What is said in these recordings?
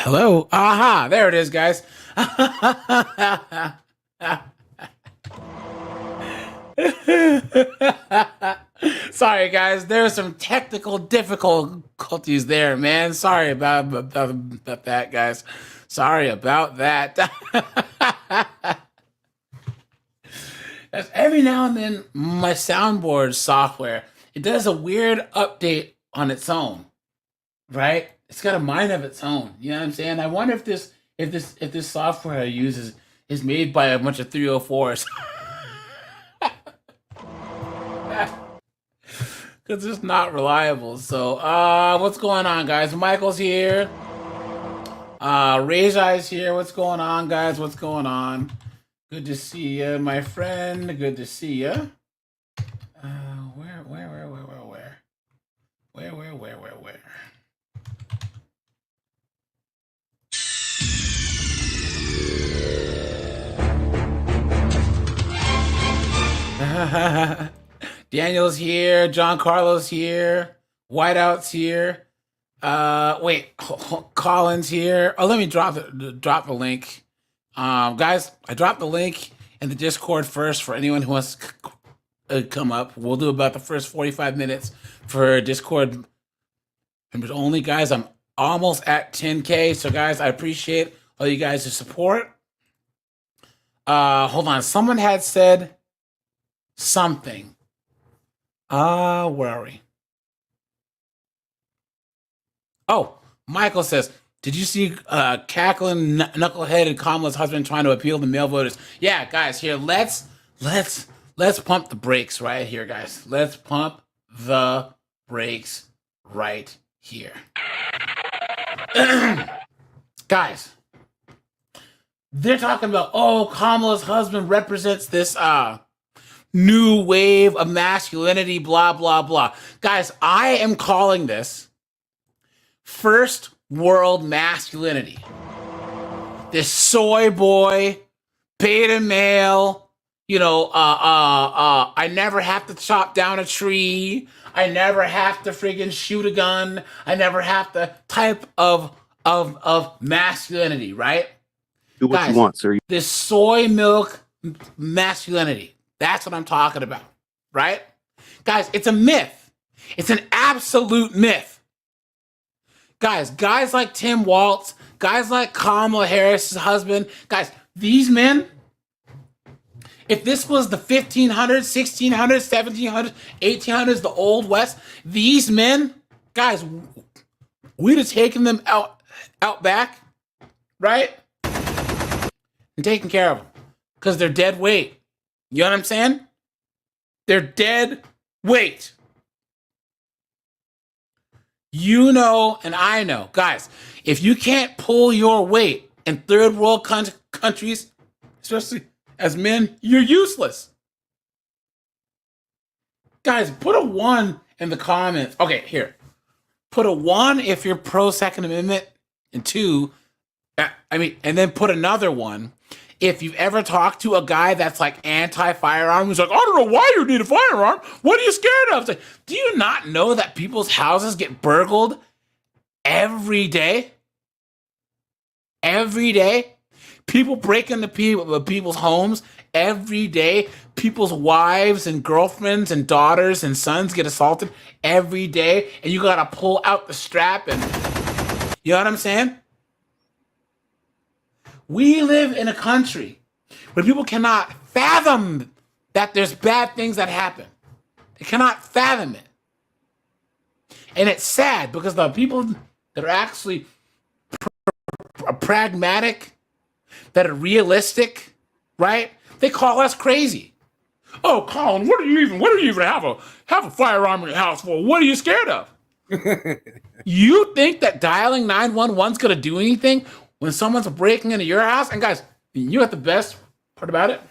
Hello. Aha, there it is, guys. Sorry, guys. There's some technical difficulties there, man. Sorry about that, guys. Sorry about that. Every now and then, my soundboard software it does a weird update on its own, right? It's got a mind of its own. You know what I'm saying? I wonder if this software I use is made by a bunch of 304s. Because it's not reliable. So, what's going on, guys? Michael's here. Ray's here. What's going on, guys? What's going on? Good to see you, my friend. Good to see you. Where? Daniel's here. John Carlos here. Whiteout's here. Wait, Colin's here. Oh, let me drop the link. Guys, I dropped the link in the Discord first for anyone who wants to come up. We'll do about the first 45 minutes for Discord members only, guys. I'm almost at 10K, so guys, I appreciate all you guys' support. Hold on. Someone had said something. Where are we? Oh, Michael says, did you see cackling knucklehead and Kamala's husband trying to appeal to male voters? Yeah, guys, here let's pump the brakes right here, guys. Let's pump the brakes right here. Guys, they're talking about, oh, Kamala's husband represents this new wave of masculinity, blah, blah, blah. Guys, I am calling this first world masculinity. This soy boy, beta male, I never have to chop down a tree. I never have to friggin' shoot a gun. I never have to type of masculinity, right? Do what Guys, you want, sir. this soy milk masculinity. That's what I'm talking about, right? Guys, it's a myth. It's an absolute myth. Guys like Tim Waltz, guys like Kamala Harris's husband, guys, these men, if this was the 1500s, 1600s, 1700s, 1800s, the Old West, these men, guys, we'd have taken them out back, right? And taken care of them because they're dead weight. You know what I'm saying? They're dead weight. You know, and I know, guys, if you can't pull your weight in third world countries, especially as men, you're useless. Guys, put a 1 in the comments. Okay, here. Put a 1 if you're pro Second Amendment, and 2, and then put another 1 if you've ever talked to a guy that's like anti-firearm, who's like, I don't know why you need a firearm. What are you scared of? It's like, do you not know that people's houses get burgled every day? Every day? People break into people's homes every day. People's wives and girlfriends and daughters and sons get assaulted every day. And you gotta pull out the strap and, you know what I'm saying? We live in a country where people cannot fathom that there's bad things that happen. They cannot fathom it. And it's sad because the people that are actually pragmatic, that are realistic, right? They call us crazy. Oh, Colin, what do you even have a firearm in your house for? What are you scared of? You think that dialing 911 is going to do anything when someone's breaking into your house? And guys, you got the best part about it.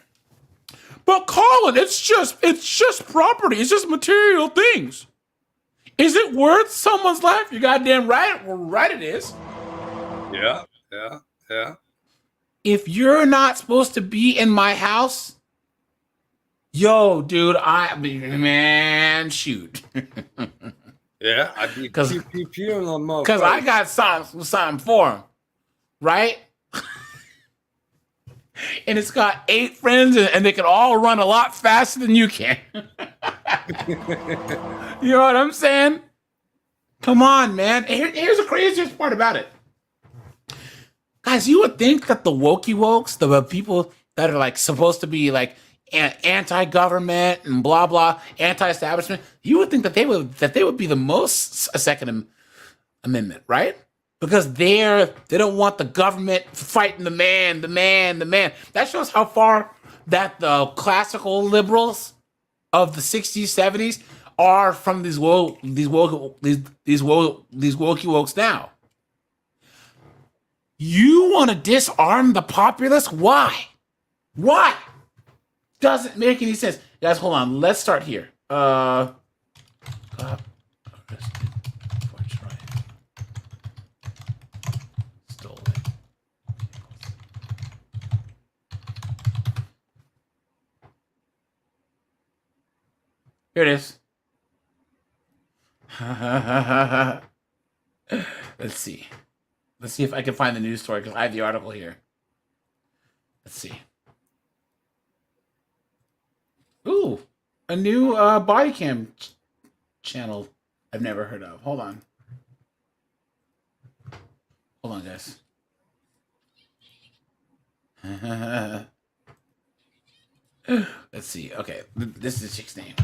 But Colin, it's just property. It's just material things. Is it worth someone's life? You goddamn right. Well, right it is. Yeah. If you're not supposed to be in my house, yo, dude, man, shoot. Yeah, I'd be pew pew pew on the motherfucker. Because I got something for him. right? And it's got 8 friends, and they can all run a lot faster than you can. You know what I'm saying? Come on, man. Here's the craziest part about it. Guys, you would think that the wokey wokes, the people that are like supposed to be like anti-government and blah blah, anti-establishment, you would think that they would be the most Second Amendment, right? Because they don't want the government fighting the man. That shows how far that the classical liberals of the 60s, 70s are from these wokey wokes now. You want to disarm the populace? Why? Why? Doesn't make any sense. Guys, hold on. Let's start here. Got arrested for trying stolen. Here it is. Let's see. Let's see if I can find the news story because I have the article here. Let's see. Ooh, a new body cam channel I've never heard of. Hold on. Hold on, guys. Let's see. Okay, this is the chick's name.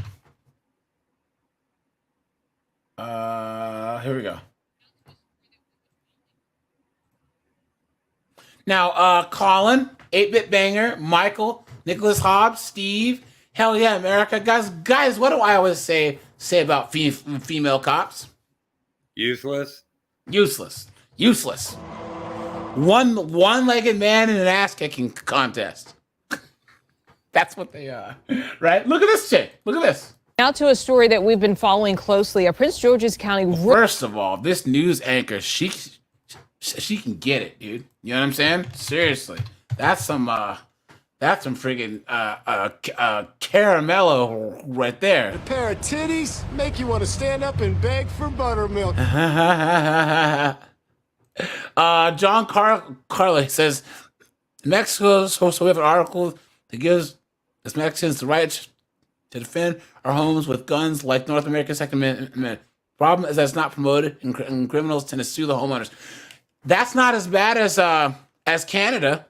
Here we go. Now, Colin, 8-Bit Banger, Michael, Nicholas Hobbs, Steve, hell yeah, America, guys. What do I always say about female cops? Useless. One-legged man in an ass-kicking contest. That's what they are, right? Look at this chick. Look at this. Now to a story that we've been following closely. A Prince George's County. First of all, this news anchor, she can get it, dude. You know what I'm saying? Seriously, that's some friggin' caramello right there. A pair of titties make you want to stand up and beg for buttermilk. John Carley says Mexico. So we have an article that gives us Mexicans the right to defend our homes with guns, like North America's Second Amendment. Problem is that it's not promoted, and criminals tend to sue the homeowners. That's not as bad as Canada.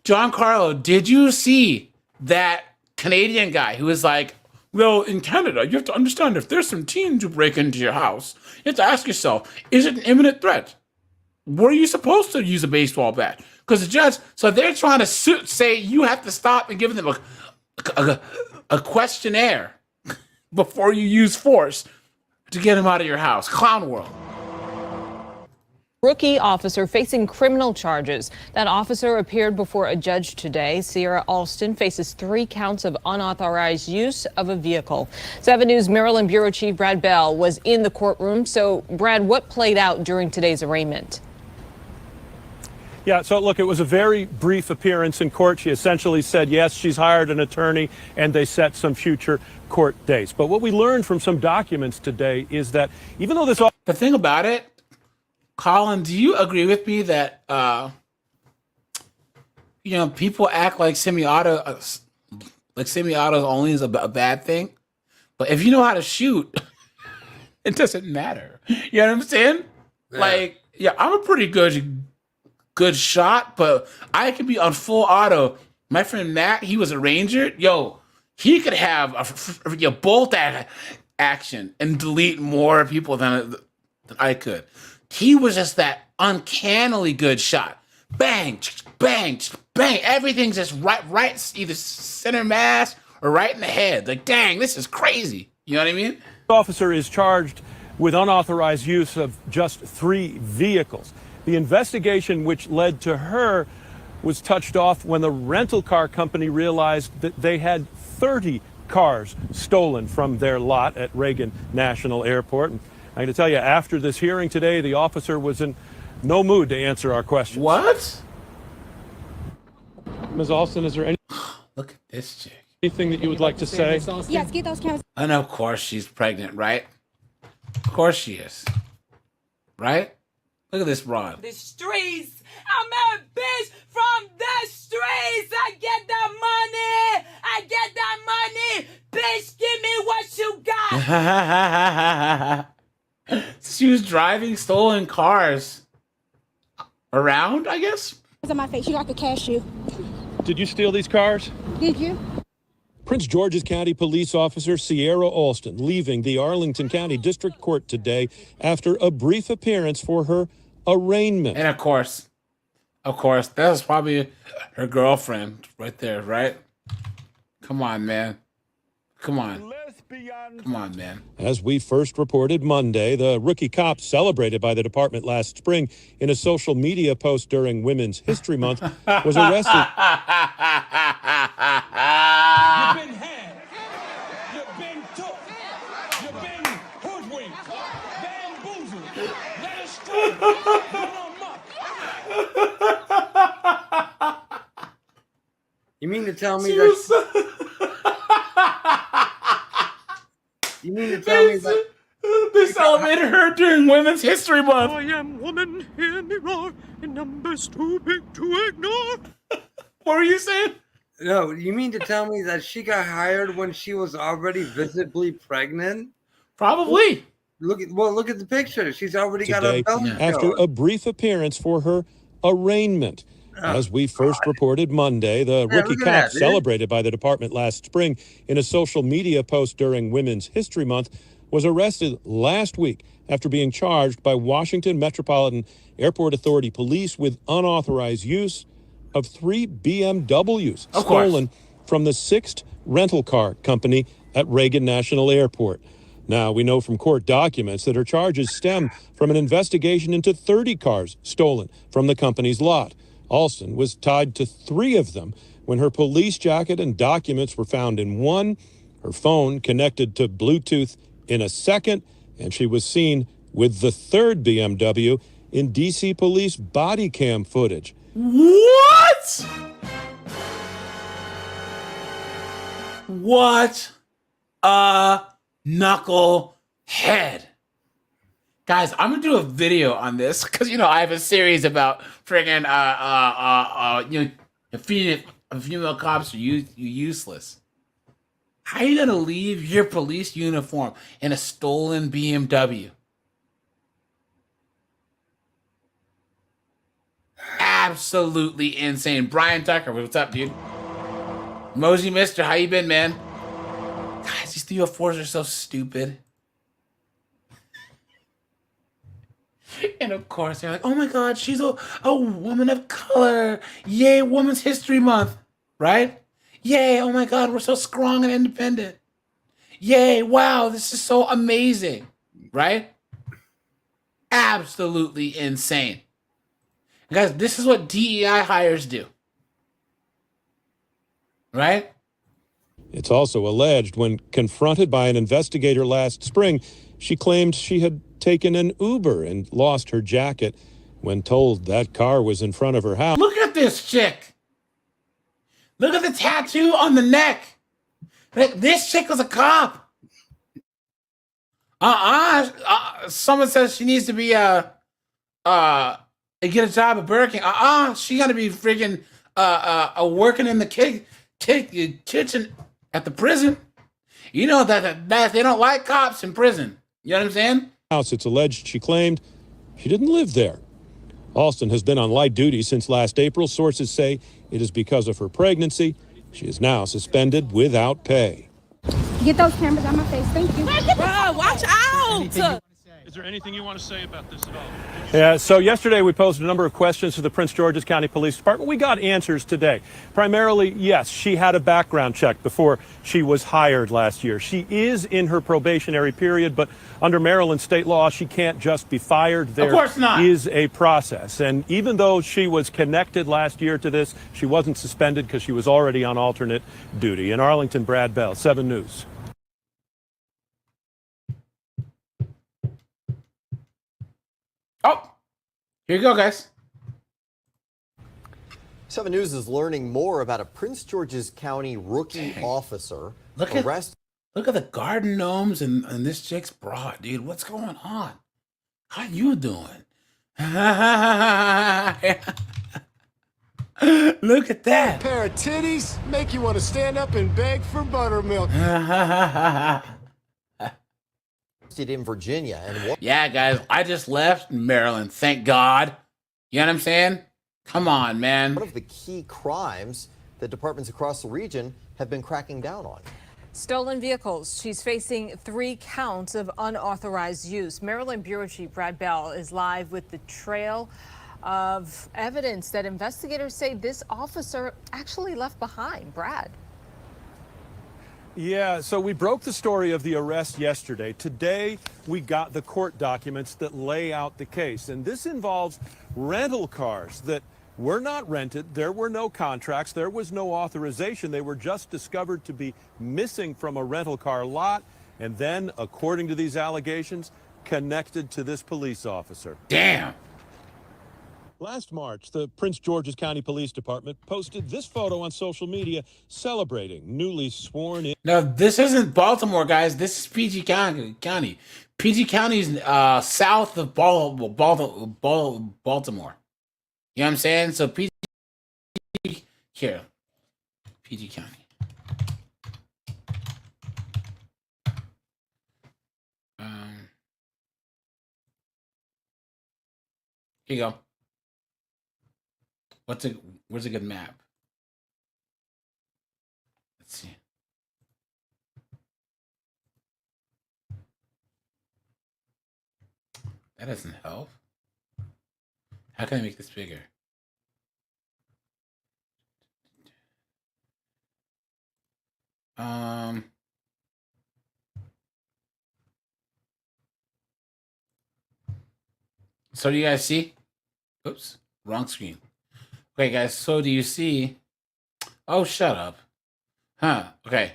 John Carlo, did you see that Canadian guy who was like, well, in Canada, you have to understand if there's some teens who break into your house, you have to ask yourself, is it an imminent threat? Were you supposed to use a baseball bat? Because the judge, so they're trying to say you have to stop and give them a questionnaire before you use force to get him out of your house. Clown world. Rookie officer facing criminal charges. That officer appeared before a judge today. Sierra Alston faces 3 counts of unauthorized use of a vehicle. 7 News Maryland Bureau Chief Brad Bell was in the courtroom. So, Brad, what played out during today's arraignment? Yeah, so look, it was a very brief appearance in court. She essentially said, yes, she's hired an attorney, and they set some future court dates. But what we learned from some documents today is that even though this... The thing about it, Colin, do you agree with me that, people act like semi-autos only is a bad thing? But if you know how to shoot, it doesn't matter. You know what I'm saying? Yeah. I'm a pretty good shot, but I could be on full auto. My friend Matt, he was a ranger. Yo, he could have a bolt action and delete more people than I could. He was just that uncannily good shot. Bang, bang, bang. Everything's just right, either center mass or right in the head. Like, dang, this is crazy. You know what I mean? The officer is charged with unauthorized use of just 3 vehicles. The investigation which led to her was touched off when the rental car company realized that they had 30 cars stolen from their lot at Reagan National Airport. And I'm going to tell you, after this hearing today, the officer was in no mood to answer our questions. What? Ms. Alston, is there Look at this chick. anything that you would like to say? Yes, get those cameras. And of course she's pregnant, right? Of course she is. Right? Look at this broad. The streets She was driving stolen cars around, I guess. On my face, you like a cashew. Did you steal these cars? Did you? Prince George's County police officer Sierra Alston leaving the Arlington County District Court today after a brief appearance for her arraignment. And of course, that was probably her girlfriend right there, right? Come on, man. Come on. Come on, man. As we first reported Monday, the rookie cop celebrated by the department last spring in a social media post during Women's History Month was arrested. You've been had. You've been took. You've been hoodwinked. Bamboozled. Led astray. Run amok. You mean to tell me that? You mean to tell me that? They celebrated her during Women's History Month. I am woman, hear me roar, in numbers too big to ignore. What were you saying? No, you mean to tell me that she got hired when she was already visibly pregnant? Probably. Look at the picture. She's already got Today, a belly after showing. a brief appearance for her arraignment. As we first reported Monday, the rookie look at cop that, dude. celebrated by the department last spring in a social media post during Women's History Month was arrested last week after being charged by Washington Metropolitan Airport Authority police with unauthorized use of 3 BMWs stolen from the 6th rental car company at Reagan National Airport. Now, we know from court documents that her charges stem from an investigation into 30 cars stolen from the company's lot. Alston was tied to 3 of them when her police jacket and documents were found in one, her phone connected to Bluetooth in a second, and she was seen with the 3rd BMW in DC police body cam footage. What? What a knucklehead. Guys, I'm gonna do a video on this because I have a series about friggin' female cops are useless. How are you gonna leave your police uniform in a stolen BMW? Absolutely insane. Brian Tucker, what's up, dude? Mosey Mister, how you been, man? Guys, these 304s are so stupid. And of course, they're like, oh my God, she's a woman of color. Yay, Women's History Month, right? Yay, oh my God, we're so strong and independent. Yay, wow, this is so amazing, right? Absolutely insane. Guys, this is what DEI hires do, right? It's also alleged when confronted by an investigator last spring, she claimed she had taken an Uber and lost her jacket when told that car was in front of her house. Look at this chick. Look at the tattoo on the neck. This chick was a cop. Someone says she needs to be get a job at Burger King. She gotta be freaking working in the kitchen at the prison. You know that they don't like cops in prison. You know what I'm saying? It's alleged she claimed she didn't live there. Alston has been on light duty since last April. Sources say it is because of her pregnancy. She is now suspended without pay. Get those cameras out my face. Thank you. Bro, watch out! Is there anything you want to say about this at all? Yeah, so yesterday we posed a number of questions to the Prince George's County Police Department. We got answers today. Primarily, yes, she had a background check before she was hired last year. She is in her probationary period, but under Maryland state law, she can't just be fired. There of course not. is a process. And even though she was connected last year to this, she wasn't suspended because she was already on alternate duty. In Arlington, Brad Bell, 7 News. Oh, here you go, guys. 7 News is learning more about a Prince George's County rookie officer arrested. Look at the garden gnomes and this chick's bra, dude. What's going on? How you doing? Look at that. Pair of titties make you want to stand up and beg for buttermilk. in Virginia, and Yeah, guys, I just left Maryland. Thank God. You know what I'm saying? Come on, man. one of the key crimes that departments across the region have been cracking down on. Stolen vehicles. She's facing 3 counts of unauthorized use. Maryland Bureau Chief Brad Bell is live with the trail of evidence that investigators say this officer actually left behind. Brad. Yeah, so we broke the story of the arrest yesterday. Today, we got the court documents that lay out the case. And this involves rental cars that were not rented. There were no contracts. There was no authorization. They were just discovered to be missing from a rental car lot. And then, according to these allegations, connected to this police officer. Damn. Last March, the Prince George's County Police Department posted this photo on social media celebrating newly sworn in. Now, this isn't Baltimore, guys. This is PG County. PG County is south of Baltimore. You know what I'm saying? So PG here, PG County. Here you go. Where's a good map? Let's see. That doesn't help. How can I make this bigger? So do you guys see? Oops, wrong screen. Okay, guys, so do you see? Oh, shut up. Huh, okay.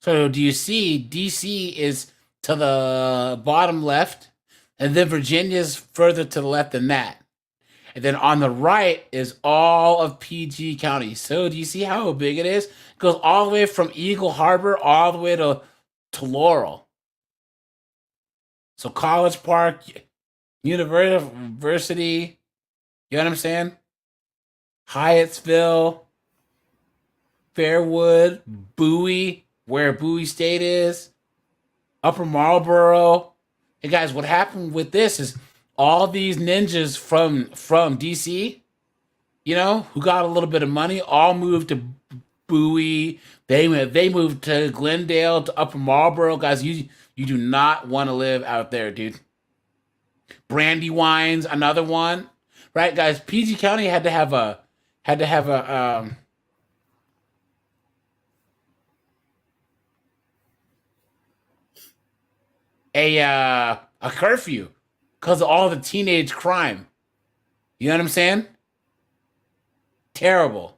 So do you see DC is to the bottom left, and then Virginia's further to the left than that. And then on the right is all of PG County. So do you see how big it is? It goes all the way from Eagle Harbor all the way to Laurel. So College Park, University, you know what I'm saying? Hyattsville, Fairwood, Bowie, where Bowie State is, Upper Marlboro. Hey guys, what happened with this is all these ninjas from DC, you know, who got a little bit of money, all moved to Bowie. They moved to Glendale, to Upper Marlboro. Guys, you do not want to live out there, dude. Brandywine's another one, right? Guys, PG County had to have a curfew because of all the teenage crime. You know what I'm saying? Terrible.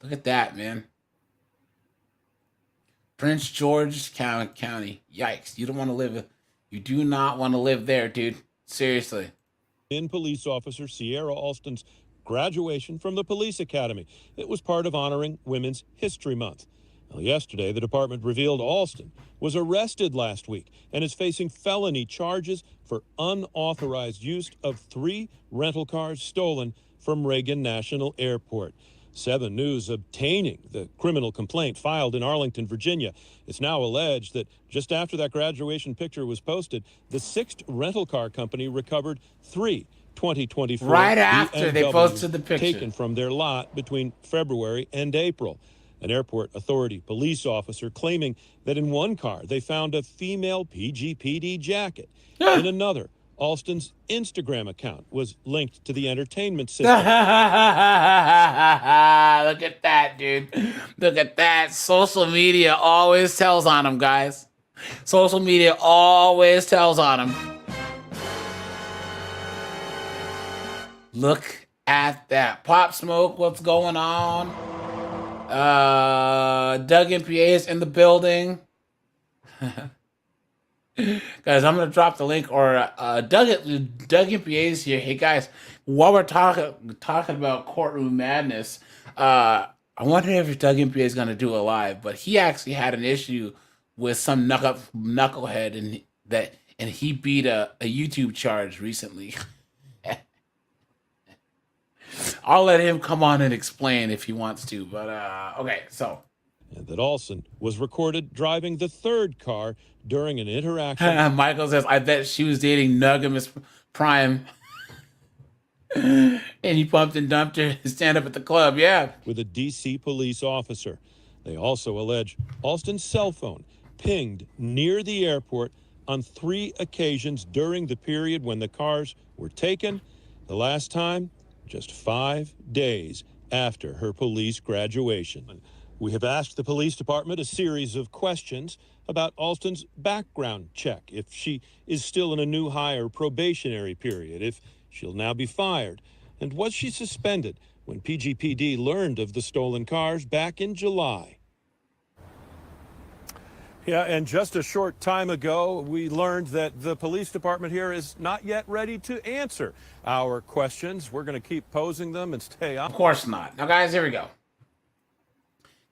Look at that, man. Prince George's County. Yikes. You don't want to live. You do not want to live there, dude. Seriously. In police officer Sierra Alston's graduation from the police academy. It was part of honoring Women's History Month. Well, yesterday, the department revealed Alston was arrested last week and is facing felony charges for unauthorized use of 3 rental cars stolen from Reagan National Airport. 7 News obtaining the criminal complaint filed in Arlington, Virginia. It's now alleged that just after that graduation picture was posted, the 6th rental car company recovered 3 2024 right after they BMWs posted the picture taken from their lot between February and April. An airport authority police officer claiming that in one car they found a female PGPD jacket. In another, Alston's Instagram account was linked to the entertainment system. Look at that, dude. Look at that. Social media always tells on them, guys. Social media always tells on them. Look at that. Pop Smoke, what's going on? Doug MPA is in the building. Guys, I'm gonna drop the link, or Doug MPA is here. Hey guys, while we're talking about courtroom madness, I wonder if Doug MPA is gonna do a live, but he actually had an issue with some knucklehead, and he beat a YouTube charge recently. I'll let him come on and explain if he wants to, but okay, so. that Olson was recorded driving the third car during an interaction Michael says, I bet she was dating Nugamus Prime. And he pumped and dumped her to stand up at the club. Yeah. with a D.C. police officer. They also allege Alston's cell phone pinged near the airport on 3 occasions during the period when the cars were taken. The last time, just 5 days after her police graduation. We have asked the police department a series of questions about Alston's background check, if she is still in a new hire probationary period, if she'll now be fired, and was she suspended when PGPD learned of the stolen cars back in July. Yeah, and just a short time ago, we learned that the police department here is not yet ready to answer our questions. We're going to keep posing them and stay on. Of course not. Now, guys, here we go.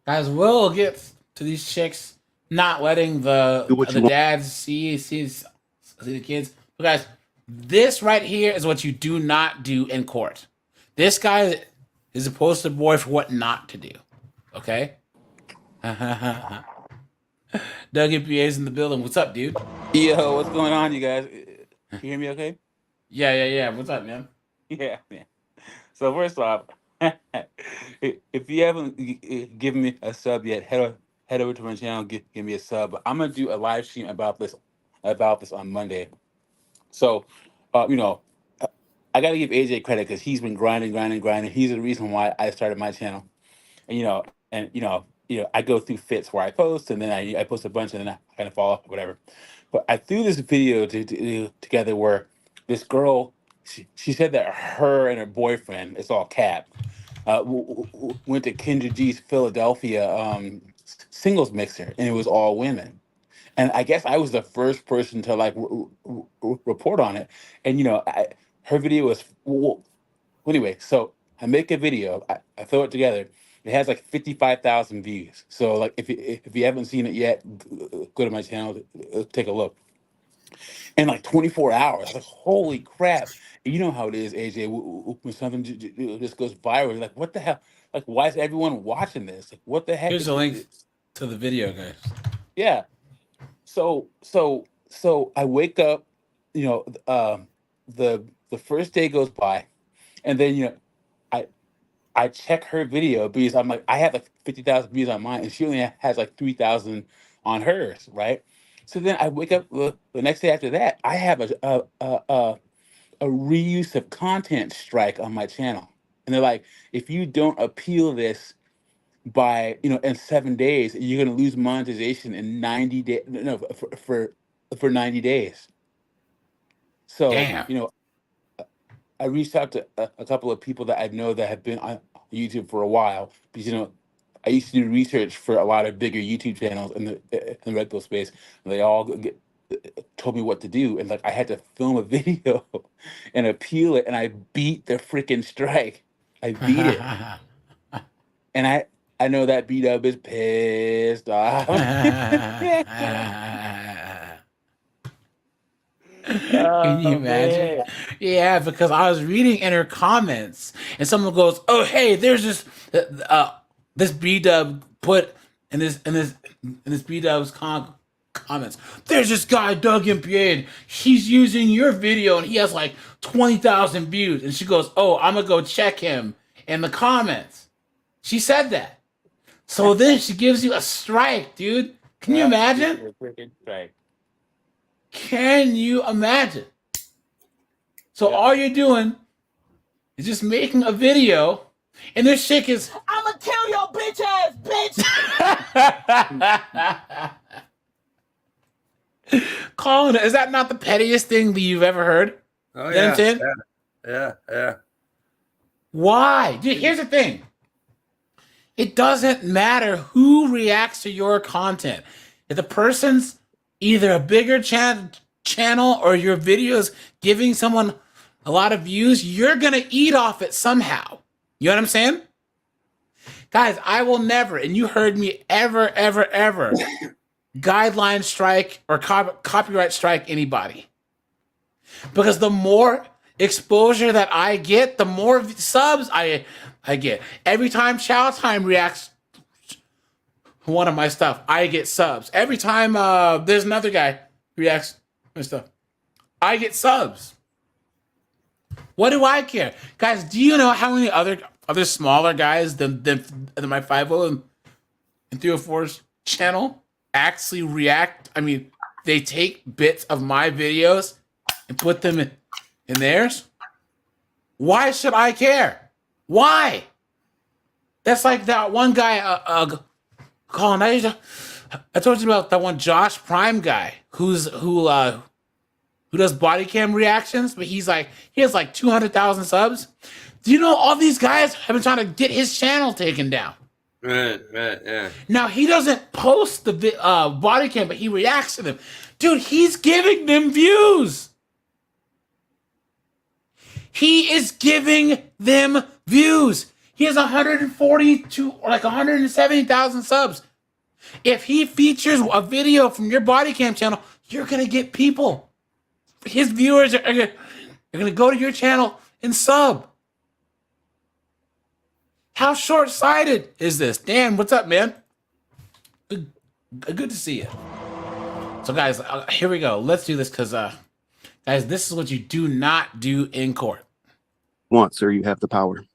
Guys, we'll get to these chicks not letting the dads see the kids. But guys, this right here is what you do not do in court. This guy is a poster boy for what not to do. Okay? Doug MPA's in the building. What's up, dude? Yo, what's going on, you guys? You hear me okay? Yeah. What's up, man? Yeah. So first off, if you haven't given me a sub yet, head over to my channel, give me a sub. I'm gonna do a live stream about this on Monday. So, I gotta give AJ credit because he's been grinding. He's the reason why I started my channel. And I go through fits where I post, and then I post a bunch, and then I kind of fall off, whatever. But I threw this video together where this girl, she said that her and her boyfriend, it's all cap, went to Kendra G's Philadelphia singles mixer, and it was all women. And I guess I was the first person to report on it. And her video was anyway. So I make a video, I throw it together. It has like 55,000 views. So if you haven't seen it yet, go to my channel, take a look. In 24 hours, holy crap! You know how it is, AJ. When something just goes viral, you're like, what the hell? Why is everyone watching this? What the heck? Here's a link to the video, guys. Yeah. So I wake up. The first day goes by, and then I check her video because I'm like, I have 50,000 views on mine, and she only has 3,000 on hers, right? So then I wake up the next day after that, I have a reuse of content strike on my channel, and they're like, if you don't appeal this by in 7 days, you're gonna lose monetization in 90 days. No, for 90 days. So Damn. I reached out to a couple of people that I know that have been on YouTube for a while because I used to do research for a lot of bigger YouTube channels in the Red Pill space, and they all told me what to do, and I had to film a video and appeal it, and I beat the freaking strike. I beat it, and I know that beat up is pissed off. Can you imagine? Yeah, because I was reading in her comments, and someone goes, "Oh, hey, there's this B-dub put in this B-dub's comments. There's this guy Doug MPA, and he's using your video, and he has 20,000 views." And she goes, "Oh, I'm gonna go check him in the comments." She said that. So then she gives you a strike, dude. Can you imagine? Right. Can you imagine? So all you're doing is just making a video, and this chick is, "I'm gonna kill your bitch ass, bitch." Colin, is that not the pettiest thing that you've ever heard? Oh, You know what I'm saying? Yeah. Why? Dude, here's the thing. It doesn't matter who reacts to your content. If the person's either a bigger channel or your videos giving someone a lot of views, you're going to eat off it somehow. You know what I'm saying? Guys, I will never, and you heard me ever, guideline strike or copyright strike anybody. Because the more exposure that I get, the more subs I get. Every time Chow Time reacts one of my stuff, I get subs. Every time there's another guy reacts to my stuff, I get subs. What do I care? Guys, do you know how many other smaller guys than my 50 and 304's channel actually react? I mean, they take bits of my videos and put them in theirs. Why should I care? Why? That's like that one guy, Colin. I told you about that one Josh Prime guy who does body cam reactions, but he has like 200,000 subs. Do you know all these guys have been trying to get his channel taken down? Right, yeah. Now he doesn't post the body cam, but he reacts to them. Dude, he's giving them views. He is giving them views. He has 142 or like 170,000 subs. If he features a video from your body cam channel, you're gonna get people. His viewers are gonna go to your channel and sub. How short-sighted is this? Dan, what's up, man? Good to see you. So, guys, here we go. Let's do this because, guys, this is what you do not do in court. Want, sir, you have the power.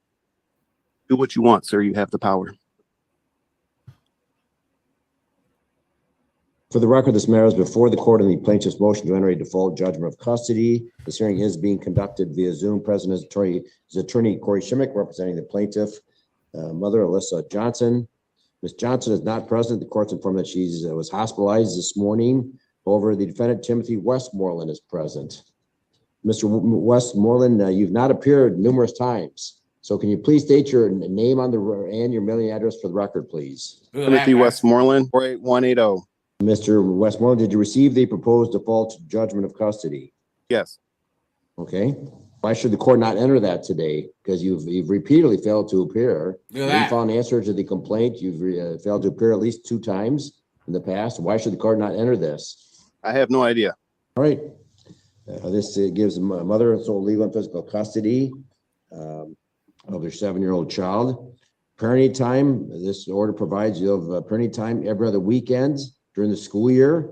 Do what you want, sir, you have the power. For the record, this matter is before the court on the plaintiff's motion to enter a default judgment of custody. This hearing is being conducted via Zoom. Present is attorney Corey Shimmick, representing the plaintiff, mother Alyssa Johnson. Ms. Johnson is not present. The court's informed that she was hospitalized this morning. However, the defendant, Timothy Westmoreland, is present. Mr. Westmoreland, you've not appeared numerous times. So can you please state your name on and your mailing address for the record, please? Timothy Westmoreland, 48180. Mr. Westmoreland, did you receive the proposed default judgment of custody? Yes. Okay. Why should the court not enter that today? Because you've repeatedly failed to appear. You found an answer to the complaint. You've failed to appear at least 2 times in the past. Why should the court not enter this? I have no idea. All right. This gives mother and sole legal and physical custody of their 7-year-old child. Parenting time. This order provides you have parenting time every other weekend during the school year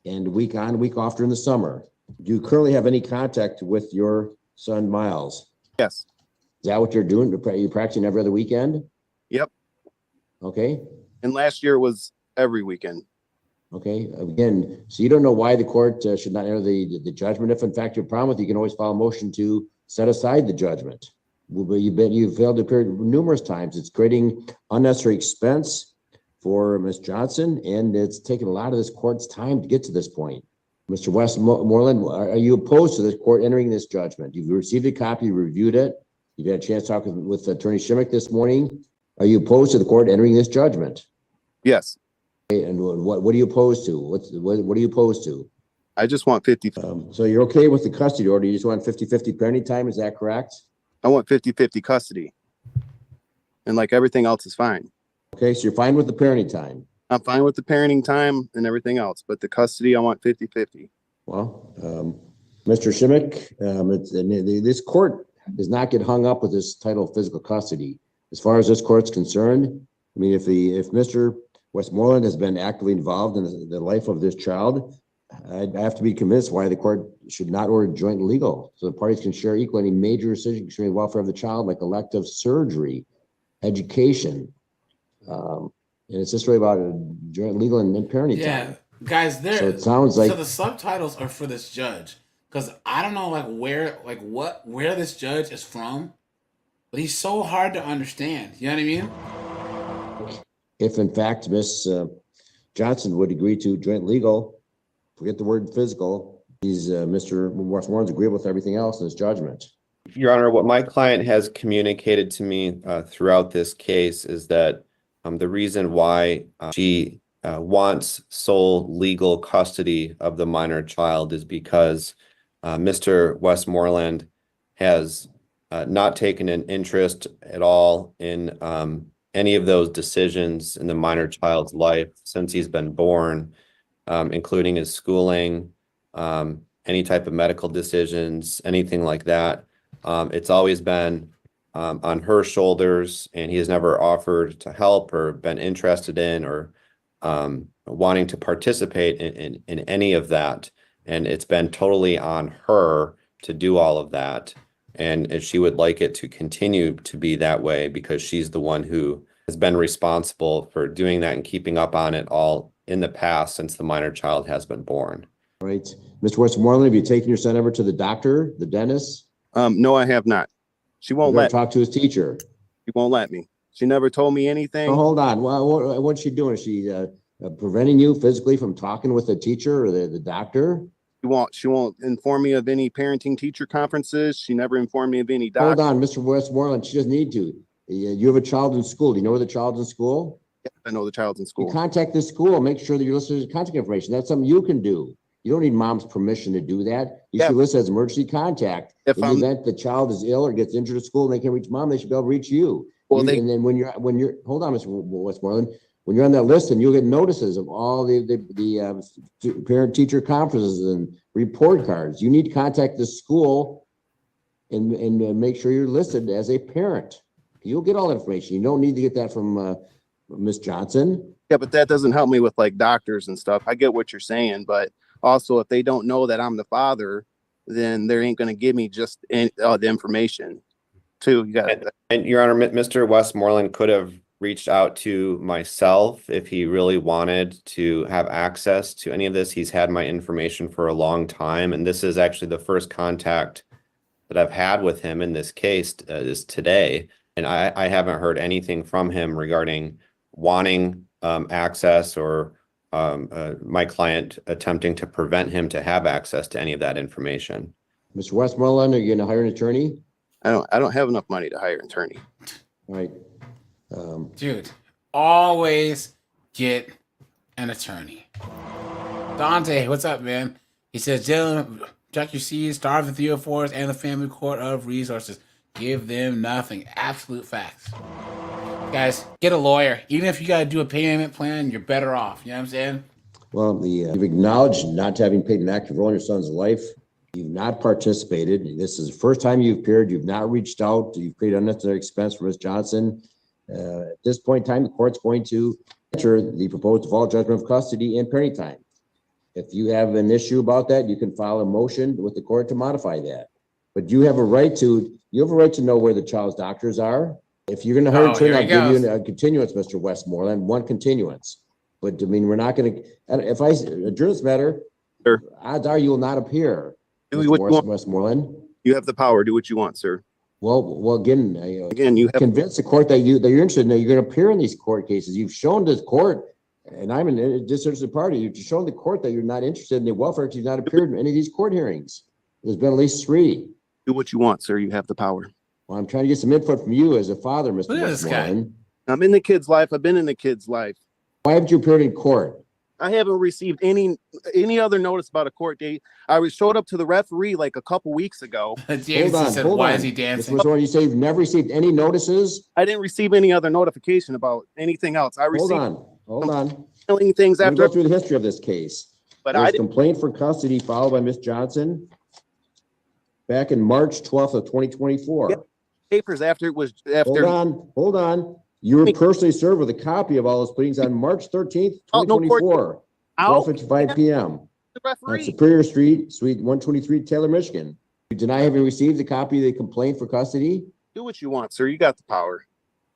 and week on, week off during the summer. Do you currently have any contact with your son, Miles? Yes. Is that what you're doing? You're practicing every other weekend? Yep. Okay. And last year was every weekend. Okay. Again, so you don't know why the court should not enter the judgment. If in fact you're problem with, you can always file a motion to set aside the judgment. But you've failed to appear numerous times. It's creating unnecessary expense for Ms. Johnson, and it's taken a lot of this court's time to get to this point. Mr. Westmoreland, are you opposed to this court entering this judgment? You've received a copy, you reviewed it. You've had a chance to talk with Attorney Shimmick this morning. Are you opposed to the court entering this judgment? Yes. Okay, and what are you opposed to? What are you opposed to? I just want 50. So you're okay with the custody order? You just want 50-50 parenting time, is that correct? I want 50-50 custody. And like everything else is fine. Okay, so you're fine with the parenting time? I'm fine with the parenting time and everything else, but the custody, I want 50-50. Well, Mr. Shimmick, this court does not get hung up with this title of physical custody. As far as this court's concerned, I mean, if Mr. Westmoreland has been actively involved in the life of this child, I have to be convinced why the court should not order joint legal, so the parties can share equally any major decision concerning the welfare of the child, like elective surgery, education. And it's just really about a joint legal and parenting time. Guys, so it sounds like the subtitles are for this judge, because I don't know where this judge is from, but he's so hard to understand. You know what I mean? If in fact Miss Johnson would agree to joint legal, forget the word physical, Mr. Westmoreland's agreeable with everything else in his judgment. Your Honor, what my client has communicated to me throughout this case is that the reason why she wants sole legal custody of the minor child is because Mr. Westmoreland has not taken an interest at all in any of those decisions in the minor child's life since he's been born, including his schooling, any type of medical decisions, anything like that. It's always been on her shoulders, and he has never offered to help or been interested in or wanting to participate in any of that. And it's been totally on her to do all of that. And she would like it to continue to be that way because she's the one who has been responsible for doing that and keeping up on it all in the past since the minor child has been born. All right. Mr. Westmoreland, have you taken your son ever to the doctor, the dentist? No, I have not. She won't Ever let talk to his teacher? She won't let me. She never told me anything. Oh, hold on. Well, what's she doing? Is she preventing you physically from talking with the teacher or the doctor? She won't inform me of any parenting teacher conferences. She never informed me of any Hold on, Mr. Westmoreland. She doesn't need to. You have a child in school. Do you know where the child's in school? Yes, I know the child's in school. You contact the school. Make sure that you're listed as contact information. That's something you can do. You don't need mom's permission to do that. You should list as emergency contact. In the event the child is ill or gets injured at school and they can't reach mom, they should be able to reach you. And then when you're hold on, Mr. Westmoreland, when you're on that list, and you'll get notices of all the parent teacher conferences and report cards. You need to contact the school and make sure you're listed as a parent. You'll get all that information. You don't need to get that from Ms. Johnson. Yeah, but that doesn't help me with like doctors and stuff. I get what you're saying, but also if they don't know that I'm the father, then they ain't going to give me just the information too. You got and Your Honor, Mr. Westmoreland could have reached out to myself if he really wanted to have access to any of this. He's had my information for a long time, and this is actually the first contact that I've had with him in this case is today. And I haven't heard anything from him regarding wanting access or my client attempting to prevent him to have access to any of that information. Mr. Westmoreland, are you going to hire an attorney? I don't have enough money to hire an attorney. All right. Dude, always get an attorney. Dante, what's up, man? He says, Dylan, check your C's, starve the 304s and the family court of resources. Give them nothing. Absolute facts. Guys, get a lawyer. Even if you got to do a payment plan, you're better off. You know what I'm saying? Well, you've acknowledged not having played an active role in your son's life. You've not participated. This is the first time you've appeared. You've not reached out. You've created unnecessary expense for Ms. Johnson. At this point in time, the court's going to enter the proposed default judgment of custody and parenting time. If you have an issue about that, you can file a motion with the court to modify that. But you have a right to know where the child's doctors are. If you're going to hire an attorney, I'll give you a continuance, Mr. Westmoreland, one continuance. But I mean, we're not going to, if I adjourn this matter, odds are you will not appear. Mr. Westmoreland. You have the power. Do what you want, sir. Well, again, you have convinced the court that you're interested in, that you're going to appear in these court cases. You've shown this court, and I'm in a disinterested party. You've shown the court that you're not interested in the welfare because you've not appeared in any of these court hearings. There's been at least 3. Do what you want, sir. You have the power. Well, I'm trying to get some input from you as a father, Mr. Westmoreland. I'm in the kid's life. I've been in the kid's life. Why haven't you appeared in court? I haven't received any other notice about a court date. I showed up to the referee like a couple weeks ago. James said, why is he dancing? You say you've never received any notices? I didn't receive any other notification about anything else. I received Hold on. Things after. Go through the history of this case. But There's complaint for custody filed by Ms. Johnson back in March 12th of 2024. Yep. Papers after it was after. Hold on. You were personally served with a copy of all those pleadings on March 13th, 2024, 12:55 p.m. on Superior Street, Suite 123, Taylor, Michigan. You deny having received a copy of the complaint for custody? Do what you want, sir. You got the power.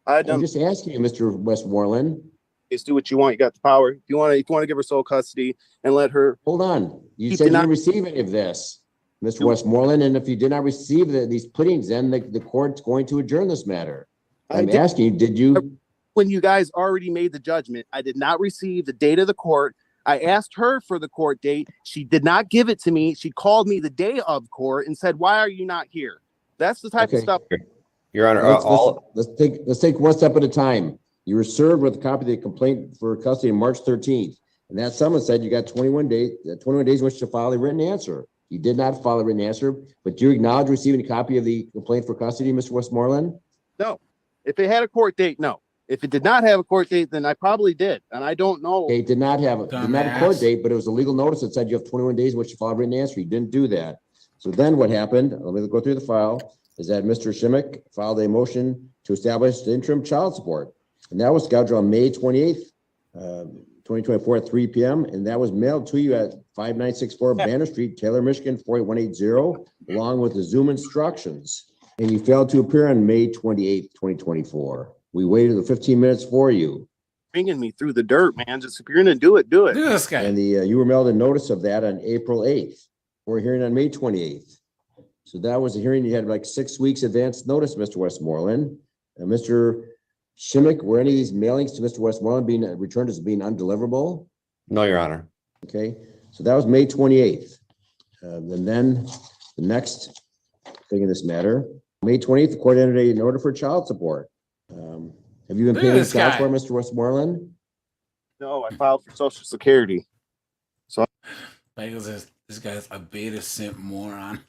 I'm just asking you, Mr. Westmoreland. Just do what you want. You got the power. If you want to give her sole custody and let her. Hold on. You said you didn't receive any of this, Mr. Westmoreland. And if you did not receive these pleadings, then the court's going to adjourn this matter. I'm asking you, did you? When you guys already made the judgment, I did not receive the date of the court. I asked her for the court date. She did not give it to me. She called me the day of court and said, "Why are you not here?" That's the type of stuff. Your Honor, let's take one step at a time. You were served with a copy of the complaint for custody on March 13th. And that summons said you got 21 days in which to file a written answer. You did not file a written answer, but do you acknowledge receiving a copy of the complaint for custody, Mr. Westmoreland? No. If it had a court date, no. If it did not have a court date, then I probably did. And I don't know. It did not have a court date, but it was a legal notice that said you have 21 days in which to file a written answer. You didn't do that. So then what happened, let me go through the file, is that Mr. Shimmick filed a motion to establish the interim child support. And that was scheduled on May 28th. 2024 at 3 p.m. And that was mailed to you at 5964 Banner Street, Taylor, Michigan, 48180, along with the Zoom instructions. And you failed to appear on May 28th, 2024. We waited the 15 minutes for you. Bringing me through the dirt, man. Just if you're gonna do it, do it. Look at this guy. And you were mailed a notice of that on April 8th, for a hearing on May 28th. So that was a hearing you had like 6 weeks advance notice, Mr. Westmoreland. Mr. Shimmick, were any of these mailings to Mr. Westmoreland being returned as being undeliverable? No, Your Honor. Okay, so that was May 28th. And then the next thing in this matter, May 20th, the court entered an order for child support. Have you been Look at paying this child guy. support, Mr. Westmoreland? No, I filed for Social Security. Like this guy's a beta simp moron.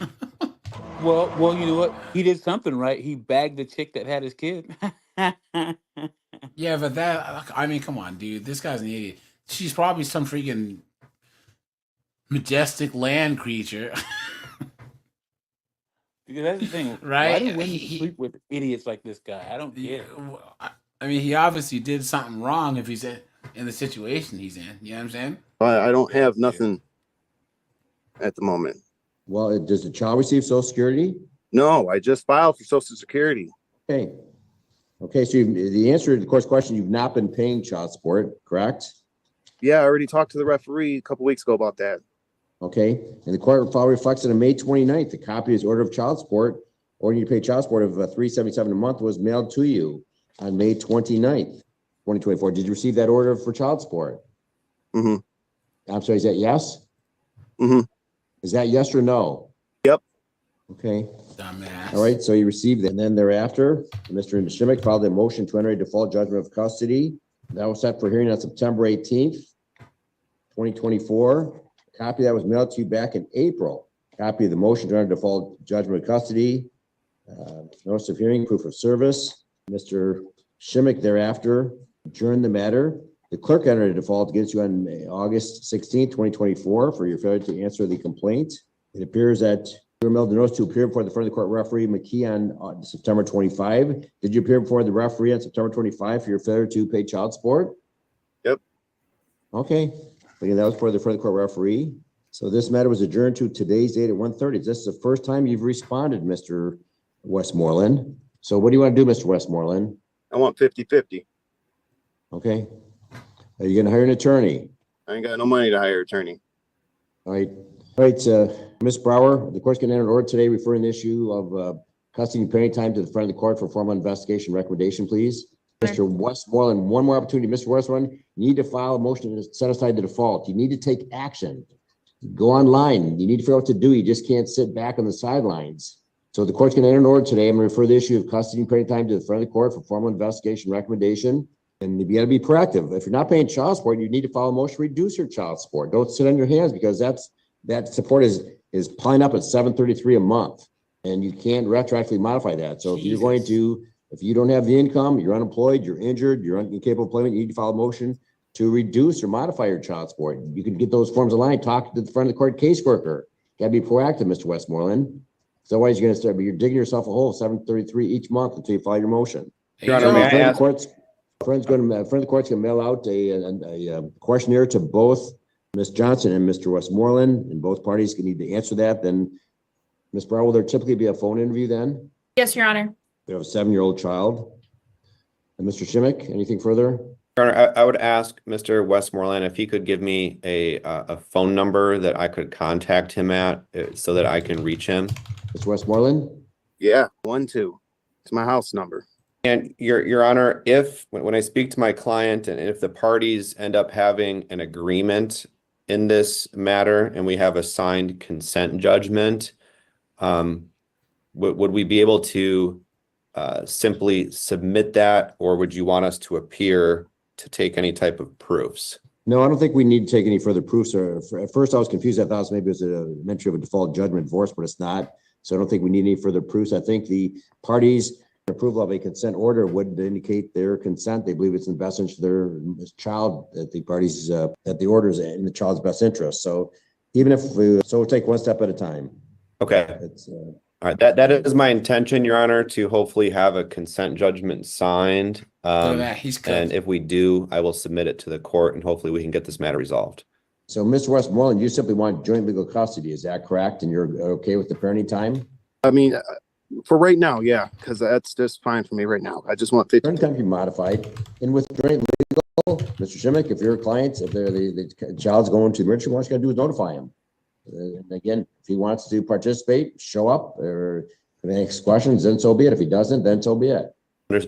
Well, you know what? He did something right. He bagged the chick that had his kid. Yeah, but I mean, come on, dude. This guy's an idiot. She's probably some freaking majestic land creature. Because that's the thing, Right? Why do women sleep with idiots like this guy? I don't get it. I mean, he obviously did something wrong if he's in the situation he's in. You know what I'm saying? I don't have nothing at the moment. Well, does the child receive Social Security? No, I just filed for Social Security. Okay. Okay, so the answer to the court's question, you've not been paying child support, correct? Yeah, I already talked to the referee a couple weeks ago about that. Okay, and the court file reflects that on May 29th, a copy of his order of child support, ordering you to pay child support of $377 a month was mailed to you on May 29th, 2024. Did you receive that order for child support? Mm-hmm. I'm sorry, is that yes? Mm-hmm. Is that yes or no? Yep. Okay. Dumbass. All right, so you received it. And then thereafter, Mr. Shimmick filed a motion to enter a default judgment of custody. That was set for hearing on September 18th, 2024. A copy that was mailed to you back in April. Copy of the motion to enter default judgment of custody. Notice of hearing, proof of service. Mr. Shimmick thereafter adjourned the matter. The clerk entered a default against you on August 16th, 2024 for your failure to answer the complaint. It appears that you were mailed the notice to appear before the front of the court referee McKee on September 25. Did you appear before the referee on September 25 for your failure to pay child support? Yep. Okay. Again, that was for the front of the court referee. So this matter was adjourned to today's date at 1:30. This is the first time you've responded, Mr. Westmoreland. So what do you want to do, Mr. Westmoreland? I want 50-50. Okay. Are you going to hire an attorney? I ain't got no money to hire an attorney. All right. All right, Ms. Brower, the court's going to enter an order today referring the issue of custody and parenting time to the front of the court for formal investigation recommendation, please. Mr. Westmoreland, one more opportunity. Mr. Westmoreland, you need to file a motion to set aside the default. You need to take action. Go online. You need to figure out what to do. You just can't sit back on the sidelines. So the court's going to enter an order today. I'm going to refer the issue of custody and parenting time to the front of the court for formal investigation recommendation. And you got to be proactive. If you're not paying child support, you need to file a motion to reduce your child support. Don't sit on your hands because that support is piling up at $733 a month, and you can't retroactively modify that. So if you're going to, if you don't have the income, you're unemployed, you're injured, you're incapable of employment, you need to file a motion to reduce or modify your child support. You can get those forms online. Talk to the front of the court caseworker. Got to be proactive, Mr. Westmoreland. Otherwise, you're going to start, you're digging yourself a hole, $733 each month until you file your motion. Your Honor, may I ask? Friend of the court's going to mail out a questionnaire to both Ms. Johnson and Mr. Westmoreland, and both parties need to answer that. Then, Ms. Brown, will there typically be a phone interview then? Yes, Your Honor. We have a 7-year-old child. And Mr. Shimmick, anything further? Your Honor, I would ask Mr. Westmoreland if he could give me a phone number that I could contact him at so that I can reach him. Mr. Westmoreland? Yeah, 12. It's my house number. And Your Honor, if when I speak to my client and if the parties end up having an agreement in this matter and we have a signed consent judgment, would we be able to simply submit that, or would you want us to appear to take any type of proofs? No, I don't think we need to take any further proofs. At first, I was confused. I thought maybe it was a mention of a default judgment divorce, but it's not. So I don't think we need any further proofs. I think the parties' approval of a consent order would indicate their consent. They believe it's in the best interest of their child, that the parties, that the order is in the child's best interest. So even if we'll take one step at a time. Okay. All right, that is my intention, Your Honor, to hopefully have a consent judgment signed. Look at that. He's And cooked. if we do, I will submit it to the court and hopefully we can get this matter resolved. So, Mr. Westmoreland, you simply want joint legal custody, is that correct? And you're okay with the parenting time? I mean, for right now, yeah, because that's just fine for me right now. I just want 50. Parenting time can be modified. And with joint legal, Mr. Shimmick, if your clients, if they're the child's going to the emergency room, all you gotta do is notify him. And again, if he wants to participate, show up, or if he asks questions, then so be it. If he doesn't, then so be it.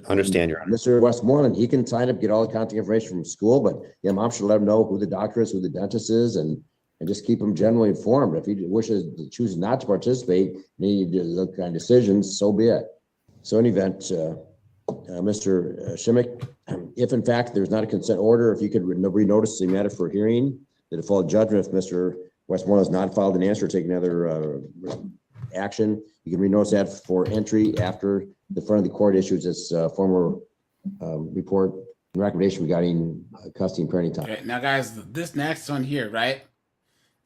Understand, Your Honor. Mr. Westmoreland, he can sign up, get all the contact information from school, but yeah, mom should let him know who the doctor is, who the dentist is, and just keep him generally informed. If he chooses not to participate, need to look on decisions, so be it. So in event, Mr. Shimmick, if in fact there's not a consent order, if you could renotice the matter for hearing, the default judgment, if Mr. Westmoreland has not filed an answer, take another action, you can renotice that for entry after the front of the court issues its formal report and recommendation regarding custody and parenting time. Okay, now, guys, this next one here, right?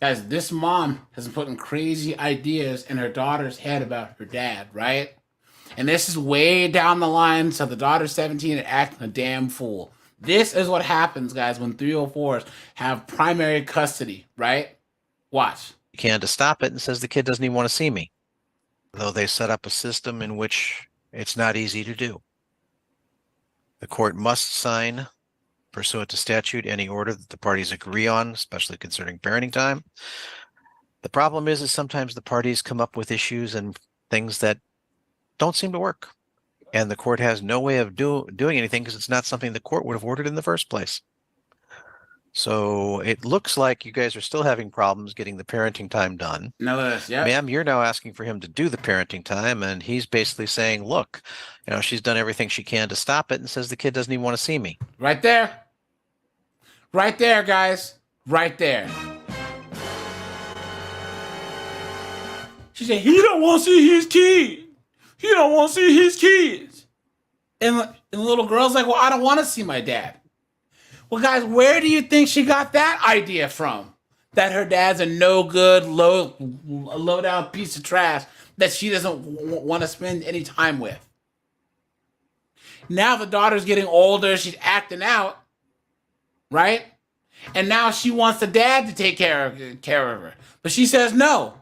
Guys, this mom has been putting crazy ideas in her daughter's head about her dad, right? And this is way down the line, so the daughter's 17 and acting a damn fool. This is what happens, guys, when 304s have primary custody, right? Watch. You can to stop it and says the kid doesn't even want to see me. Though they set up a system in which it's not easy to do. The court must sign, pursuant to statute, any order that the parties agree on, especially concerning parenting time. The problem is sometimes the parties come up with issues and things that don't seem to work. And the court has no way of doing anything because it's not something the court would have ordered in the first place. So it looks like you guys are still having problems getting the parenting time done. No, yeah. Ma'am, you're now asking for him to do the parenting time, and he's basically saying, look, she's done everything she can to stop it and says the kid doesn't even want to see me. Right there. Right there, guys. Right there. She said, he don't want to see his kid. He don't want to see his kids. And the little girl's like, well, I don't want to see my dad. Well, guys, where do you think she got that idea from? That her dad's a no good, low down piece of trash that she doesn't want to spend any time with. Now the daughter's getting older, she's acting out, right? And now she wants the dad to take care of her. But she says no.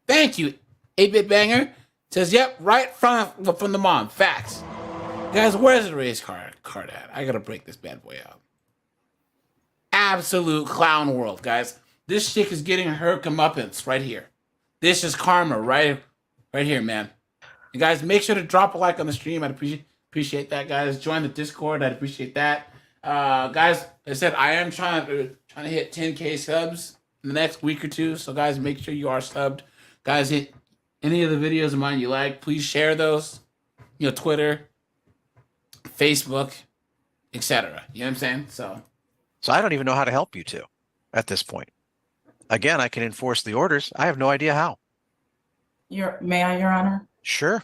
Thank you, 8-Bit Banger. Says, yep, right from the mom. Facts. Guys, where's the race card at? I gotta break this bad boy out. Absolute clown world, guys. This chick is getting her comeuppance right here. This is karma right here, man. And guys, make sure to drop a like on the stream. I'd appreciate that, guys. Join the Discord. I'd appreciate that. Guys, I said I am trying to hit 10K subs in the next week or two. So, guys, make sure you are subbed. Guys, hit any of the videos of mine you like. Please share those. Twitter, Facebook, etc. You know what I'm saying? So I don't even know how to help you two at this point. Again, I can enforce the orders. I have no idea how. May I, Your Honor? Sure.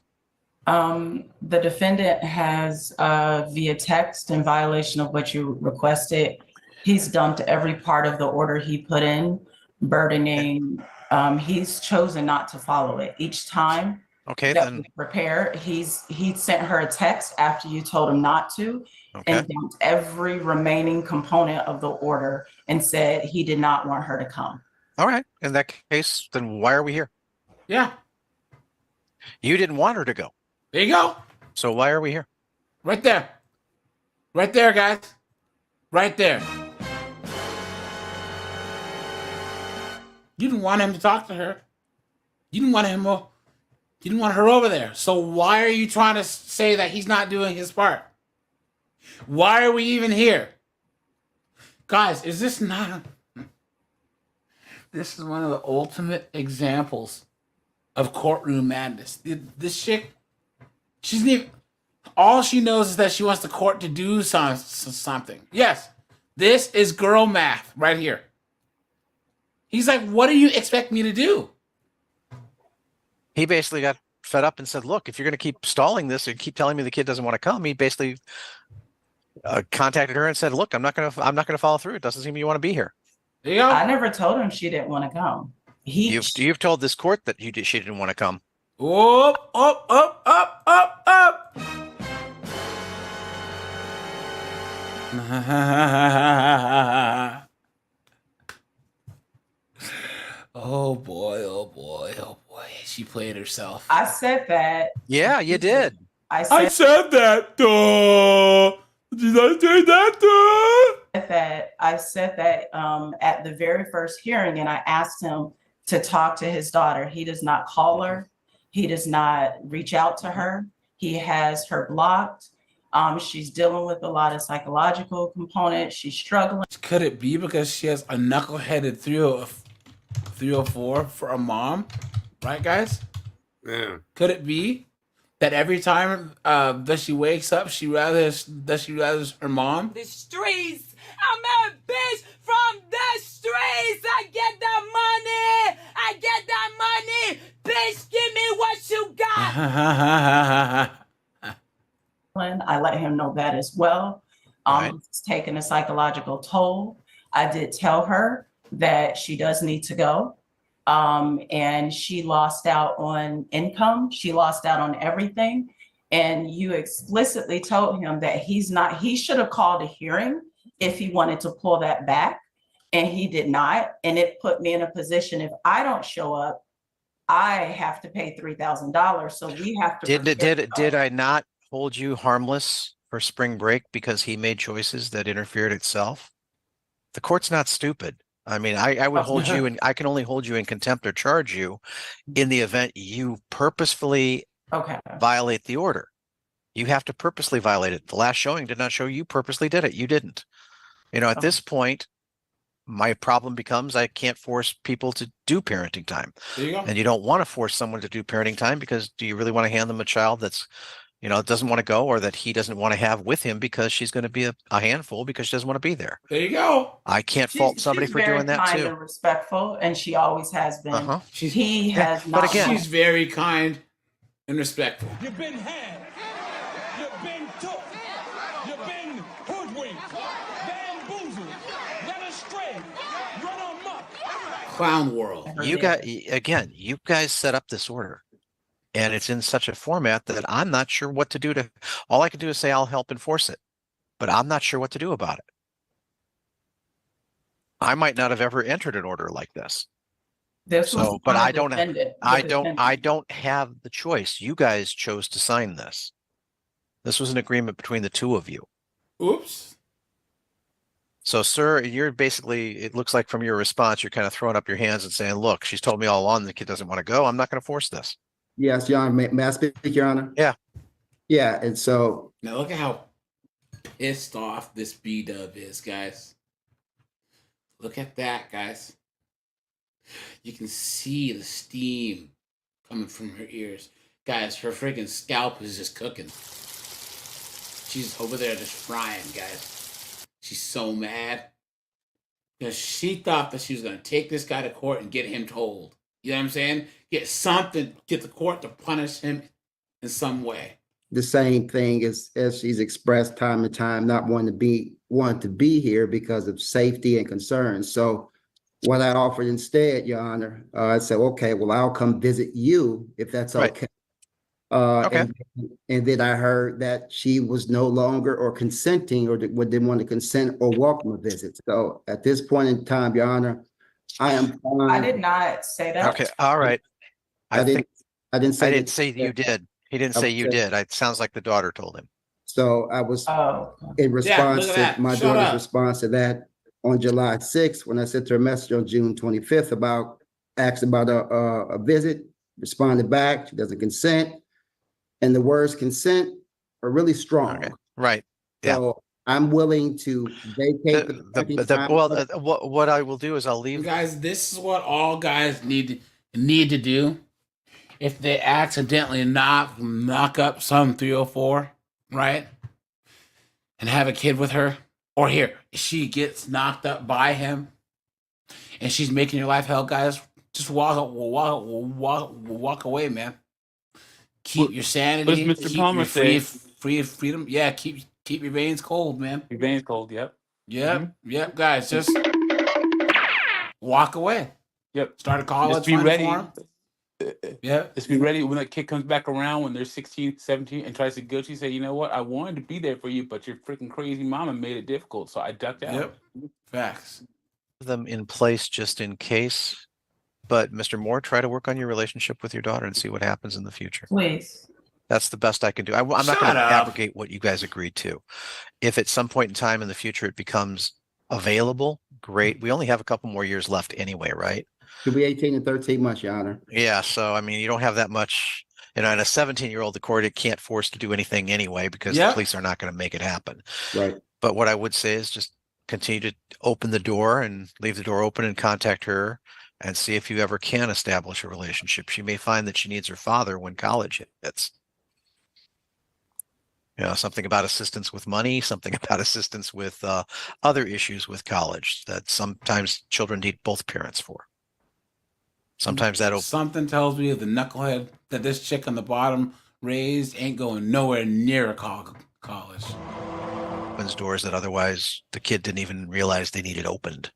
The defendant has, via text, in violation of what you requested, he's dumped every part of the order he put in, burdening. He's chosen not to follow it. Each time that we prepare, he sent her a text after you told him not to, and dumped every remaining component of the order and said he did not want her to come. All right. In that case, then why are we here? Yeah. You didn't want her to go. There you go. So why are we here? Right there. Right there, guys. Right there. You didn't want him to talk to her. You didn't want her over there. So why are you trying to say that he's not doing his part? Why are we even here? Guys, is this not this is one of the ultimate examples of courtroom madness. This chick, all she knows is that she wants the court to do something. Yes, this is girl math right here. He's like, what do you expect me to do? He basically got fed up and said, look, if you're going to keep stalling this and keep telling me the kid doesn't want to come, he basically contacted her and said, look, I'm not going to follow through. It doesn't seem you want to be here. There you go. I never told him she didn't want to come. You've told this court that she didn't want to come. Up, up, up, up, up, up. Oh boy, oh boy, oh boy. She played herself. I said that. Yeah, you did. I I said that. Duh. Did I say that? I said that at the very first hearing, and I asked him to talk to his daughter. He does not call her. He does not reach out to her. He has her blocked. She's dealing with a lot of psychological components. She's struggling. Could it be because she has a knuckleheaded 304 for a mom? Right, guys? Yeah. Could it be that every time that she wakes up, she rather her mom? The streets. I'm a bitch from the streets. I get that money. I get that money. Bitch, give me what you got. I let him know that as well. It's taken a psychological toll. I did tell her that she does need to go. And she lost out on income. She lost out on everything. And you explicitly told him that he should have called a hearing if he wanted to pull that back. And he did not. And it put me in a position, if I don't show up, I have to pay $3,000. So we have to. Did I not hold you harmless for spring break because he made choices that interfered itself? The court's not stupid. I mean, I would hold you, and I can only hold you in contempt or charge you in the event you purposefully violate the order. You have to purposely violate it. The last showing did not show you purposely did it. You didn't. You know, at this point, my problem becomes I can't force people to do parenting time. There you go. And you don't want to force someone to do parenting time because do you really want to hand them a child that's, you know, doesn't want to go or that he doesn't want to have with him because she's going to be a handful because she doesn't want to be there. There you go. I can't fault somebody for doing that She's too. very kind and respectful, and she always has been. She's She's very kind and respectful. You've been had. You've been took. You've been hoodwinked. Bamboozled. Led astray. Run amok. Clown world. You guys set up this order. And it's in such a format that I'm not sure what to do all I can do is say I'll help enforce it, but I'm not sure what to do about it. I might not have ever entered an order like this. But I don't have the choice. You guys chose to sign this. This was an agreement between the two of you. Oops. So, sir, you're basically, it looks like from your response, you're kind of throwing up your hands and saying, look, she's told me all along the kid doesn't want to go. I'm not going to force this. Yes, Your Honor. May I speak, Your Honor? Yeah. Yeah, and so Now look at how pissed off this B-dub is, guys. Look at that, guys. You can see the steam coming from her ears. Guys, her freaking scalp is just cooking. She's over there just frying, guys. She's so mad. Because she thought that she was going to take this guy to court and get him told. You know what I'm saying? Get the court to punish him in some way. the same thing as she's expressed time and time, not wanting to be here because of safety and concerns. So what I offered instead, Your Honor, I said, okay, well, I'll come visit you if that's okay. And then I heard that she was no longer or consenting or didn't want to consent or welcome a visit. So at this point in time, Your Honor, I am fine. I did not say that. Okay, all right. I didn't say you did. He didn't say you did. It sounds like the daughter told him. So I was in response to my daughter's response to that on July 6th, when I sent her a message on June 25th asked about a visit, responded back, she doesn't consent. And the words consent are really strong. Okay. Right. Yeah. So I'm willing to vacate what I will do is I'll leave. Guys, this is what all guys need to do. If they accidentally knock up some 304, right? And have a kid with her, or she gets knocked up by him and she's making your life hell, guys, just walk away, man. Keep your sanity. What does Mr. Keep Palmer your say? freedom. Yeah, keep your veins cold, man. Your veins cold, yep. Yep, yep, guys, just walk away. Yep. Start a college Just be fund ready. for 'em. Yeah. Let's be ready when that kid comes back around when they're 16, 17 and tries to guilt you. Say, you know what? I wanted to be there for you, but your freaking crazy mama made it difficult. So I ducked out. Yep. Facts. Them in place just in case. But Mr. Moore, try to work on your relationship with your daughter and see what happens in the future. Please. That's the best I can do. I'm not Shut going to up. abrogate what you guys agreed to. If at some point in time in the future it becomes available, great. We only have a couple more years left anyway, right? It'll be 18 and 13 months, Your Honor. Yeah. So, I mean, you don't have that much, and a 17-year-old, the court, it can't force to do anything anyway because the Yep. police are not going to make it happen. Right. But what I would say is just continue to open the door and leave the door open and contact her and see if you ever can establish a relationship. She may find that she needs her father when college hits. Something about assistance with money, something about assistance with other issues with college that sometimes children need both parents for. Sometimes that Something tells me the knucklehead that this chick on the bottom raised ain't going nowhere near a college. opens doors that otherwise the kid didn't even realize they needed opened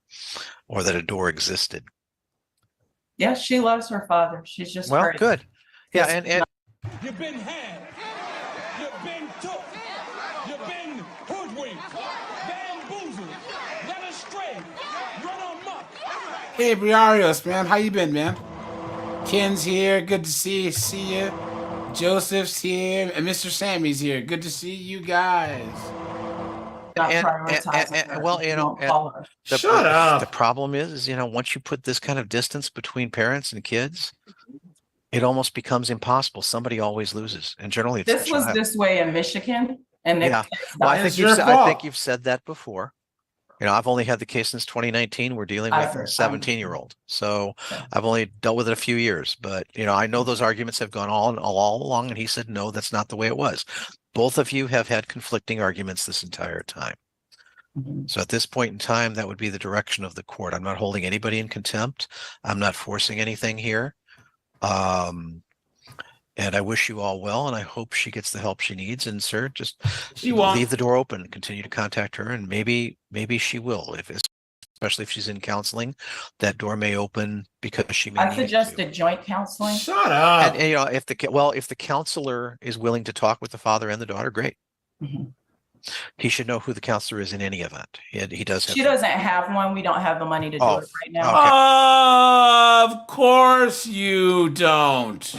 or that a door existed. Yeah, she loves her father. She's just Well, crazy. good. Yeah, and You've been had. You've been took. You've been hoodwinked, bamboozled, led astray, run amok. Hey, Briarios, man, how you been, man? Ken's here, good to see you. Joseph's here, and Mr. Sammy's here. Good to see you guys. Well, you know, Shut up. The problem is, you know, once you put this kind of distance between parents and kids, it almost becomes impossible. Somebody always loses, and generally, it's This the was child. this way in Michigan, and Yeah. Well, I think you've said that before. You know, I've only had the case since 2019. We're dealing with a 17-year-old, so I've only dealt with it a few years. But you know, I know those arguments have gone all along, and he said, no, that's not the way it was. Both of you have had conflicting arguments this entire time. So at this point in time, that would be the direction of the court. I'm not holding anybody in contempt. I'm not forcing anything here. And I wish you all well, and I hope she gets the help she needs. And sir, just leave the door open, continue to contact her, and maybe she will. Especially if she's in counseling, that door may open because she may. I suggested joint counseling. Shut up. And you know, if the counselor is willing to talk with the father and the daughter, great. He should know who the counselor is in any event. He does. She doesn't have one. We don't have the money to do it right now. Of course you don't.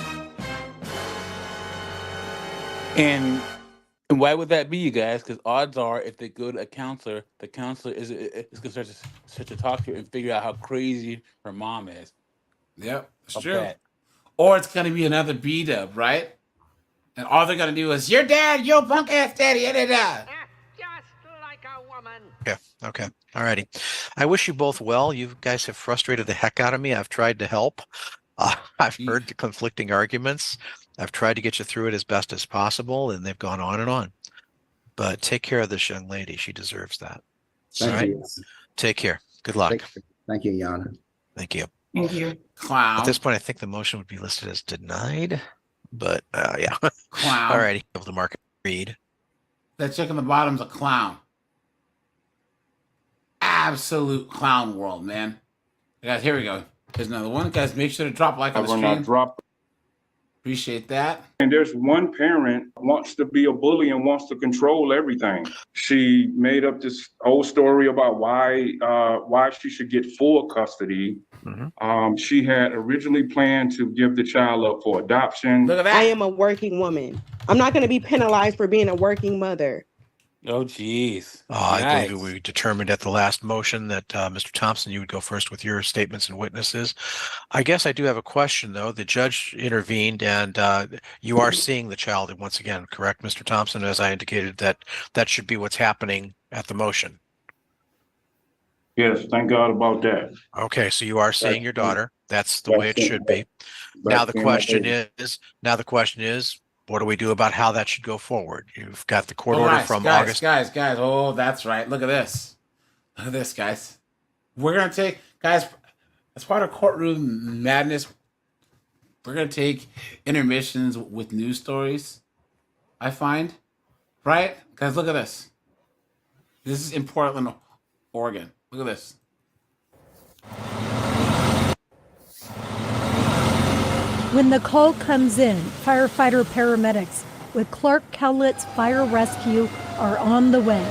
And why would that be, you guys? Because odds are, if they go to a counselor, the counselor is going to start to talk to her and figure out how crazy her mom is. Yep, it's Of true. that. Or it's going to be another B-dub, right? And all they're going to do is, your dad, your punk ass daddy, da. Yeah. Okay. All righty. I wish you both well. You guys have frustrated the heck out of me. I've tried to help. I've heard the conflicting arguments. I've tried to get you through it as best as possible, and they've gone on and on. But take care of this young lady. She deserves that. Thank you. Take care. Good luck. Thank you, Your Honor. Thank you. Thank you. Clown. At this point, I think the motion would be listed as denied. But yeah. Clown. All righty. Able to mark it. Read. That chick on the bottom's a clown. Absolute clown world, man. Guys, here we go. There's another one. Guys, make sure to drop a like on the I will not stream. drop. Appreciate that. And there's one parent wants to be a bully and wants to control everything. She made up this whole story about why she should get full custody. She had originally planned to give the child up for adoption. Look at that. I am a working woman. I'm not going to be penalized for being a working mother. Oh, geez. I believe we determined at the last motion that Mr. Thompson, you would go first with your statements and witnesses. I guess I do have a question, though. The judge intervened, and you are seeing the child once again, correct, Mr. Thompson? As I indicated, that should be what's happening at the motion. Yes, thank God about that. Okay, so you are seeing your daughter. That's the way it should be. Now the question is, what do we do about how that should go forward? You've got the court order from August. Guys. Oh, that's right. Look at this. Look at this, guys. We're going to take, guys, as part of courtroom madness, we're going to take intermissions with news stories, I find. Right? Guys, look at this. This is in Portland, Oregon. Look at this. When the call comes in, firefighter paramedics with Clark Cowlitz Fire Rescue are on the way.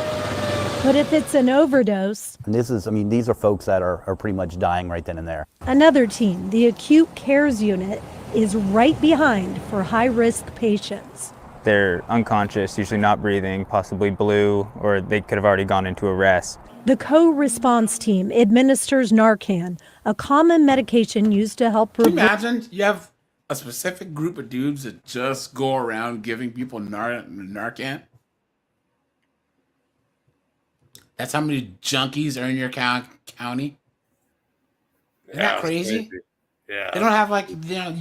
But if it's an overdose, And these are folks that are pretty much dying right then and there. another team, the Acute Cares Unit, is right behind for high-risk patients. They're unconscious, usually not breathing, possibly blue, or they could have already gone into arrest. The co-response team administers Narcan, a common medication used to help Can you imagine you have a specific group of dudes that just go around giving people Narcan? That's how many junkies are in your county. Isn't that crazy? Yeah. They don't have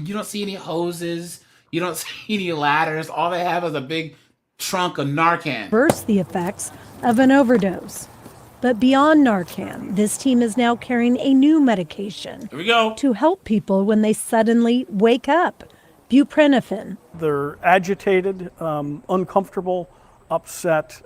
you don't see any hoses. You don't see any ladders. All they have is a big trunk of Narcan. Reverse the effects of an overdose. But beyond Narcan, this team is now carrying a new medication. Here we go. To help people when they suddenly wake up. Buprenorphine. They're agitated, uncomfortable, upset,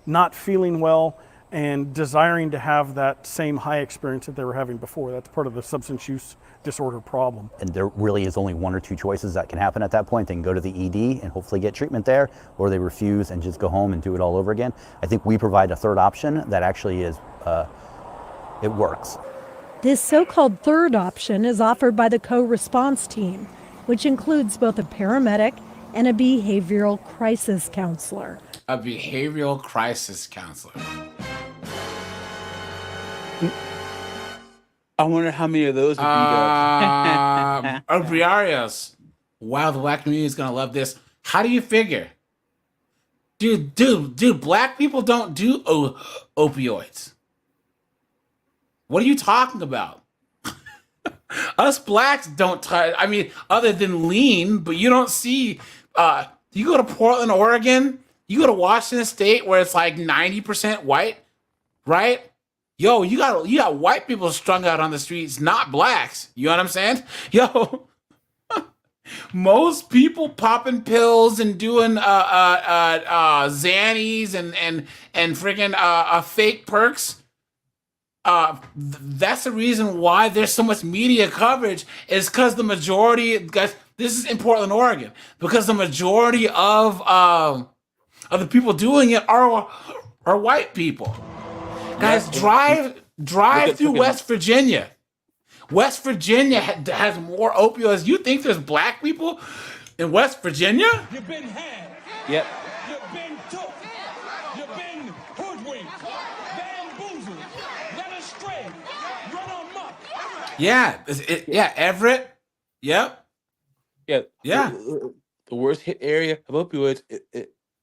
not feeling well, and desiring to have that same high experience that they were having before. That's part of the substance use disorder problem. And there really is only one or two choices that can happen at that point. They can go to the ED and hopefully get treatment there, or they refuse and just go home and do it all over again. I think we provide a third option that actually is, it works. This so-called third option is offered by the co-response team, which includes both a paramedic and a behavioral crisis counselor. A behavioral crisis counselor. I wonder how many of those would be up. Briarios. Wow, the black community is gonna love this. How do you figure? Dude, black people don't do opioids. What are you talking about? Us blacks don't touch, other than lean, but you don't see, you go to Portland, Oregon, you go to Washington State where it's like 90% white, right? Yo, you got white people strung out on the streets, not blacks. You know what I'm saying? Yo, most people popping pills and doing Xannies and freaking fake perks. That's the reason why there's so much media coverage, is because the majority, guys, this is in Portland, Oregon, because the majority of the people doing it are white people. Guys, drive through West Virginia. West Virginia has more opioids. You think there's black people in West Virginia? You've been had. Yep. You've been took. You've been hoodwinked. Bamboozled. Led astray. Run amok. Yeah, Everett. Yep. Yeah. Yeah. The worst hit area of opioids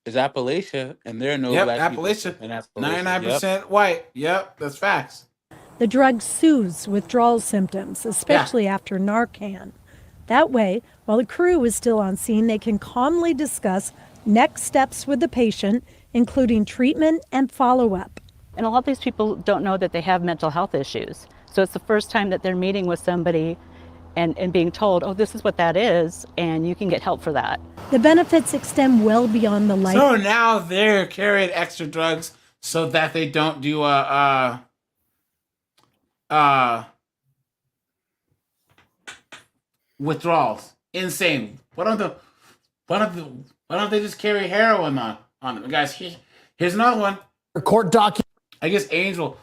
is Appalachia, and there are no black Appalachia. people in Appalachia. 99% white. Yep, that's facts. The drug soothes withdrawal symptoms, especially after Narcan. That way, while the crew is still on scene, they can calmly discuss next steps with the patient, including treatment and follow-up. And a lot of these people don't know that they have mental health issues. So it's the first time that they're meeting with somebody and being told, oh, this is what that is, and you can get help for that. The benefits extend well beyond the life. So now they're carrying extra drugs so that they don't do withdrawals. Insane. Why don't they just carry heroin on them? Guys, here's another one. Court document. I guess Angel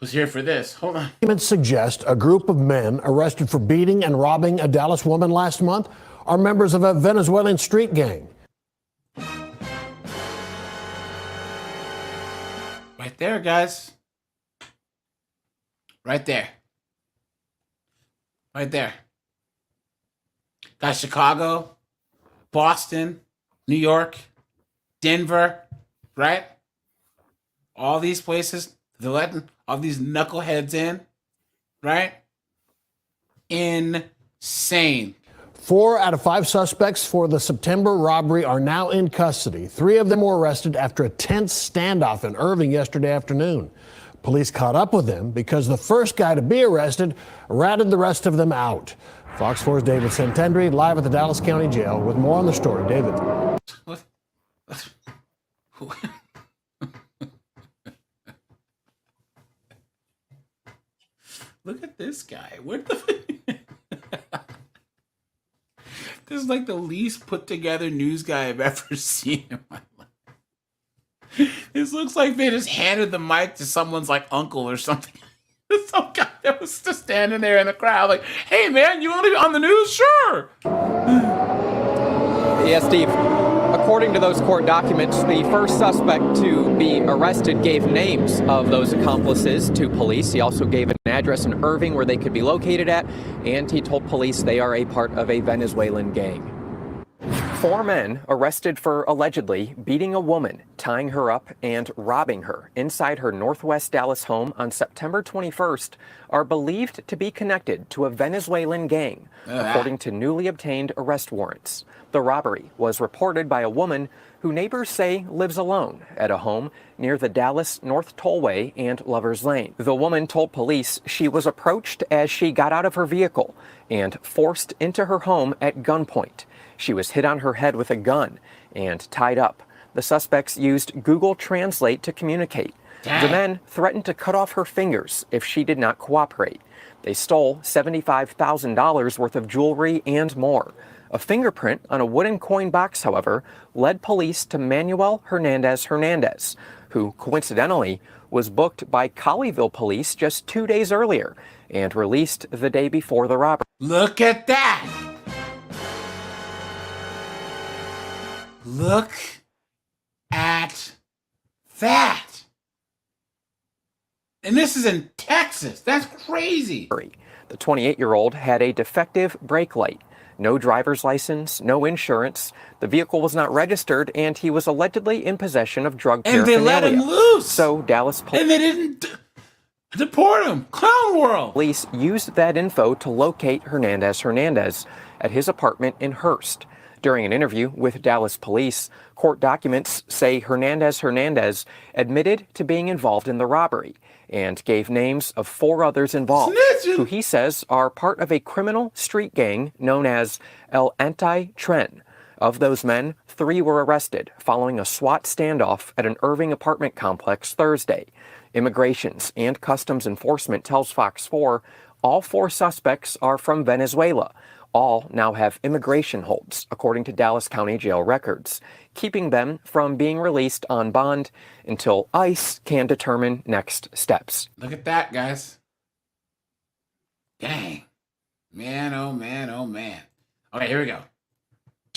was here for this. Hold on. Documents suggest a group of men arrested for beating and robbing a Dallas woman last month are members of a Venezuelan street gang. Right there, guys. Right there. Right there. Got Chicago, Boston, New York, Denver, right? All these places, they're letting all these knuckleheads in, right? Insane. 4 out of 5 suspects for the September robbery are now in custody. 3 of them were arrested after a tense standoff in Irving yesterday afternoon. Police caught up with them because the first guy to be arrested ratted the rest of them out. Fox 4's David Santendry live at the Dallas County Jail with more on the story. David. What? Look at this guy. Where the This is like the least put together news guy I've ever seen in my life. This looks like they just handed the mic to someone's like uncle or something. Some guy that was just standing there in the crowd, like, "Hey man, you want to be on the news? Sure." Yeah, Steve. According to those court documents, the first suspect to be arrested gave names of those accomplices to police. He also gave an address in Irving where they could be located at, and he told police they are a part of a Venezuelan gang. 4 men arrested for allegedly beating a woman, tying her up, and robbing her inside her Northwest Dallas home on September 21st are believed to be connected to a Venezuelan gang, according to newly obtained arrest warrants. The robbery was reported by a woman who neighbors say lives alone at a home near the Dallas North Tollway and Lover's Lane. The woman told police she was approached as she got out of her vehicle and forced into her home at gunpoint. She was hit on her head with a gun and tied up. The suspects used Google Translate to communicate. The men threatened to cut off her fingers if she did not cooperate. They stole $75,000 worth of jewelry and more. A fingerprint on a wooden coin box, however, led police to Manuel Hernandez, who coincidentally was booked by Colleyville police just 2 days earlier and released the day before the robbery. Look at that! Look at that! And this is in Texas. That's crazy. The 28-year-old had a defective brake light, no driver's license, no insurance. The vehicle was not registered, and he was allegedly in possession of drug paraphernalia. And they let him loose. So Dallas police. And they didn't deport him. Clown world. Police used that info to locate Hernandez at his apartment in Hearst. During an interview with Dallas police, court documents say Hernandez admitted to being involved in the robbery and gave names of 4 others involved, who he says are part of a criminal street gang known as El Anti-Tren. Of those men, 3 were arrested following a SWAT standoff at an Irving apartment complex Thursday. Immigrations and Customs Enforcement tells Fox 4 all 4 suspects are from Venezuela. All now have immigration holds, according to Dallas County Jail records, keeping them from being released on bond until ICE can determine next steps. Look at that, guys. Dang. Man, oh man, oh man. Okay, here we go.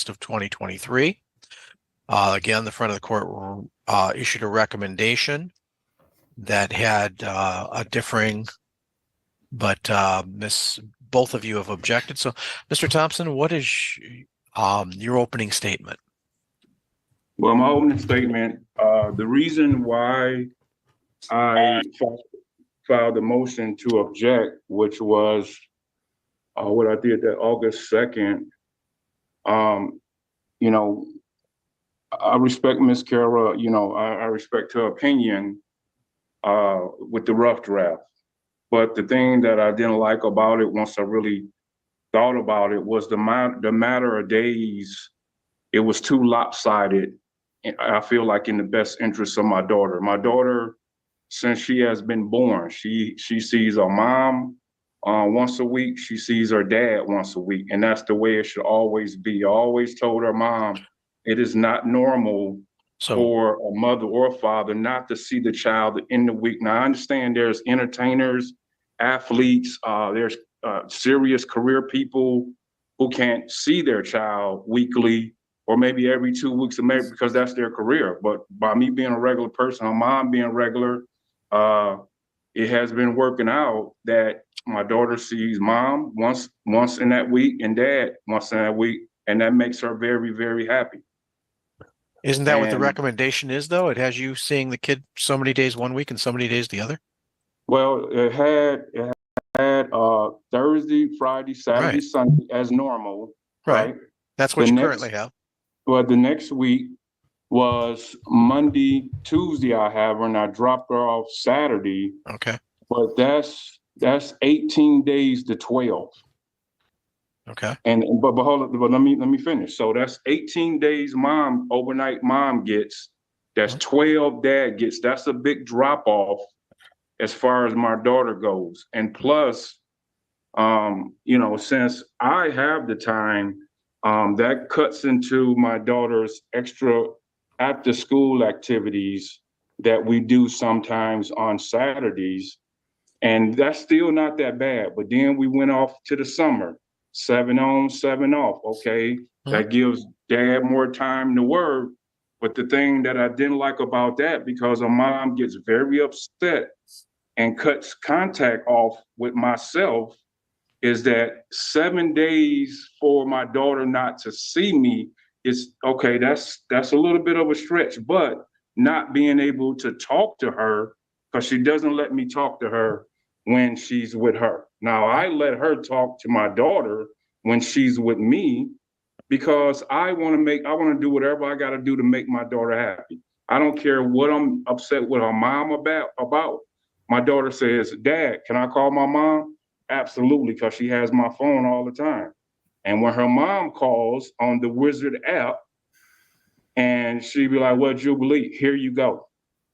Of 2023. Again, the front of the court issued a recommendation that had a differing, but both of you have objected. So, Mr. Thompson, what is your opening statement? Well, my opening statement, the reason why I filed a motion to object, which was what I did that August 2nd, you know, I respect Ms. Kara, you know, I respect her opinion with the rough draft. But the thing that I didn't like about it, once I really thought about it, was the matter of days. It was too lopsided. I feel like in the best interest of my daughter. My daughter, since she has been born, she sees her mom once a week. She sees her dad once a week, and that's the way it should always be. I always told her mom, it is not normal for a mother or a father not to see the child in the week. Now, I understand there's entertainers, athletes, there's serious career people who can't see their child weekly or maybe every 2 weeks, maybe because that's their career. But by me being a regular person, my mom being regular, it has been working out that my daughter sees mom once in that week and dad once in that week, and that makes her very, very happy. Isn't that what the recommendation is, though? It has you seeing the kid so many days 1 week and so many days the other? Well, it had Thursday, Friday, Saturday, Sunday as normal. Right. That's what you currently have. Well, the next week was Monday, Tuesday I have her, and I dropped her off Saturday. Okay. But that's 18 days to 12. Okay. But hold on, but let me finish. So that's 18 days overnight mom gets. That's 12 dad gets. That's a big drop off as far as my daughter goes. And plus, you know, since I have the time, That cuts into my daughter's extra after school activities that we do sometimes on Saturdays. And that's still not that bad. But then we went off to the summer, 7 on, 7 off. Okay. That gives dad more time to work. But the thing that I didn't like about that, because her mom gets very upset and cuts contact off with myself, is that 7 days for my daughter not to see me is okay. That's a little bit of a stretch, but not being able to talk to her because she doesn't let me talk to her when she's with her. Now I let her talk to my daughter when she's with me because I want to do whatever I got to do to make my daughter happy. I don't care what I'm upset with her mom about. My daughter says, "Dad, can I call my mom?" Absolutely, because she has my phone all the time. And when her mom calls on the Wizard app, and she be like, "Well, Jubilee, here you go."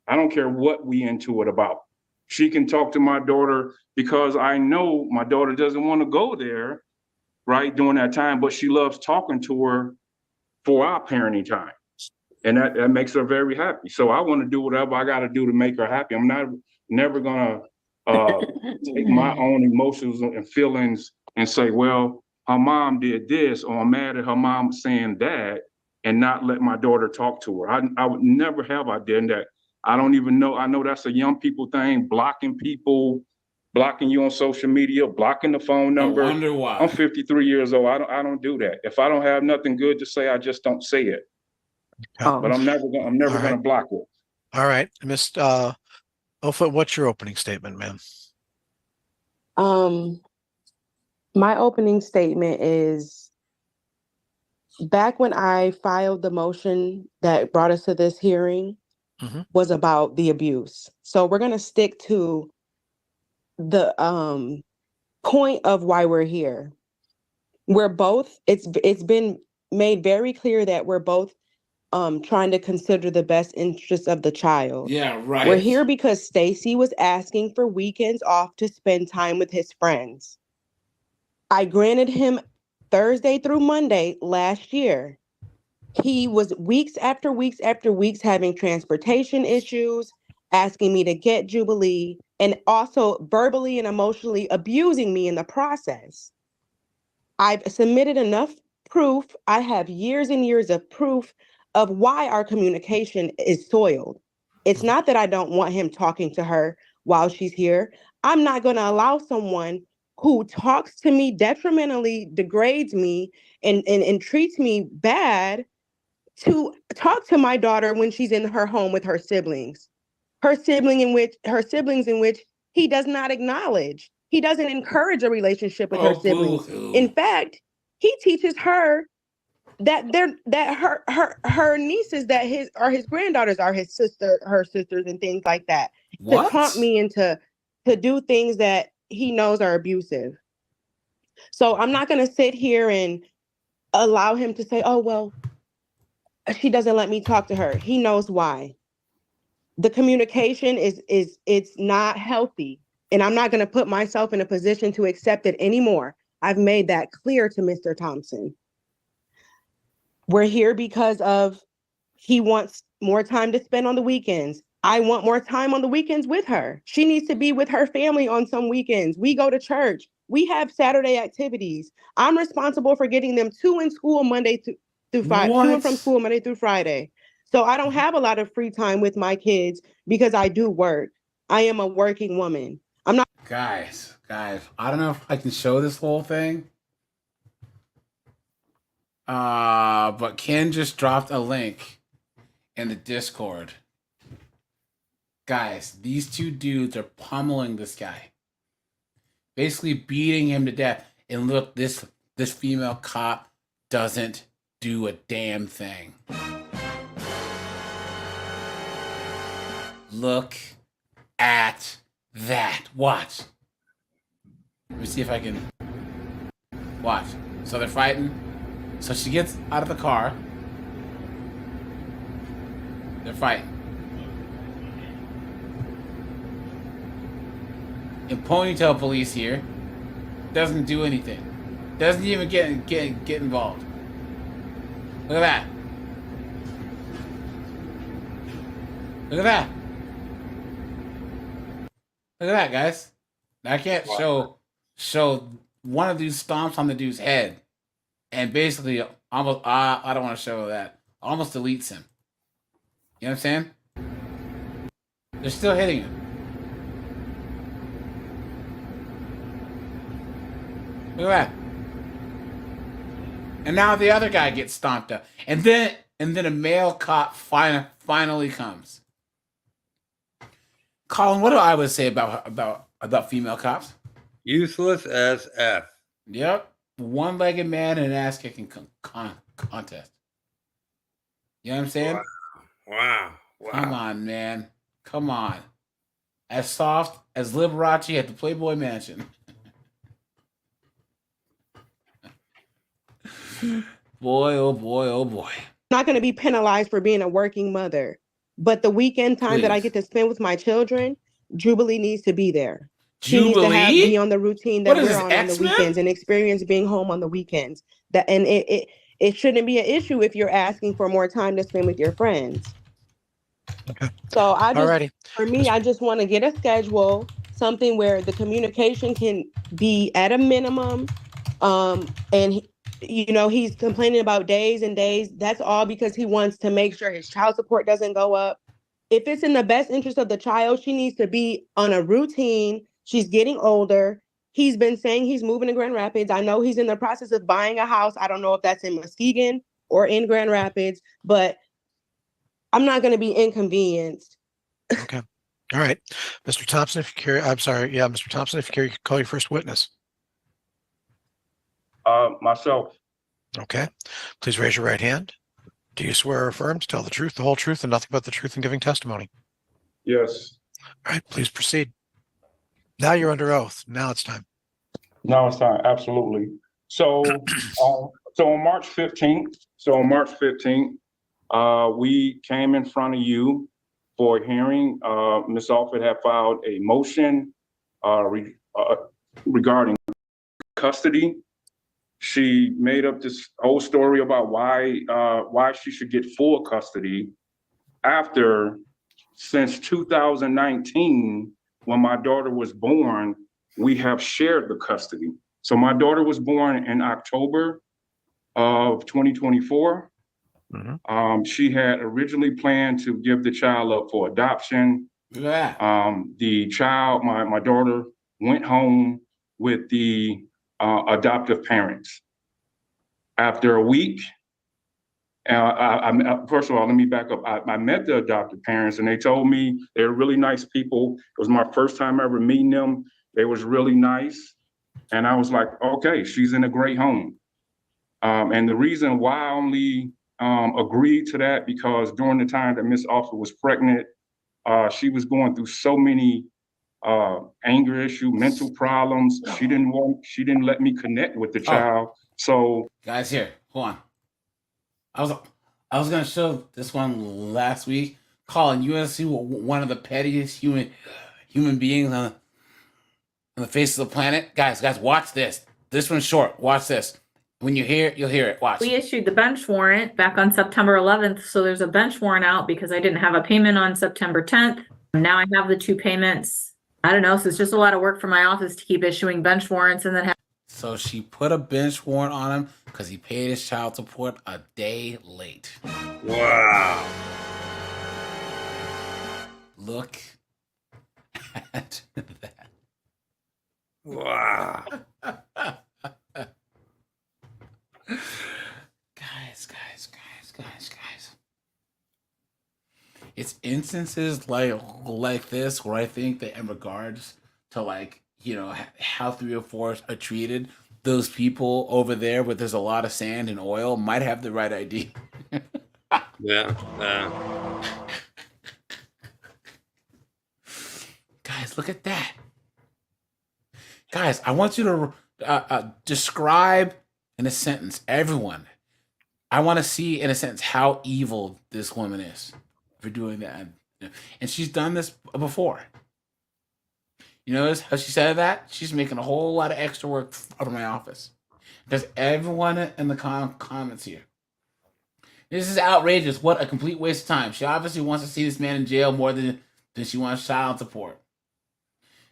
I don't care what we into it about. She can talk to my daughter because I know my daughter doesn't want to go there, right, during that time, but she loves talking to her for our parenting time. And that makes her very happy. So I want to do whatever I got to do to make her happy. I'm never going to take my own emotions and feelings and say, well, her mom did this, or I'm mad at her mom saying that, and not let my daughter talk to her. I would never have I done that. I don't even know. I know that's a young people thing, blocking people, blocking you on social media, blocking the phone number. I wonder why. I'm 53 years old. I don't do that. If I don't have nothing good to say, I just don't say it. But I'm never gonna block it. All right, Miss Ofa, what's your opening statement, ma'am? My opening statement is back when I filed the motion that brought us to this hearing was about the abuse. So we're going to stick to the point of why we're here. We're both, it's been made very clear that we're both trying to consider the best interest of the child. Yeah, right. We're here because Stacy was asking for weekends off to spend time with his friends. I granted him Thursday through Monday last year. He was weeks after weeks after weeks having transportation issues, asking me to get Jubilee, and also verbally and emotionally abusing me in the process. I've submitted enough proof. I have years and years of proof of why our communication is soiled. It's not that I don't want him talking to her while she's here. I'm not going to allow someone who talks to me detrimentally, degrades me, and treats me bad to talk to my daughter when she's in her home with her siblings. Her siblings in which he does not acknowledge. He doesn't encourage a relationship with her siblings. In fact, he teaches her that her nieces his granddaughters are her sisters and things like that. What? To prompt me into to do things that he knows are abusive. So I'm not going to sit here and allow him to say, "Oh, well, she doesn't let me talk to her." He knows why. The communication it's not healthy, and I'm not going to put myself in a position to accept it anymore. I've made that clear to Mr. Thompson. We're here because of he wants more time to spend on the weekends. I want more time on the weekends with her. She needs to be with her family on some weekends. We go to church. We have Saturday activities. I'm responsible for getting them to and school Monday through Friday, to and from school Monday through Friday. So I don't have a lot of free time with my kids because I do work. I am a working woman. I'm not. Guys, I don't know if I can show this whole thing. But Ken just dropped a link in the Discord. Guys, these two dudes are pummeling this guy. Basically beating him to death. And look, this female cop doesn't do a damn thing. Look at that. Watch. Let me see if I can watch. So they're fighting. So she gets out of the car. They're fighting. And Ponytail Police here doesn't do anything. Doesn't even get involved. Look at that. Look at that. Look at that, guys. I can't show one of these stomps on the dude's head, and basically almost I don't want to show that. Almost deletes him. You know what I'm saying? They're still hitting him. Look at that. And now the other guy gets stomped up. And then a male cop finally comes. Colin, what do I would say about female cops? Useless as F. Yep. One-legged man in an ass-kicking contest. You know what I'm saying? Wow. Come on, man. Come on. As soft as Liberace at the Playboy Mansion. Boy, oh boy, oh boy. Not going to be penalized for being a working mother. But the weekend time that I get to spend with my children, Jubilee needs to be there. She needs to be on the routine that we're on the weekends and experience being home on the weekends. It shouldn't be an issue if you're asking for more time to spend with your friends. Okay. So Alrighty. for me, I just want to get a schedule, something where the communication can be at a minimum. He's complaining about days and days. That's all because he wants to make sure his child support doesn't go up. If it's in the best interest of the child, she needs to be on a routine. She's getting older. He's been saying he's moving to Grand Rapids. I know he's in the process of buying a house. I don't know if that's in Muskegon or in Grand Rapids, but I'm not going to be inconvenienced. Okay. All right. Mr. Thompson, if you're curious, I'm sorry. Yeah, Mr. Thompson, if you're curious, you can call your first witness. Myself. Okay. Please raise your right hand. Do you swear or affirm to tell the truth, the whole truth, and nothing but the truth in giving testimony? Yes. All right. Please proceed. Now you're under oath. Now it's time. No, it's time. Absolutely. So on March 15th, we came in front of you for a hearing. Ms. Alford had filed a motion regarding custody. She made up this whole story about why she should get full custody after, since 2019, when my daughter was born, we have shared the custody. So my daughter was born in October of 2024. She had originally planned to give the child up for adoption. The child, my daughter, went home with the adoptive parents. After a week, first of all, let me back up. I met the adoptive parents and they told me they're really nice people. It was my first time ever meeting them. They was really nice. And I was like, okay, she's in a great home. And the reason why I only agreed to that, because during the time that Miss Alford was pregnant, she was going through so many anger issue, mental problems. She didn't let me connect with the child. So guys, here, hold on. I was gonna show this one last week. Colin, you want to see what one of the pettiest human beings on the face of the planet? Guys, watch this. This one's short. Watch this. When you hear it, you'll hear it. Watch. We issued the bench warrant back on September 11th. So there's a bench warrant out because I didn't have a payment on September 10th. Now I have the 2 payments. I don't know. So it's just a lot of work for my office to keep issuing bench warrants and then So she put a bench warrant on him because he paid his child support a day late. Wow. Look at that. Wow. Guys. It's instances like this where I think that in regards to how 304s are treated, those people over there where there's a lot of sand and oil might have the right idea. Yeah. Guys, look at that. Guys, I want you to describe in a sentence, everyone. I want to see in a sentence how evil this woman is for doing that. And she's done this before. You notice how she said that? She's making a whole lot of extra work out of my office. Because everyone in the comments here This is outrageous. What a complete waste of time. She obviously wants to see this man in jail more than she wants child support.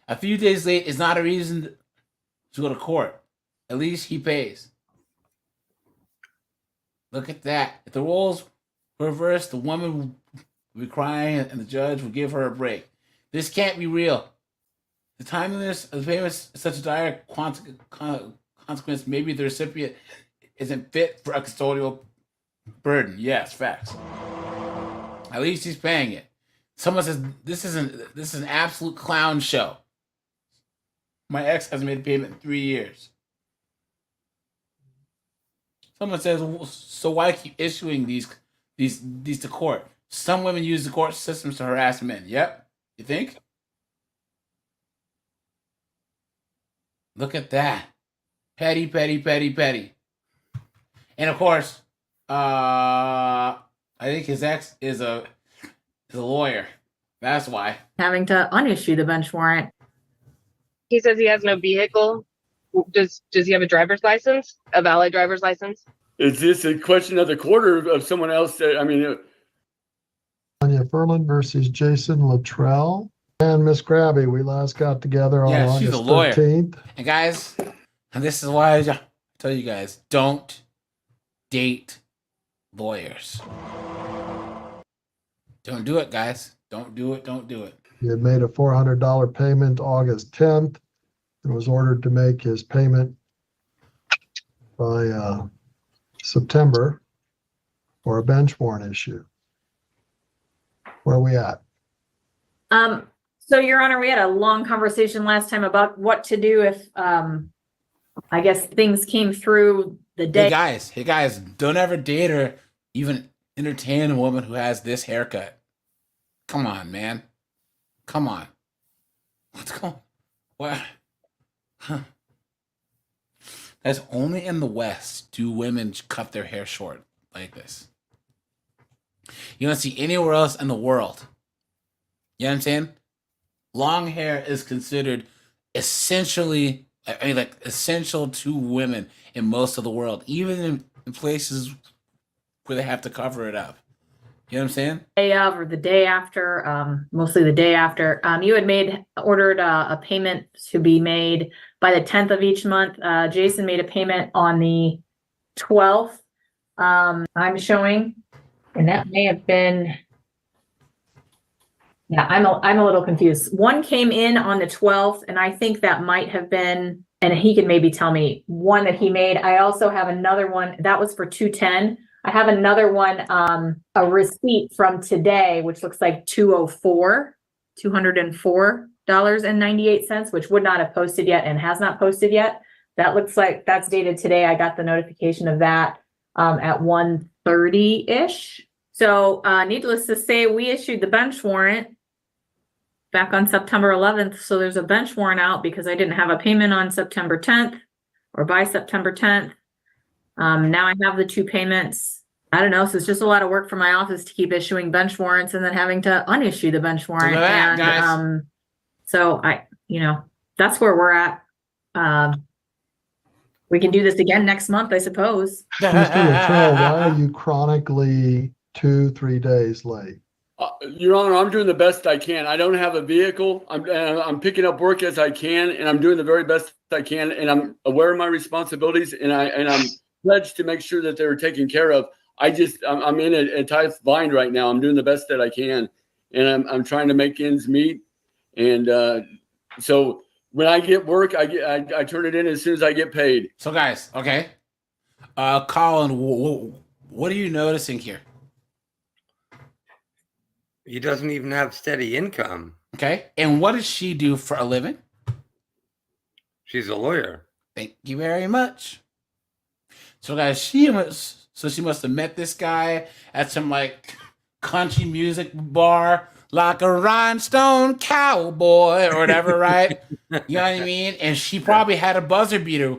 A few days late is not a reason to go to court. At least he pays. Look at that. If the roles were reversed, the woman would be crying and the judge would give her a break. This can't be real. The timeliness of the payments is such a dire consequence. Maybe the recipient isn't fit for a custodial burden. Yes, facts. At least he's paying it. Someone says this is an absolute clown show. My ex hasn't made a payment in 3 years. Someone says, so why keep issuing these to court? Some women use the court systems to harass men. Yep. You think? Look at that. Petty, petty, petty, petty. And of course, I think his ex is a lawyer. That's why. Having to unissue the bench warrant. He says he has no vehicle. Does he have a driver's license? A valid driver's license? Is this a question of the court or of someone else? Tanya Ferland versus Jason Luttrell. And Miss Krabby, we last got together on Yeah, she's August a lawyer. 13th. And guys, and this is why I tell you guys, don't date lawyers. Don't do it, guys. Don't do it. Don't do it. He had made a $400 payment August 10th and was ordered to make his payment by September for a bench warrant issue. Where are we at? So Your Honor, we had a long conversation last time about what to do if, I guess things came through the day. Hey guys, don't ever date or even entertain a woman who has this haircut. Come on, man. Come on. What's going on? What? Huh. That's only in the West do women cut their hair short like this. You don't see anywhere else in the world. You know what I'm saying? Long hair is considered essentially, essential to women in most of the world, even in places where they have to cover it up. You know what I'm saying? Day of or the day after, mostly the day after. You had ordered a payment to be made by the 10th of each month. Jason made a payment on the 12th. I'm showing, and that may have been. Yeah, I'm a little confused. One came in on the 12th, and I think that might have been, and he could maybe tell me one that he made. I also have another one that was for $210. I have another one, a receipt from today, which looks like $204.98, which would not have posted yet and has not posted yet. That looks like that's dated today. I got the notification of that at 1:30-ish. So needless to say, we issued the bench warrant back on September 11th. So there's a bench warrant out because I didn't have a payment on September 10th or by September 10th. Now I have the two payments. I don't know. So it's just a lot of work for my office to keep issuing bench warrants and then having to unissue the bench warrant. Look at that, And guys. so that's where we're at. We can do this again next month, I suppose. Mr. Luttrell, why are you chronically 2-3 days late? Your Honor, I'm doing the best I can. I don't have a vehicle. I'm picking up work as I can, and I'm doing the very best I can, and I'm aware of my responsibilities, and I'm pledged to make sure that they're taken care of. I'm in a tight bind right now. I'm doing the best that I can, and I'm trying to make ends meet. And so when I get work, I turn it in as soon as I get paid. So guys, okay. Colin, what are you noticing here? He doesn't even have steady income. Okay. And what does she do for a living? She's a lawyer. Thank you very much. So guys, she must have met this guy at some like country music bar, like a rhinestone cowboy or whatever, right? You know what I mean? And she probably had a buzzer beater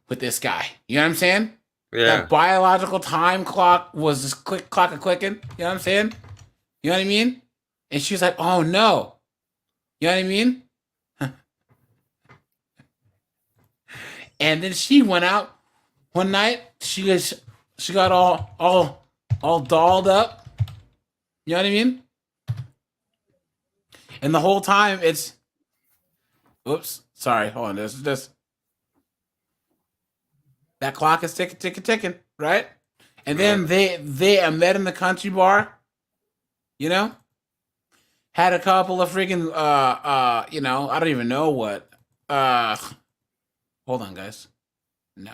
with this guy. You know what I'm saying? Yeah. That biological time clock was just clicking. You know what I'm saying? You know what I mean? And she was like, oh no. You know what I mean? And then she went out one night. She got all all dolled up. You know what I mean? And the whole time it's, oops, sorry, hold on. This is just, that clock is ticking, right? And then they met in the country bar, you know? Had a couple of freaking, you know, I don't even know what. Hold on, guys. No.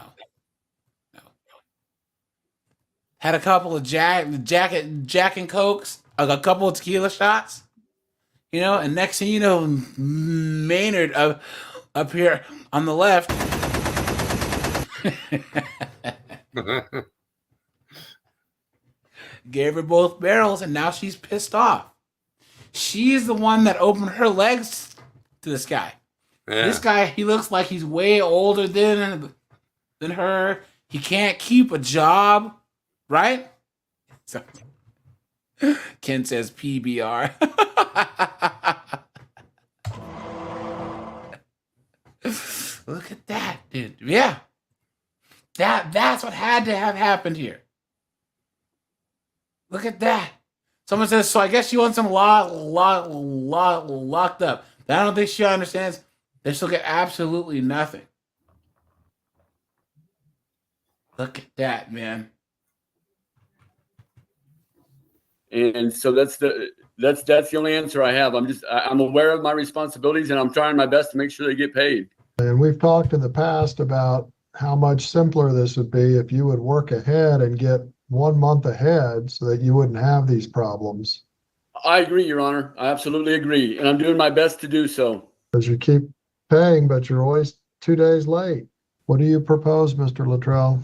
Had a couple of Jack and Cokes, a couple of tequila shots, you know, and next thing you know, Maynard up here on the left gave her both barrels, and now she's pissed off. She's the one that opened her legs to this guy. Yeah. This guy, he looks like he's way older than her. He can't keep a job, right? So, Ken says PBR. Look at that, dude. Yeah. That's what had to have happened here. Look at that. Someone says, so I guess she wants them locked up. I don't think she understands. They still get absolutely nothing. Look at that, man. And so that's the only answer I have. I'm aware of my responsibilities, and I'm trying my best to make sure they get paid. And we've talked in the past about how much simpler this would be if you would work ahead and get 1 month ahead so that you wouldn't have these problems. I agree, Your Honor. I absolutely agree, and I'm doing my best to do so. Because you keep paying, but you're always 2 days late. What do you propose, Mr. Luttrell?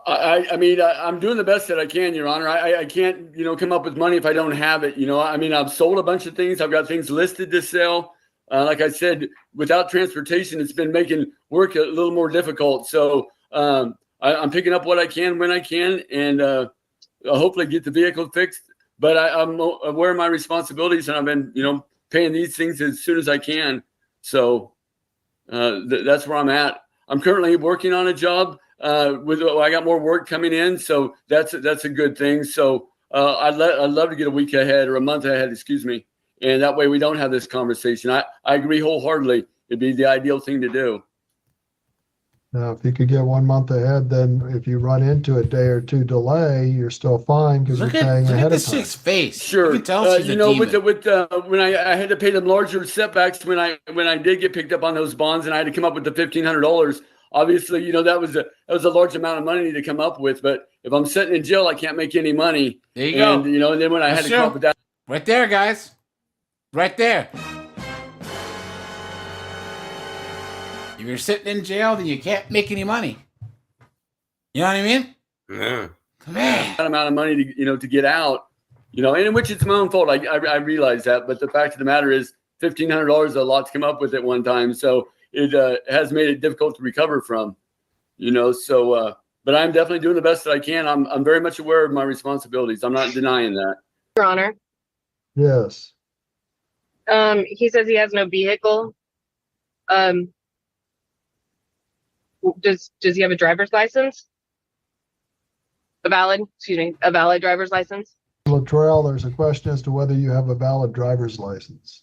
I mean, I'm doing the best that I can, Your Honor. I can't, come up with money if I don't have it. I mean, I've sold a bunch of things. I've got things listed to sell. Like I said, without transportation, it's been making work a little more difficult. So I'm picking up what I can when I can, and hopefully get the vehicle fixed. But I'm aware of my responsibilities, and I've been, paying these things as soon as I can. So that's where I'm at. I'm currently working on a job. I got more work coming in, so that's a good thing. So I'd love to get a week ahead or a month ahead, excuse me, and that way we don't have this conversation. I agree wholeheartedly. It'd be the ideal thing to do. Now, if you could get 1 month ahead, then if you run into a day or two delay, you're still fine because you're paying ahead of time. Look at this chick's face. Sure. You can tell she's a demon. When I had to pay them larger setbacks when I did get picked up on those bonds, and I had to come up with the $1,500. Obviously, that was a large amount of money to come up with. But if I'm sitting in jail, I can't make any money. There you go. And then when I had to come up with that, right there, guys, right there. If you're sitting in jail, then you can't make any money. You know what I mean? Yeah. Come on. that amount of money to get out, and in which it's my own fault. I realize that, but the fact of the matter is, $1,500 is a lot to come up with at one time. So it has made it difficult to recover from, So, but I'm definitely doing the best that I can. I'm very much aware of my responsibilities. I'm not denying that. Your Honor. Yes. He says he has no vehicle. Does he have a driver's license? A valid driver's license? Luttrell, there's a question as to whether you have a valid driver's license.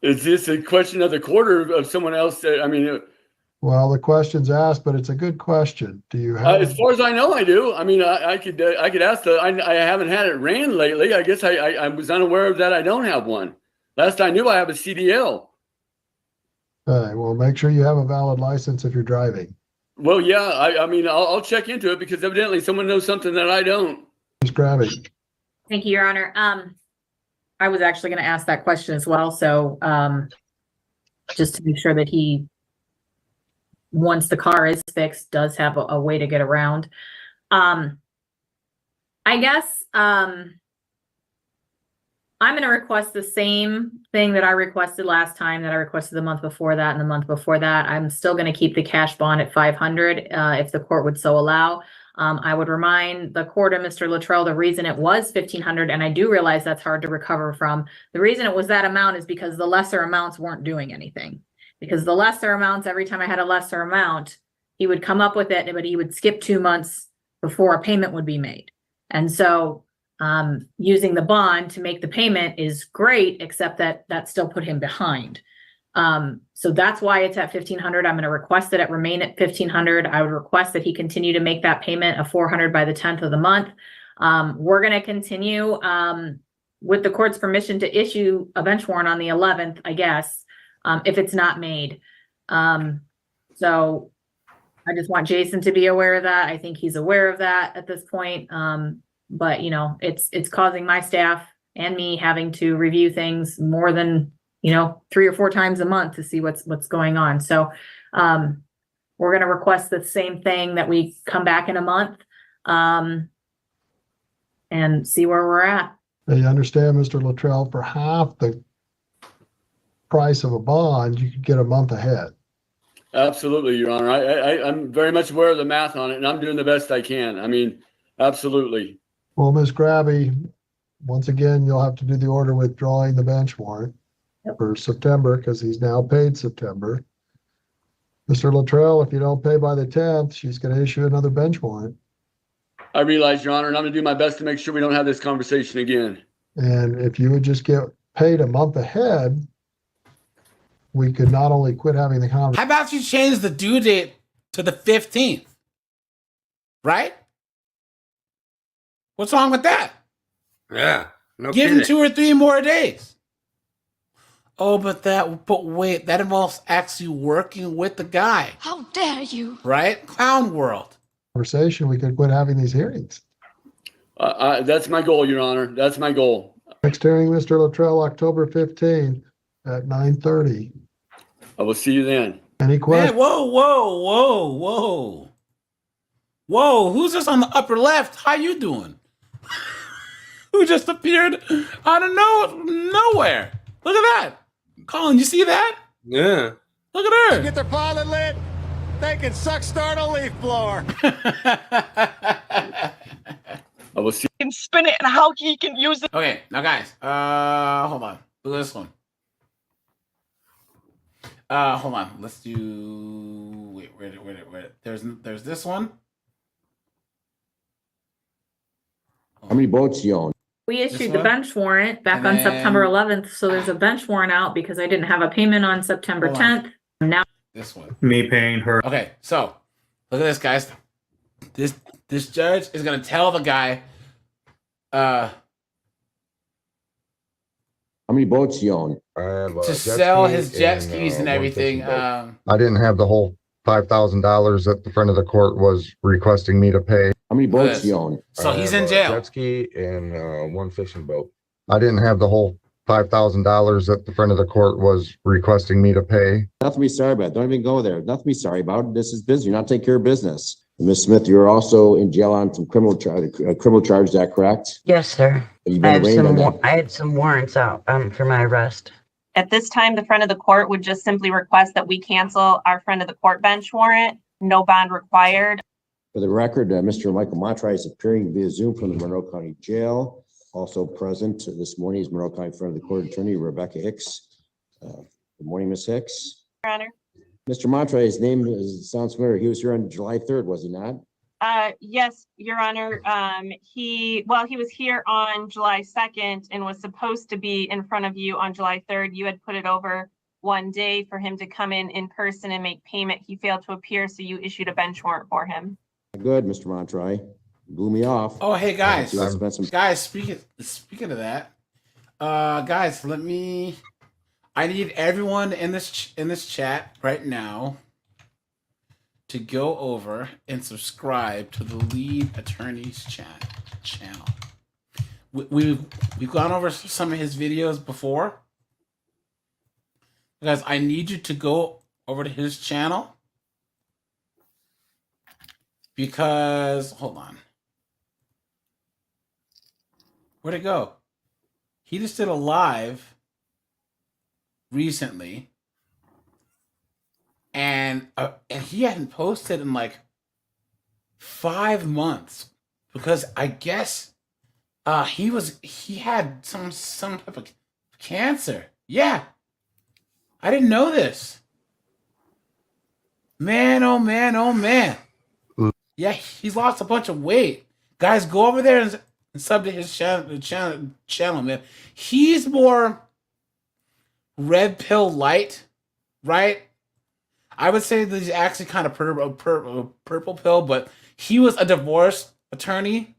Is this a question of the court or of someone else? Well, the question's asked, but it's a good question. Do you have? As far as I know, I do. I mean, I could ask I haven't had it ran lately. I guess I was unaware of that. I don't have one. Last I knew, I have a CDL. Okay, well, make sure you have a valid license if you're driving. Well, yeah. I'll check into it because evidently someone knows something that I don't. Just grabbing. Thank you, Your Honor. I was actually going to ask that question as well. So just to make sure that he, once the car is fixed, does have a way to get around. I guess I'm going to request the same thing that I requested last time, that I requested the month before that and the month before that. I'm still going to keep the cash bond at $500 if the court would so allow. I would remind the court and Mr. Luttrell the reason it was $1,500, and I do realize that's hard to recover from. The reason it was that amount is because the lesser amounts weren't doing anything. Because the lesser amounts, every time I had a lesser amount, he would come up with it, but he would skip 2 months before a payment would be made. And so using the bond to make the payment is great, except that that still put him behind. So that's why it's at $1,500. I'm going to request that it remain at $1,500. I would request that he continue to make that payment of $400 by the 10th of the month. We're going to continue with the court's permission to issue a bench warrant on the 11th, I guess, if it's not made. So I just want Jason to be aware of that. I think he's aware of that at this point. But you know, it's causing my staff and me having to review things more than, 3 or 4 times a month to see what's going on. So we're going to request the same thing, that we come back in a month and see where we're at. Now, you understand, Mr. Luttrell, for half the price of a bond, you could get a month ahead. Absolutely, Your Honor. I'm very much aware of the math on it, and I'm doing the best I can. I mean, absolutely. Well, Ms. Grabby, once again, you'll have to do the order withdrawing the bench warrant for September, because he's now paid September. Mr. Luttrell, if you don't pay by the 10th, she's going to issue another bench warrant. I realize, Your Honor, and I'm going to do my best to make sure we don't have this conversation again. And if you would just get paid a month ahead, we could not only quit having the conversation. How about you change the due date to the 15th? Right? What's wrong with that? Yeah. No Give kidding. him 2 or 3 more days. Oh, but wait, that involves actually working with the guy. How dare you? Right? Clown world. Conversation, we could quit having these hearings. That's my goal, Your Honor. That's my goal. Next hearing, Mr. Luttrell, October 15th at 9:30. I will see you then. Any questions? Hey, whoa. Who's this on the upper left? How you doing? Who just appeared out of nowhere? Look at that. Colin, you see that? Yeah. Look at her. Get their pilot lit. They can start a leaf blower. I will see. Can spin it and how he can use it. Okay, now guys, hold on. Do this one. Hold on. Let's do. Wait, where? There's this one. How many boats you own? We This issued the one? bench warrant back And on then- September 11th. So there's a bench warrant out because I didn't have a payment on September Hold on. 10th. Now This one. Me paying her. Okay, so look at this, guys. This judge is gonna tell the guy, How many boats you own? to sell his jet skis and everything. I didn't have the whole $5,000 that the friend of the court was requesting me to pay. How many boats boats you own? So I he's have in a jail. Jet ski and one fishing boat. I didn't have the whole $5,000 that the friend of the court was requesting me to pay. Nothing to be sorry about. Don't even go there. Nothing to be sorry about. This is business. You're not taking care of business. Ms. Smith, you're also in jail on some criminal charge. Is that correct? Yes, sir. Have you I been have arraigned on some. that? I had some warrants out for my arrest. At this time, the friend of the court would just simply request that we cancel our friend of the court bench warrant. No bond required. For the record, Mr. Michael Montroy is appearing via Zoom from the Monroe County Jail. Also present this morning is Monroe County Friend of the Court Attorney Rebecca Hicks. Good morning, Ms. Hicks. Your Honor. Mr. Montroy, his name sounds familiar. He was here on July 3rd, was he not? Yes, Your Honor. He was here on July 2nd and was supposed to be in front of you on July 3rd. You had put it over one day for him to come in person and make payment. He failed to appear, so you issued a bench warrant for him. Good, Mr. Montroy. Blew me off. Oh, hey guys. I spent some Guys, speaking of that, guys, I need everyone in this chat right now to go over and subscribe to the Lead Attorneys channel. We've gone over some of his videos before. Guys, I need you to go over to his channel because hold on. Where'd it go? He just did a live recently, and he hadn't posted in like 5 months because I guess he had some type of cancer. Yeah, I didn't know this. Man, oh man, oh man. Yeah, he's lost a bunch of weight. Guys, go over there and sub to his channel, man. He's more red pill light, right? I would say that he's actually kind of purple pill, but he was a divorce attorney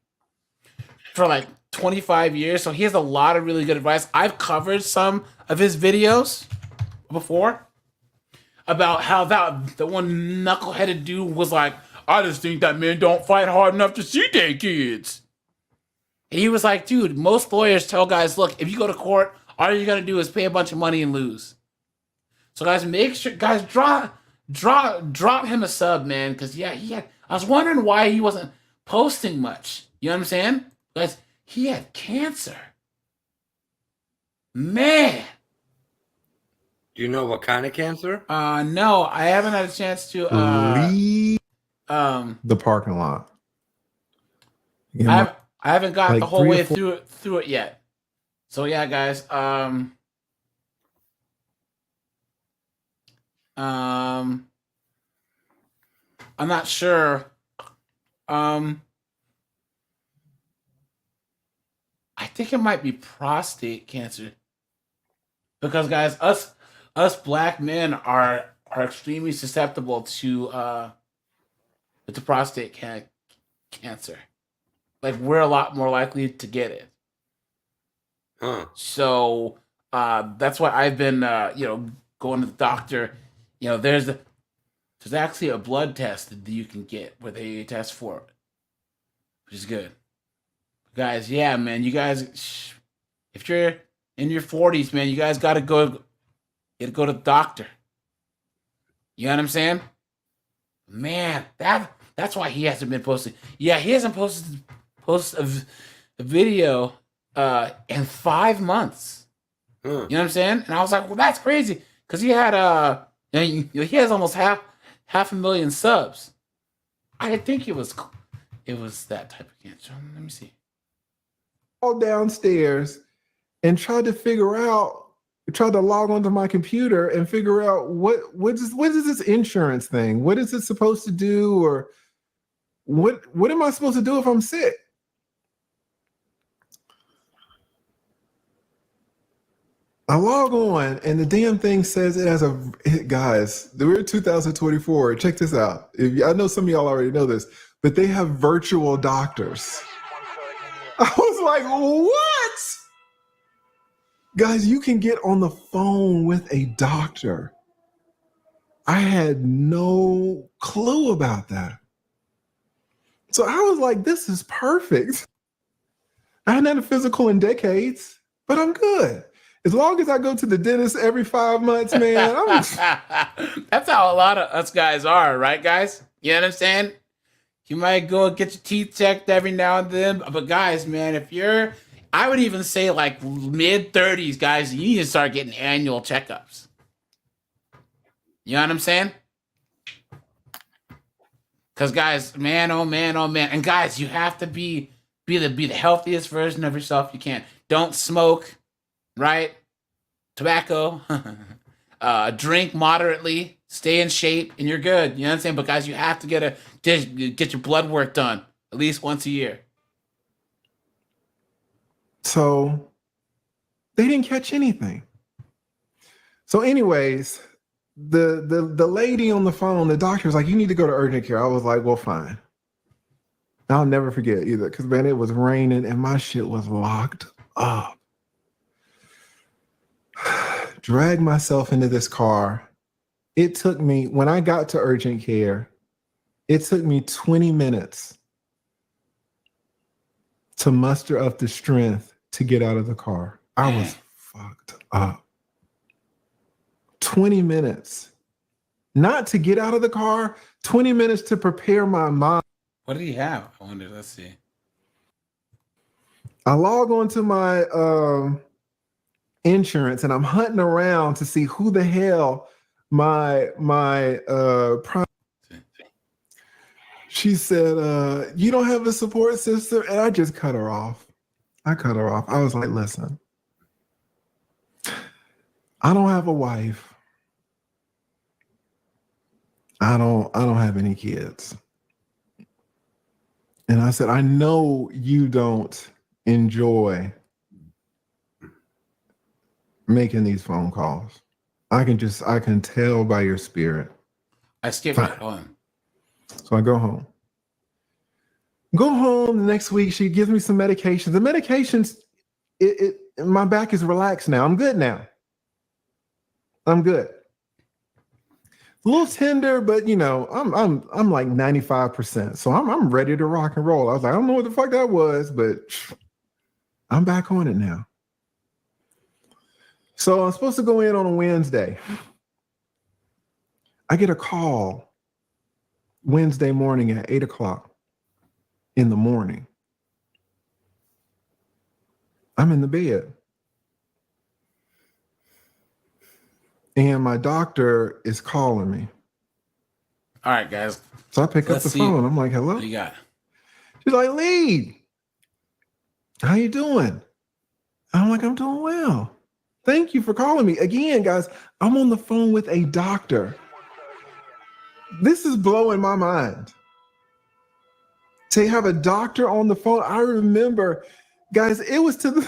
for like 25 years, so he has a lot of really good advice. I've covered some of his videos before about how that one knuckleheaded dude was like, I just think that men don't fight hard enough to see their kids. And he was like, dude, most lawyers tell guys, look, if you go to court, all you're gonna do is pay a bunch of money and lose. So guys, make sure, guys, drop him a sub, man, because yeah, I was wondering why he wasn't posting much. You know what I'm saying? Guys, he had cancer. Man. Do you know what kind of cancer? No, I haven't had a chance to leave the parking lot. You know, I haven't got like the whole 3 or way 4 through it yet. So yeah, guys. I'm not sure. I think it might be prostate cancer. Because guys, us black men are extremely susceptible to prostate cancer. Like we're a lot more likely to get it. Huh. So that's why I've been going to the doctor. You know, there's actually a blood test that you can get where they test for it, which is good. Guys, yeah, man, you guys, if you're in your 40s, man, you guys gotta go to the doctor. You know what I'm saying? Man, that's why he hasn't been posting. Yeah, he hasn't posted a video in 5 months. You know what I'm saying? And I was like, well, that's crazy because he had he has almost half 1,000,000 subs. I didn't think it was that type of cancer. Let me see. All downstairs and tried to log onto my computer and figure out what is this insurance thing? What is it supposed to do, or what am I supposed to do if I'm sick? I log on and the damn thing says it has guys, we're in 2024. Check this out. I know some of y'all already know this, but they have virtual doctors. I was like, what? Guys, you can get on the phone with a doctor. I had no clue about that. So I was like, this is perfect. I hadn't had a physical in decades, but I'm good. As long as I go to the dentist every 5 months, man. That's how a lot of us guys are, right, guys? You know what I'm saying? You might go get your teeth checked every now and then, but guys, man, if you're, I would even say like mid-30s, guys, you need to start getting annual checkups. You know what I'm saying? Because guys, man, oh man, oh man, and guys, you have to be the healthiest version of yourself you can. Don't smoke, right? Tobacco, drink moderately, stay in shape, and you're good. You know what I'm saying? But guys, you have to get your blood work done at least once a year. So they didn't catch anything. So anyways, the lady on the phone, the doctor was like, you need to go to urgent care. I was like, well, fine. I'll never forget either, because man, it was raining and my shit was locked up. Dragged myself into this car. It took me, when I got to urgent care, it took me 20 minutes to muster up the strength to get out of the car. I was fucked up. 20 minutes. Not to get out of the car, 20 minutes to prepare my mind. What did he have? I wonder, let's see. I log on to my insurance and I'm hunting around to see who the hell my she said, you don't have a support system? And I just cut her off. I cut her off. I was like, listen, I don't have a wife. I don't have any kids. And I said, I know you don't enjoy making these phone calls. I can tell by your spirit. I skipped it. Hold on. So I go home. Go home the next week. She gives me some medications. The medications, my back is relaxed now. I'm good now. I'm good. A little tender, but you know, I'm like 95%. So I'm ready to rock and roll. I was like, I don't know what the fuck that was, but I'm back on it now. So I'm supposed to go in on a Wednesday. I get a call Wednesday morning at 8:00 in the morning. I'm in the bed. And my doctor is calling me. All right, guys. So I pick up the phone. I'm like, hello? What you got? She's like, Lee, how you doing? I'm like, I'm doing well. Thank you for calling me. Again, guys, I'm on the phone with a doctor. This is blowing my mind. To have a doctor on the phone. I remember, guys, it was to the,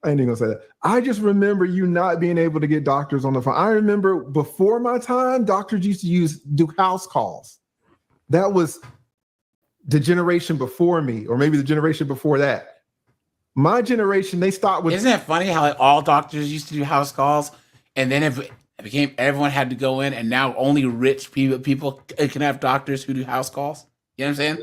I ain't even gonna say that. I just remember you not being able to get doctors on the phone. I remember before my time, doctors used to do house calls. That was the generation before me, or maybe the generation before that. My generation, they stopped with. Isn't it funny how like, all doctors used to do house calls, and then it became everyone had to go in, and now only rich people can have doctors who do house calls. You know what I'm saying?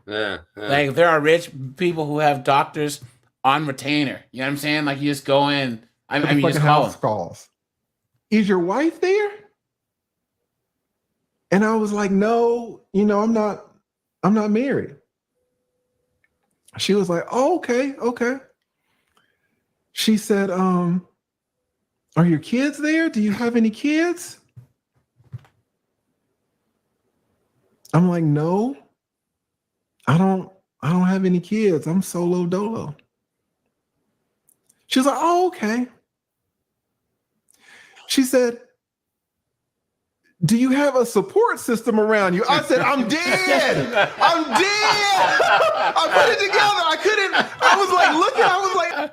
Yeah. Like there are rich people who have doctors on retainer. You know what I'm saying? Like you just go in. I mean, you just call house them. Calls. Is your wife there? And I was like, no, you know, I'm not married. She was like, oh, okay. She said, are your kids there? Do you have any kids? I'm like, no, I don't have any kids. I'm solo dolo. She was like, oh, okay. She said, do you have a support system around you? I said, I'm dead. I'm dead. I put it together. I couldn't. I was like, looking. I was like,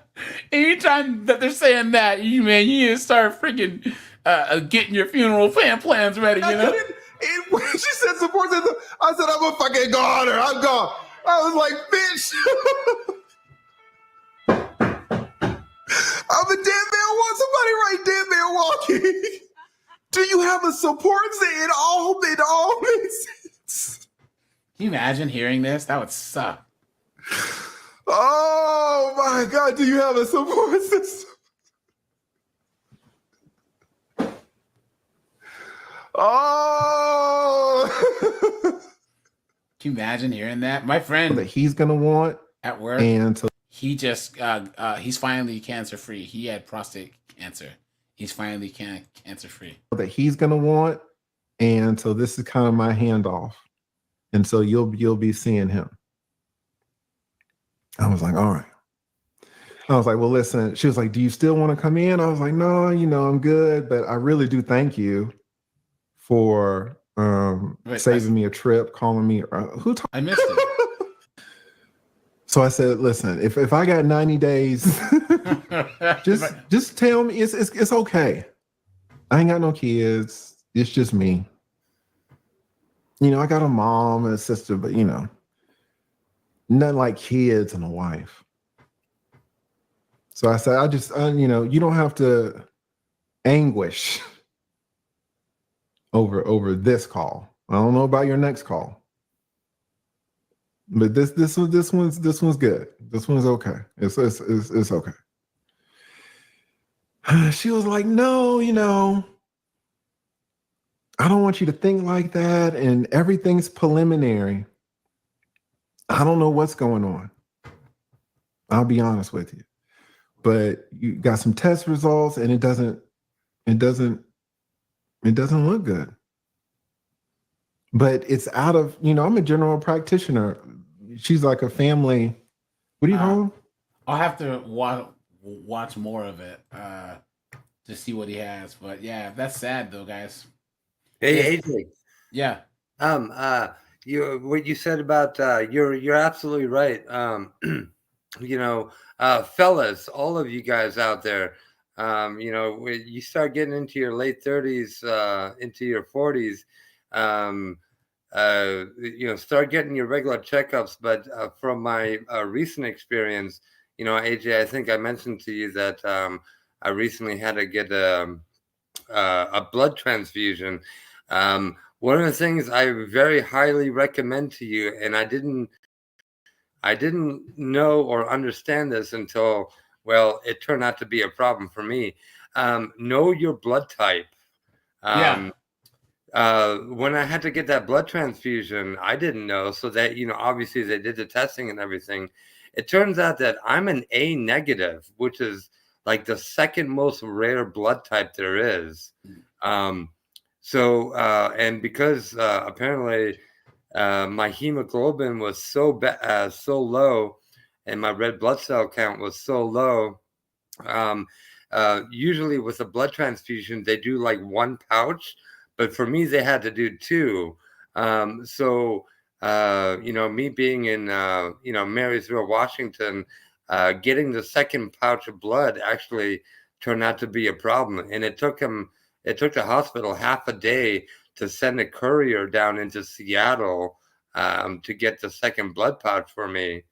anytime that they're saying that, you need to start freaking getting your funeral plans ready. You know. When she said support system, I said, I'm a fucking goner. I'm gone. I was like, bitch. I'm a dead man walking. Somebody write dead man walking. Do you have a support system? It all makes sense. Can you imagine hearing this? That would suck. Oh my God, do you have a support system? Oh. Can you imagine hearing that? My friend that he's gonna want at work, and so he just he's finally cancer free. He had prostate cancer. He's finally cancer free. that he's gonna want, and so this is kind of my handoff, and so you'll be seeing him. I was like, all right. I was like, well, listen. She was like, do you still want to come in? I was like, no, I'm good, but I really do thank you for saving me a trip, calling me. I missed it. So I said, listen, if I got 90 days, just tell me it's okay. I ain't got no kids. It's just me. I got a mom and a sister, but nothing like kids and a wife. So I said, you don't have to anguish over this call. I don't know about your next call. But this one's good. This one's okay. It's okay. She was like, no, I don't want you to think like that, and everything's preliminary. I don't know what's going on. I'll be honest with you. But you got some test results and it doesn't look good. But it's out of, I'm a general practitioner. She's like a family. What do you call him? I'll have to watch more of it to see what he has. But yeah, that's sad though, guys. Hey, AJ. Yeah. what you said about you're absolutely right. Fellas, all of you guys out there, when you start getting into your late 30s, into your 40s, start getting your regular checkups. But from my recent experience, AJ, I think I mentioned to you that I recently had to get a blood transfusion. One of the things I very highly recommend to you, and I didn't know or understand this until, well, it turned out to be a problem for me. Know your blood type. When I had to get that blood transfusion, I didn't know. So that, obviously they did the testing and everything. It turns out that I'm an A negative, which is like the second most rare blood type there is. And because apparently my hemoglobin was so low, and my red blood cell count was so low, usually with a blood transfusion, they do like one pouch, but for me, they had to do two. Me being in, Marysville, Washington, getting the second pouch of blood actually turned out to be a problem. And it took the hospital half a day to send a courier down into Seattle to get the second blood pouch for me.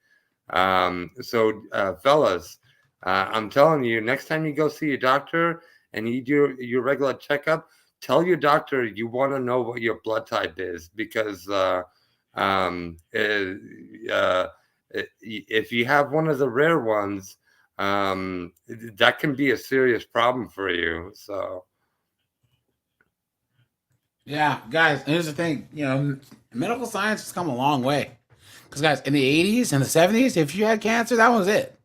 Fellas, I'm telling you, next time you go see your doctor and you do your regular checkup, tell your doctor you want to know what your blood type is, because if you have one of the rare ones, that can be a serious problem for you. So. Yeah, guys, here's the thing. Medical science has come a long way. Because, guys, in the 80s and the 70s, if you had cancer, that was it.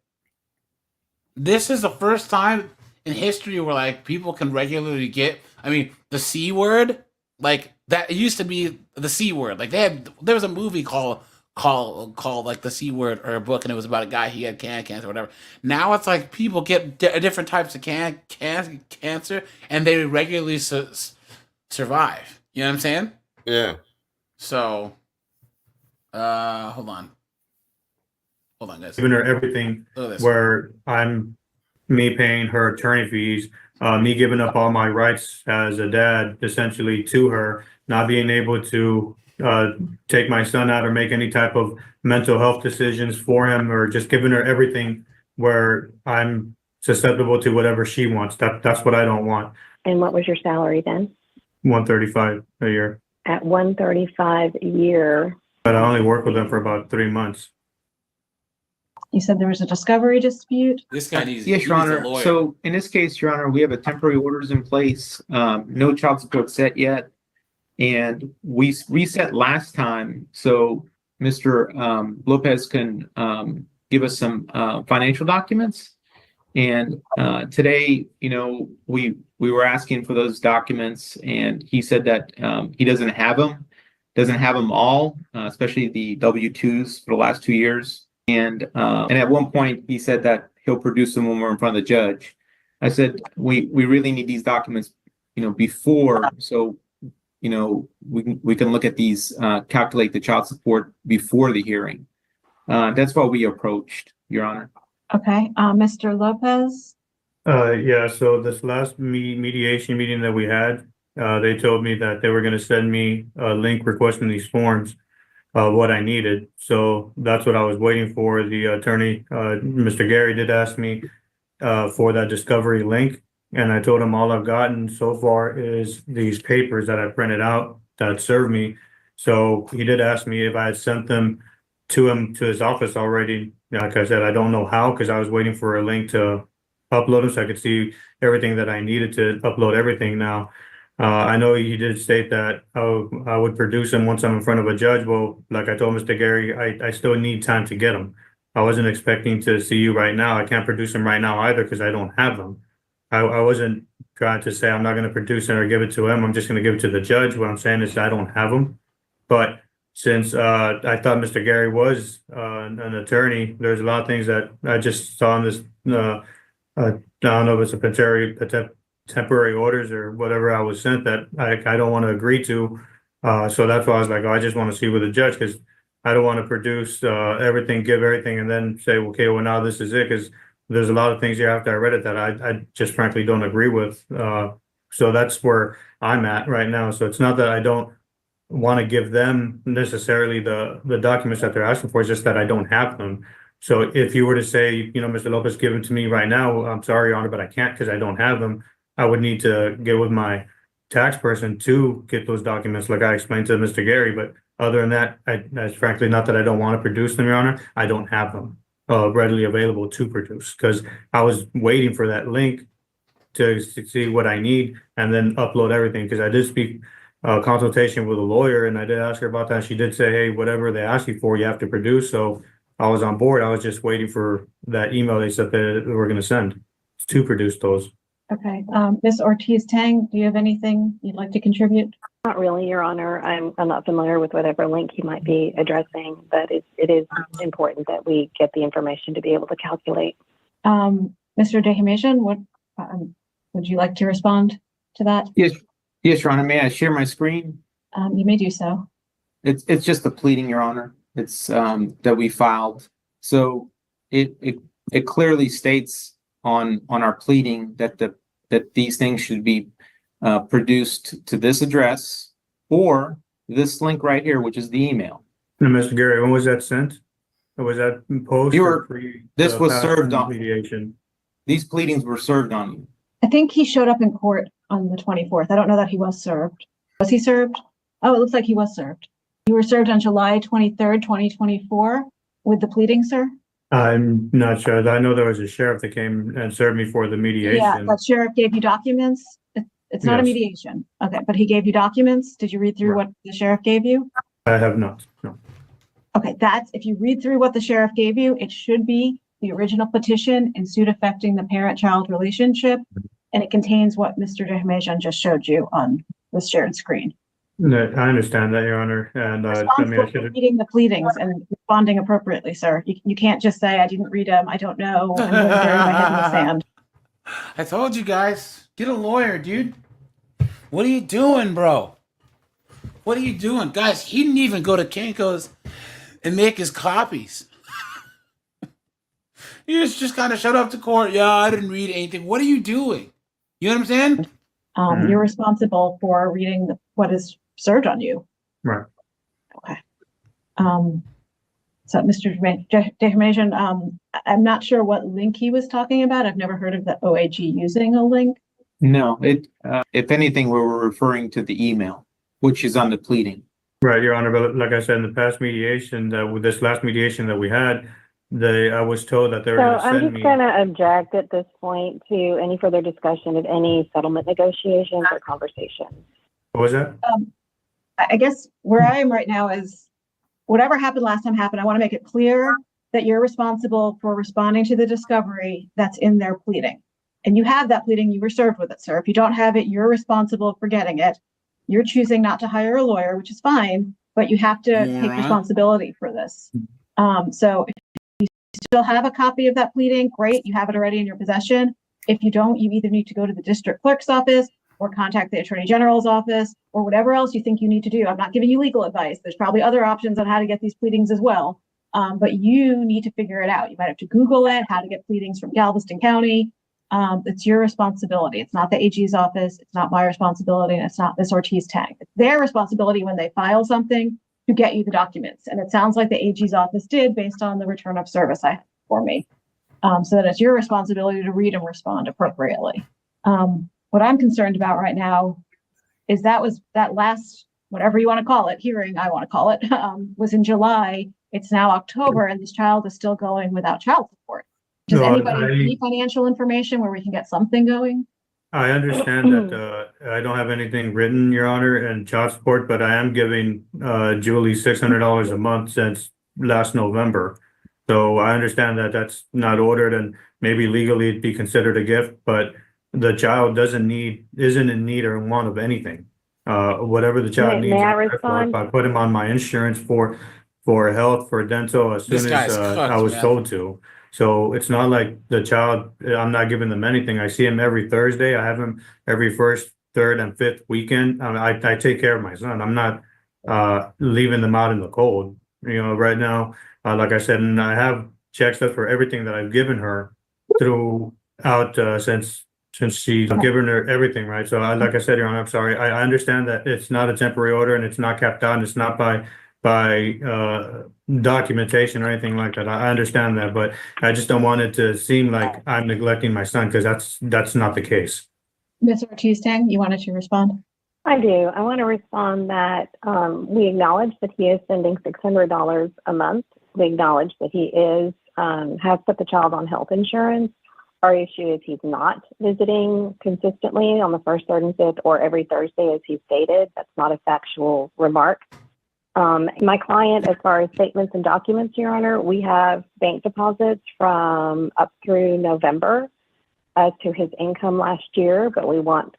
This is the first time in history where, like, people can regularly get, the C word, like, that it used to be the C word. Like, there was a movie called like the C word, or a book, and it was about a guy, he had cancer or whatever. Now it's like people get different types of cancer, and they regularly survive. You know what I'm saying? Yeah. So, hold on, guys. Giving her everything, Look at this. where me paying her attorney fees, me giving up all my rights as a dad, essentially, to her, not being able to take my son out or make any type of mental health decisions for him, or just giving her everything where I'm susceptible to whatever she wants. That's what I don't want. And what was your salary then? $135 a year. At $135 a year. But I only work with them for about 3 months. You said there was a discovery dispute? This guy needs, Yes, he Your needs a Honor. lawyer. So in this case, Your Honor, we have a temporary orders in place, no child support set yet. And we reset last time, so Mr. Lopez can give us some financial documents. And today, we were asking for those documents, and he said that he doesn't have them all, especially the W-2s for the last 2 years. And at one point he said that he'll produce them when we're in front of the judge. I said, we really need these documents, before, so, we can look at these, calculate the child support before the hearing. That's what we approached, Your Honor. Okay, Mr. Lopez? Yeah, so this last mediation meeting that we had, they told me that they were going to send me a link requesting these forms, what I needed. So that's what I was waiting for. The attorney, Mr. Gary, did ask me for that discovery link. And I told him all I've gotten so far is these papers that I printed out that serve me. So he did ask me if I had sent them to him, to his office already. Like I said, I don't know how, because I was waiting for a link to upload them so I could see everything that I needed to upload everything now. I know he did state that I would produce them once I'm in front of a judge. Well, like I told Mr. Gary, I still need time to get them. I wasn't expecting to see you right now. I can't produce them right now either because I don't have them. I wasn't trying to say I'm not going to produce it or give it to him. I'm just going to give it to the judge. What I'm saying is I don't have them. But since I thought Mr. Gary was an attorney, there's a lot of things that I just saw in this. I don't know if it's a temporary orders or whatever I was sent that I don't want to agree to. So that's why I was like, oh, I just want to see with the judge, because I don't want to produce everything, give everything, and then say, okay, well, now this is it, because there's a lot of things here after I read it that I just frankly don't agree with. So that's where I'm at right now. So it's not that I don't want to give them necessarily the documents that they're asking for, it's just that I don't have them. So if you were to say, you know, Mr. Lopez, give them to me right now, I'm sorry, Your Honor, but I can't because I don't have them. I would need to get with my tax person to get those documents, like I explained to Mr. Gary. But other than that, that's frankly not that I don't want to produce them, Your Honor. I don't have them readily available to produce, because I was waiting for that link to see what I need and then upload everything, because I did speak consultation with a lawyer, and I did ask her about that. She did say, hey, whatever they ask you for, you have to produce. So I was on board. I was just waiting for that email they said that they were going to send to produce those. Okay, Ms. Ortiz-Tang, do you have anything you'd like to contribute? Not really, Your Honor. I'm not familiar with whatever link he might be addressing, but it is important that we get the information to be able to calculate. Mr. Dehemesian, what would you like to respond to that? Yes, Your Honor. May I share my screen? You may do so. It's just the pleading, Your Honor. It's that we filed. So it clearly states on our pleading that these things should be produced to this address or this link right here, which is the email. And Mr. Gary, when was that sent? Or was that post? This was served on mediation. These pleadings were served on you. I think he showed up in court on the 24th. I don't know that he was served. Was he served? Oh, it looks like he was served. You were served on July 23rd, 2024 with the pleading, sir? I'm not sure. I know there was a sheriff that came and served me for the mediation. Yeah, that sheriff gave you documents. It's not a Yes. mediation. Okay, but he gave you documents. Did you read through what the sheriff gave you? I have not, no. Okay, that's, if you read through what the sheriff gave you, it should be the original petition in suit affecting the parent-child relationship. And it contains what Mr. Dehemesian just showed you on the shared screen. No, I understand that, Your Honor, and I mean, I Responsible should for reading the pleadings and responding appropriately, sir. You can't just say, I didn't read them, I don't know, I'm going to bury my head in the sand. I told you guys, get a lawyer, dude. What are you doing, bro? What are you doing? Guys, he didn't even go to Kinko's and make his copies. He just kind of showed up to court. Yeah, I didn't read anything. What are you doing? You know what I'm saying? You're responsible for reading what is served on you. Right. Okay. So Mr. Dehemesian, I'm not sure what link he was talking about. I've never heard of the OAG using a link. No, if anything, we were referring to the email, which is on the pleading. Right, Your Honor, but like I said, in the past mediation, with this last mediation that we had, I was told that they were So going to I'm send just me. going to object at this point to any further discussion of any settlement negotiations or conversations. What was that? I guess where I am right now is whatever happened last time happened. I want to make it clear that you're responsible for responding to the discovery that's in their pleading. And you have that pleading, you were served with it, sir. If you don't have it, you're responsible for getting it. You're choosing not to hire a lawyer, which is fine, but you have to take responsibility for this. So if you still have a copy of that pleading, great, you have it already in your possession. If you don't, you either need to go to the district clerk's office or contact the attorney general's office or whatever else you think you need to do. I'm not giving you legal advice. There's probably other options on how to get these pleadings as well. But you need to figure it out. You might have to Google it, how to get pleadings from Galveston County. It's your responsibility. It's not the AG's office. It's not my responsibility. And it's not Ms. Ortiz-Tang. It's their responsibility when they file something to get you the documents. And it sounds like the AG's office did based on the return of service I had for me. So that it's your responsibility to read and respond appropriately. What I'm concerned about right now is that last, whatever you want to call it, hearing, I want to call it, was in July. It's now October and this child is still going without child support. Does anybody have any financial information where we can get something going? I understand that I don't have anything written, Your Honor, and child support, but I am giving Julie $600 a month since last November. So I understand that that's not ordered and maybe legally it'd be considered a gift, but the child isn't in need or in want of anything. Whatever the child needs, I I'm there for. If I put him on my insurance for health, for dental, as soon as I was told to. So it's not like the child, I'm not giving them anything. I see him every Thursday. I have him every first third and fifth weekend. I take care of my son. I'm not leaving them out in the cold. You know, right now, like I said, and I have checks up for everything that I've given her throughout since she's given her everything, right? So like I said, Your Honor, I'm sorry. I understand that it's not a temporary order and it's not kept out and it's not by documentation or anything like that. I understand that, but I just don't want it to seem like I'm neglecting my son because that's not the case. Ms. Ortiz-Tang, you wanted to respond? I do. I want to respond that we acknowledge that he is sending $600 a month. We acknowledge that he is has put the child on health insurance. Our issue is he's not visiting consistently on the first, third, and fifth, or every Thursday, as he stated. That's not a factual remark. My client, as far as statements and documents, Your Honor, we have bank deposits from up through November as to his income last year, but we want,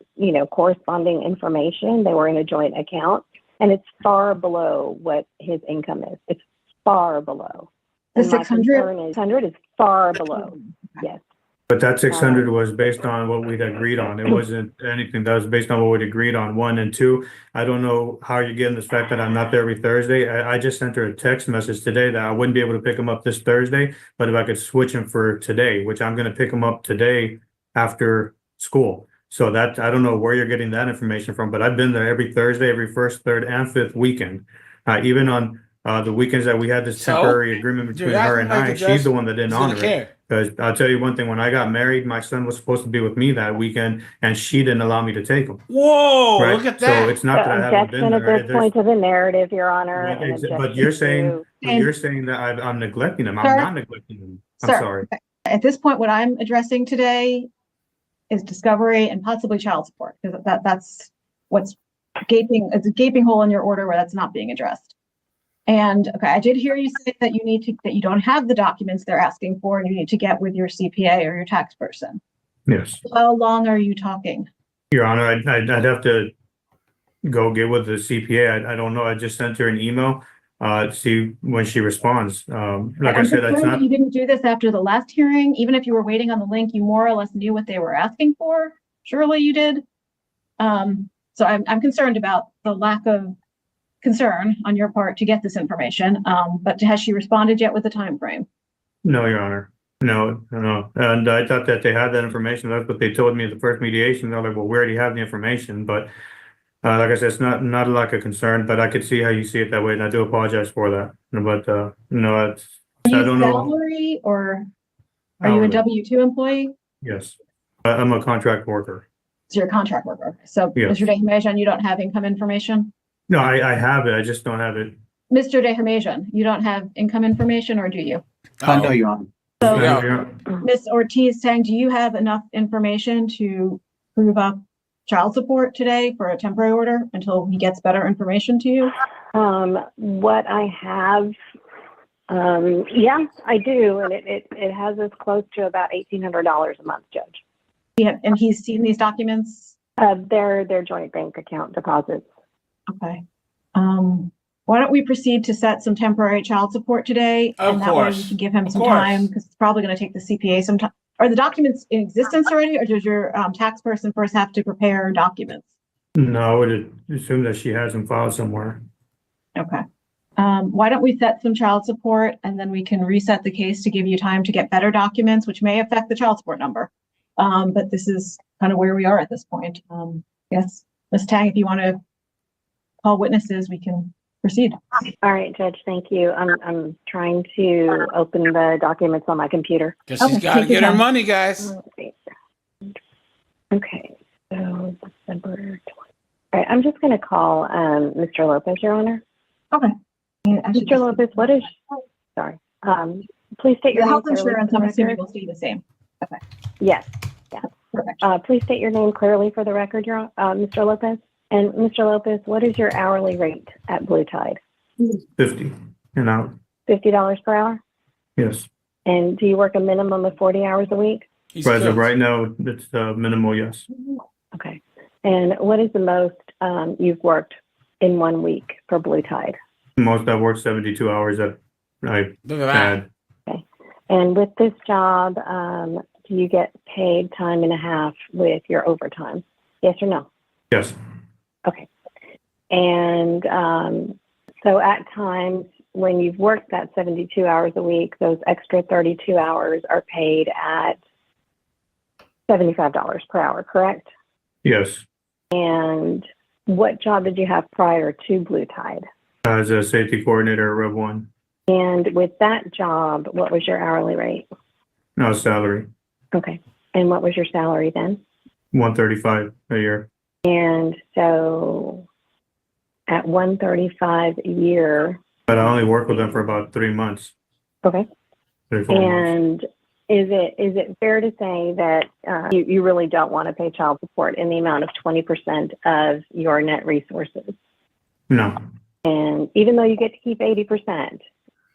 corresponding information. They were in a joint account, and it's far below what his income is. It's far below. The And my 600? concern is 600 is far below. Yes. But that 600 was based on what we'd agreed on. It wasn't anything that was based on what we'd agreed on. 1 and 2. I don't know how you're getting this fact that I'm not there every Thursday. I just sent her a text message today that I wouldn't be able to pick him up this Thursday, but if I could switch him for today, which I'm going to pick him up today after school. So that, I don't know where you're getting that information from, but I've been there every Thursday, every first, third, and fifth weekend. Even on the weekends that we had this temporary agreement between her and I, she's the one that didn't honor it. Because I'll tell you one thing, when I got married, my son was supposed to be with me that weekend, and she didn't allow me to take him. Whoa, Right? look at that. So it's not that I haven't been Objection there. at this point to the narrative, Your Honor. and But objection you're saying, to- that I'm neglecting him. Sir? I'm not neglecting him. I'm Sir, sorry. At this point, what I'm addressing today is discovery and possibly child support, because that's what's gaping, it's a gaping hole in your order where that's not being addressed. And okay, I did hear you say that you don't have the documents they're asking for, and you need to get with your CPA or your tax person. Yes. How long are you talking? Your Honor, I'd have to go get with the CPA. I don't know. I just sent her an email, see when she responds. Like I I'm said, it's concerned not. that you didn't do this after the last hearing. Even if you were waiting on the link, you more or less knew what they were asking for. Surely you did. So I'm concerned about the lack of concern on your part to get this information. But has she responded yet with a time frame? No, Your Honor. No. And I thought that they had that information. That's what they told me at the first mediation. They're like, well, we already have the information. But like I said, it's not a lack of concern, but I could see how you see it that way. And I do apologize for that. But I don't know. Salary or are you a Hourly. W-2 employee? Yes. I'm a contract worker. So you're a contract worker. So Yes. Mr. Dehamajan, you don't have income information? No, I have it. I just don't have it. Mr. Dehamajan, you don't have income information, or do you? No, Your Honor. So Yeah. Ms. Ortiz-Tang, do you have enough information to prove up child support today for a temporary order until he gets better information to you? What I have, yeah, I do, and it has us close to about $1,800 a month, Judge. Yeah, and he's seen these documents? They're joint bank account deposits. Okay. Why don't we proceed to set some temporary child support today? Of And that way we course. can give him Of some course. time, because it's probably going to take the CPA some time. Are the documents in existence already, or does your tax person first have to prepare documents? No, I would assume that she has them filed somewhere. Okay. Why don't we set some child support, and then we can reset the case to give you time to get better documents, which may affect the child support number. But this is kind of where we are at this point. Yes, Ms. Tang, if you want to call witnesses, we can proceed. All right, Judge, thank you. I'm trying to open the documents on my computer. Guess she's got to get her money, guys. Okay, so December 20. All right, I'm just going to call Mr. Lopez, Your Honor. Okay. Mr. Lopez, what is, sorry, please state your Your name health clearly insurance, for the I'm assuming, record. will stay the same. Okay. Yes, yes. Perfect. Please state your name clearly for the record, Mr. Lopez. And Mr. Lopez, what is your hourly rate at Blue Tide? 50 and out. $50 per hour? Yes. And do you work a minimum of 40 hours a week? As of right now, it's minimal, yes. Okay. And what is the most you've worked in 1 week for Blue Tide? Most I've worked 72 hours that I had. Okay. And with this job, do you get paid time and a half with your overtime? Yes or no? Yes. Okay. And so at times when you've worked that 72 hours a week, those extra 32 hours are paid at $75 per hour, correct? Yes. And what job did you have prior to Blue Tide? As a safety coordinator at Rev 1. And with that job, what was your hourly rate? No salary. Okay. And what was your salary then? $135 a year. And so at $135 a year. But I only worked with them for about 3 months. Okay. 3 or 4 months. And is it fair to say that you really don't want to pay child support in the amount of 20% of your net resources? No. And even though you get to keep 80%,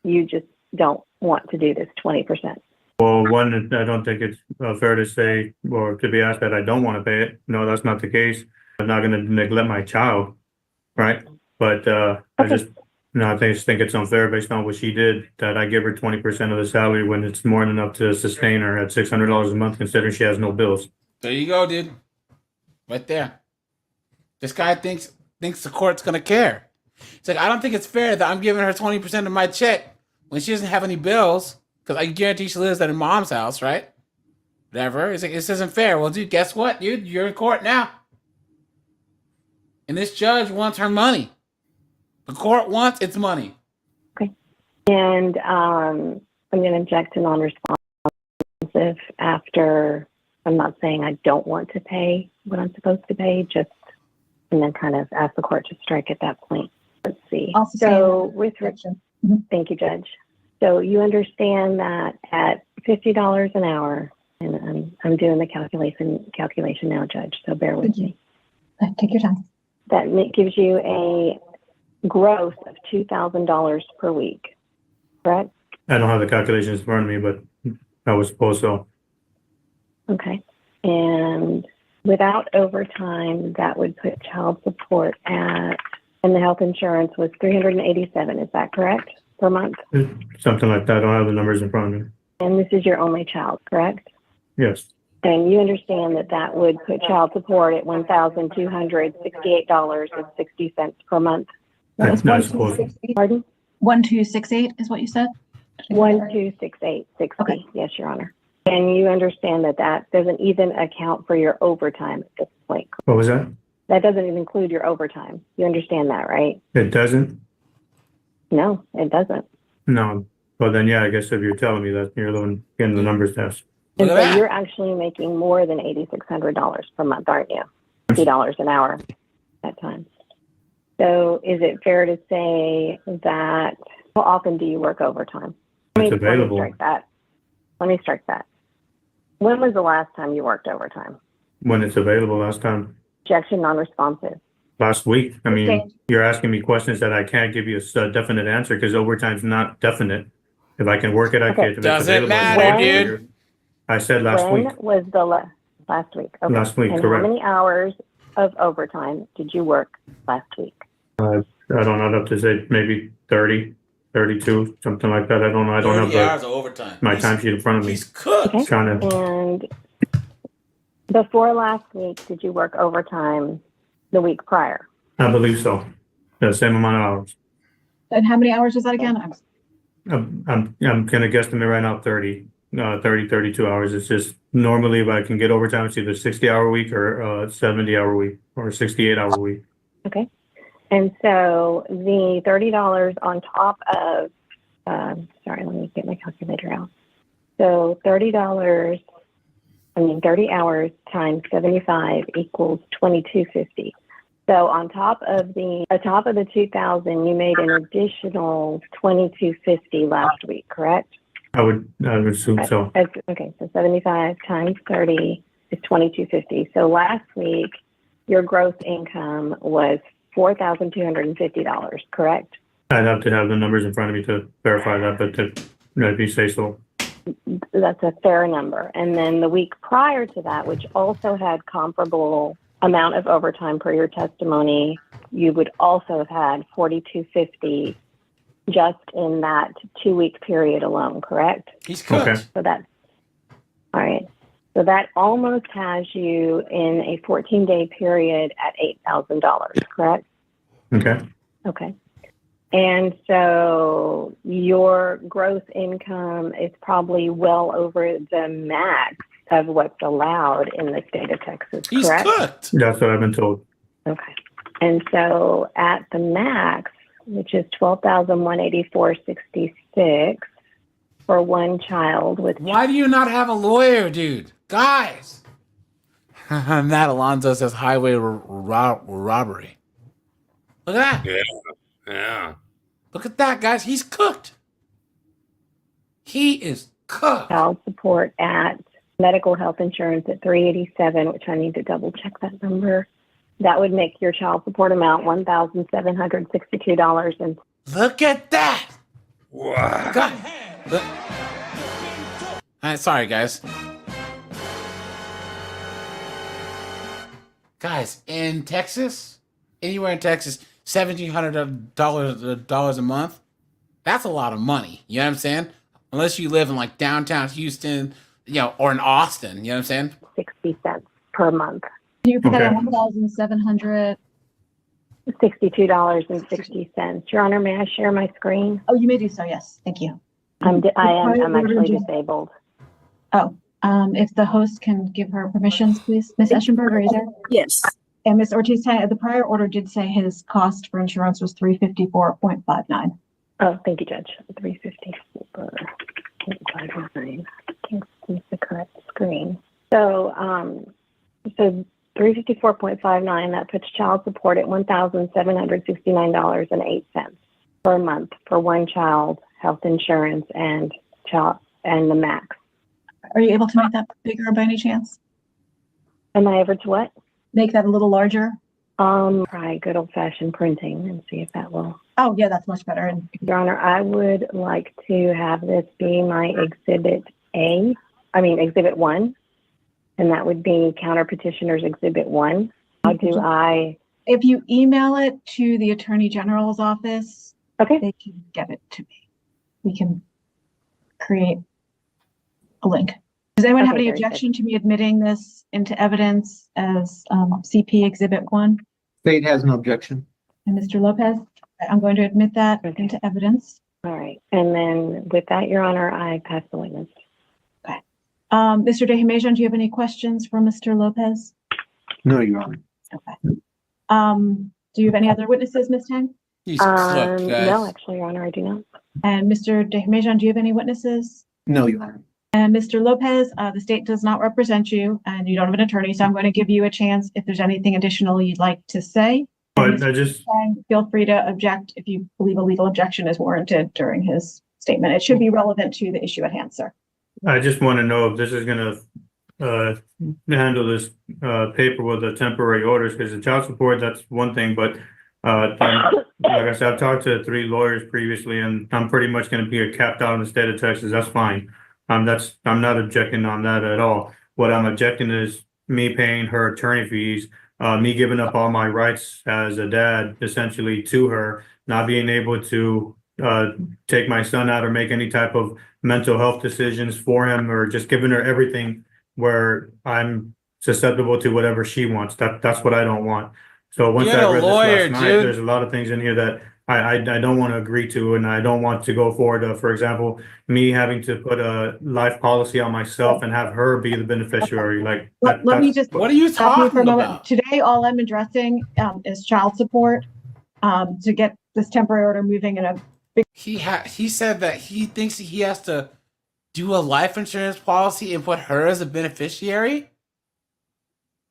you just don't want to do this 20%. Well, one, I don't think it's fair to say or to be asked that I don't want to pay it. No, that's not the case. I'm not going to neglect my child, right? But I just think it's unfair based on what she did that I give her 20% of the salary when it's more than enough to sustain her at $600 a month, considering she has no bills. There you go, dude. Right there. This guy thinks the court's gonna care. It's like, I don't think it's fair that I'm giving her 20% of my check when she doesn't have any bills, because I guarantee she lives at her mom's house, right? Whatever. It's like, this isn't fair. Well, dude, guess what, dude? You're in court now. And this judge wants her money. The court wants its money. Okay. And I'm going to object to non-responsive after. I'm not saying I don't want to pay what I'm supposed to pay, just, and then kind of ask the court to strike at that point. Let's see. Also So thank you, Judge. So you understand that at $50 an hour, and I'm doing the calculation now, Judge, so bear with me. Take your time. That gives you a gross of $2,000 per week, correct? I don't have the calculations in front of me, but I was supposed so. Okay. And without overtime, that would put child support at, and the health insurance was $387, is that correct, per month? Something like that. I don't have the numbers in front of me. And this is your only child, correct? Yes. And you understand that that would put child support at $1,268.60 per month? That's not supposed to. Pardon? 1268 is what you said? 1268.60. Okay. Yes, Your Honor. And you understand that that doesn't even account for your overtime at this point. What was that? That doesn't even include your overtime. You understand that, right? It doesn't? No, it doesn't. No. Well, then, yeah, I guess if you're telling me that, you're the one getting the numbers test. And so you're actually making more than $8,600 per month, aren't you? $50 an hour at times. So is it fair to say that, how often do you work overtime? It's available. Let me strike that. When was the last time you worked overtime? When it's available last time. Objection, non-responsive. Last week. I mean, Okay. You're asking me questions that I can't give you a definite answer because overtime's not definite. If I can work it, I can. If it's Doesn't available, it's matter, available. dude. I said last When week. was the last week? Okay. Last week, and correct. how many hours of overtime did you work last week? I don't know, I'd have to say maybe 30, 32, something like that. I don't know. I don't 30 hours have of overtime. my timesheet in front of me. He's cooked. Okay. Trying to, And before last week, did you work overtime the week prior? I believe so. The same amount of hours. And how many hours was that again? I'm gonna guesstimate right now 30, 32 hours. It's just normally if I can get overtime, it's either 60-hour week or 70-hour week or 68-hour week. Okay. And so the $30 on top of, sorry, let me get my calculator out. So $30 hours times 75 equals $2,250. So on top of the 2,000, you made an additional $2,250 last week, correct? I would assume so. Okay, so 75 times 30 is $2,250. So last week, your gross income was $4,250, correct? I'd have to have the numbers in front of me to verify that, but if you say so. That's a fair number. And then the week prior to that, which also had comparable amount of overtime per your testimony, you would also have had $4,250 just in that 2-week period alone, correct? He's cooked. Okay. So that's all right. So that almost has you in a 14-day period at $8,000, correct? Okay. Okay. And so your gross income is probably well over the max of what's allowed in the state of Texas, He's correct? cooked. That's what I've been told. Okay. And so at the max, which is $12,184.66 for one child with. Why do you not have a lawyer, dude? Guys. Matt Alonso says highway robbery. Look at that. Yeah. Yeah. Look at that, guys. He's cooked. He is cooked. Child support at medical health insurance at $387, which I need to double check that number. That would make your child support amount $1,762. And look at that. Wow. God. Sorry, guys. Guys, in Texas, anywhere in Texas, $1,700 a month. That's a lot of money. You know what I'm saying? Unless you live in like downtown Houston, or in Austin. You know what I'm saying? 60 cents per month. You put that at $1,700. $62.60. Your Honor, may I share my screen? Oh, you may do so. Yes. Thank you. I'm actually disabled. Oh, if the host can give her permissions, please. Ms. Eschenberg, are you there? Yes. And Ms. Ortiz, the prior order did say his cost for insurance was $354.59. Oh, thank you, Judge. 354.59. Can't see the correct screen. So 354.59, that puts child support at $1,769.08 per month for one child, health insurance, and the max. Are you able to make that bigger by any chance? Am I able to what? Make that a little larger? Try good old-fashioned printing and see if that will. Oh, yeah, that's much better. And Your Honor, I would like to have this be my Exhibit Exhibit 1, and that would be Counter Petitioner's Exhibit 1. How do I? If you email it to the Attorney General's office, okay, they can get it to me. We can create a link. Does anyone have any objection to me admitting this into evidence as CP Exhibit 1? State has no objection. And Mr. Lopez, I'm going to admit that into evidence. All right. And then with that, Your Honor, I pass the witness. Okay. Mr. DeHimejian, do you have any questions for Mr. Lopez? No, Your Honor. Okay. Do you have any other witnesses, Ms. Tang? No, actually, Your Honor, I do not. And Mr. DeHimejian, do you have any witnesses? No, Your Honor. And Mr. Lopez, the state does not represent you and you don't have an attorney, so I'm going to give you a chance if there's anything additional you'd like to say. But I just feel free to object if you believe a legal objection is warranted during his statement. It should be relevant to the issue at hand, sir. I just want to know if this is going to handle this paper with the temporary orders, because the child support, that's one thing, but like I said, I've talked to 3 lawyers previously, and I'm pretty much going to be capped out in the state of Texas. That's fine. I'm not objecting on that at all. What I'm objecting is me paying her attorney fees, me giving up all my rights as a dad, essentially, to her, not being able to take my son out or make any type of mental health decisions for him, or just giving her everything where I'm susceptible to whatever she wants. That's what I don't want. So once I read this last night, there's a lot of things in here that I don't want to agree to, and I don't want to go forward. For example, me having to put a life policy on myself and have her be the beneficiary. Like, let me just. What are you talking about? Today, all I'm addressing is child support to get this temporary order moving in a big. He said that he thinks he has to do a life insurance policy and put her as a beneficiary.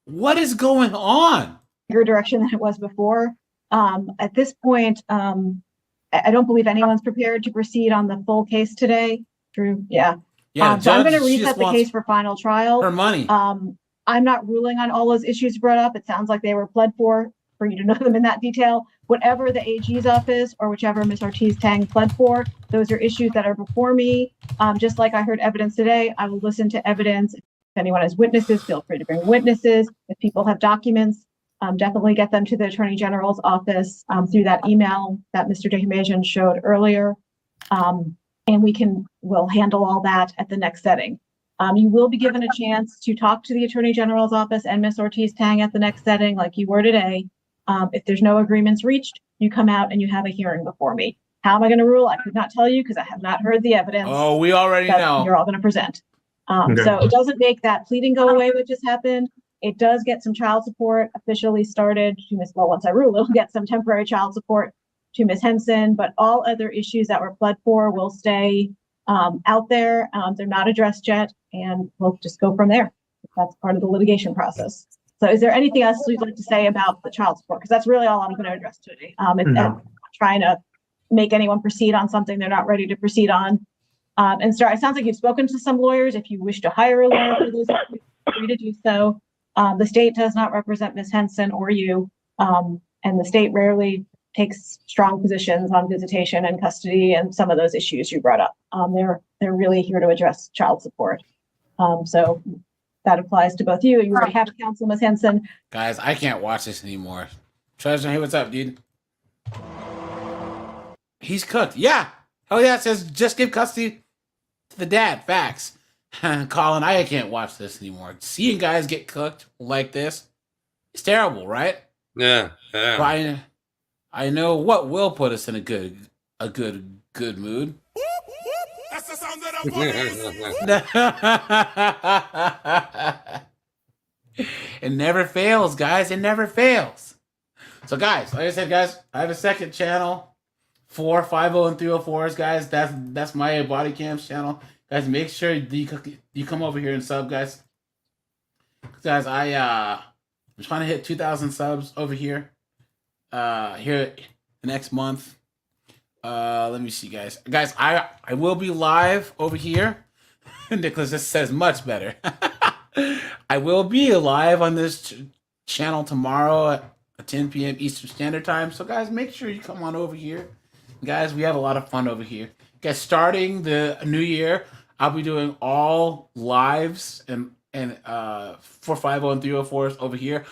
What is going on? Bigger direction than it was before. At this point, I don't believe anyone's prepared to proceed on the full case today. True. Yeah. Yeah. So I'm going to reset the case for final trial. Her money. I'm not ruling on all those issues brought up. It sounds like they were pled for you to know them in that detail. Whatever the AG's office or whichever Ms. Ortiz-Tang pled for, those are issues that are before me. Just like I heard evidence today, I will listen to evidence. If anyone has witnesses, feel free to bring witnesses. If people have documents, definitely get them to the Attorney General's office through that email that Mr. DeHimejian showed earlier. And we'll handle all that at the next setting. You will be given a chance to talk to the Attorney General's office and Ms. Ortiz-Tang at the next setting, like you were today. If there's no agreements reached, you come out and you have a hearing before me. How am I going to rule? I could not tell you because I have not heard the evidence. Oh, we already that know. You're all going to present. Okay. So it doesn't make that pleading go away, what just happened. It does get some child support officially started to Ms. Well, once I rule, it'll get some temporary child support to Ms. Henson, but all other issues that were pled for will stay out there. They're not addressed yet, and we'll just go from there. That's part of the litigation process. So is there anything else you'd like to say about the child support? Because that's really all I'm going to address today. No. Trying to make anyone proceed on something they're not ready to proceed on. And Star, it sounds like you've spoken to some lawyers. If you wish to hire a lawyer for this, feel free to do so. The state does not represent Ms. Henson or you, and the state rarely takes strong positions on visitation and custody and some of those issues you brought up. They're really here to address child support. So that applies to both you. You already have counsel, Ms. Henson. Guys, I can't watch this anymore. Treasure, hey, what's up, dude? He's cooked. Yeah. Hell yeah, it says just give custody to the dad. Facts. Colin, I can't watch this anymore. Seeing guys get cooked like this, it's terrible, right? Yeah. But I know what will put us in a good mood. That's the sound of the police. It never fails, guys. It never fails. So, guys, like I said, guys, I have a second channel for 50 and 304s, guys. That's my body cams channel. Guys, make sure you come over here and sub, guys. Guys, I'm trying to hit 2,000 subs over here. Here next month. Let me see, guys. Guys, I will be live over here. Nicholas, this says much better. I will be live on this channel tomorrow at 10 p.m. Eastern Standard Time. So, guys, make sure you come on over here. Guys, we have a lot of fun over here. Guys, starting the new year, I'll be doing all lives and for 50 and 304s over here.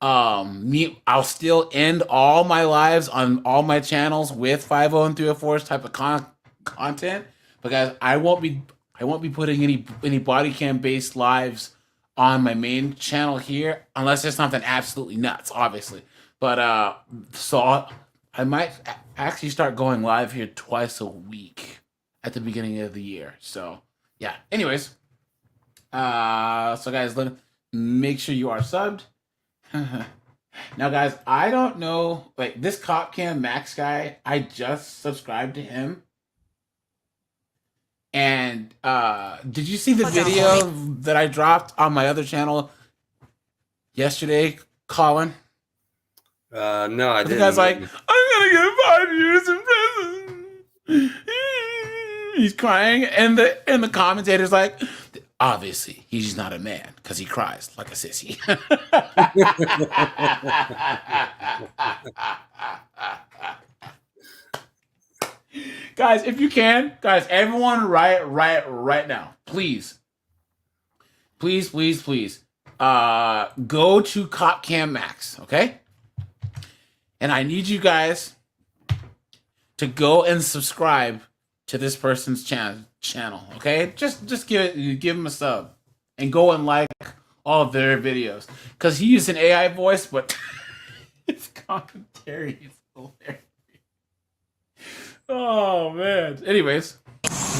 I'll still end all my lives on all my channels with 50 and 304s type of content. But guys, I won't be putting any body cam based lives on my main channel here unless there's something absolutely nuts, obviously. But so I might actually start going live here twice a week at the beginning of the year. So yeah. Anyways, so guys, make sure you are subbed. Now, guys, I don't know. Like this Cop Cam Max guy, I just subscribed to him. And did you see the video that I dropped on my other channel yesterday, Colin? No, I didn't. The guy's like, I'm gonna get 5 years in prison. He's crying, and the commentator's like, obviously, he's just not a man because he cries like a sissy. Guys, if you can, guys, everyone, right now, please, go to Cop Cam Max, okay? And I need you guys to go and subscribe to this person's channel, okay? Just give him a sub and go and like all of their videos because he used an AI voice, but his commentary is hilarious. Oh man. Anyways,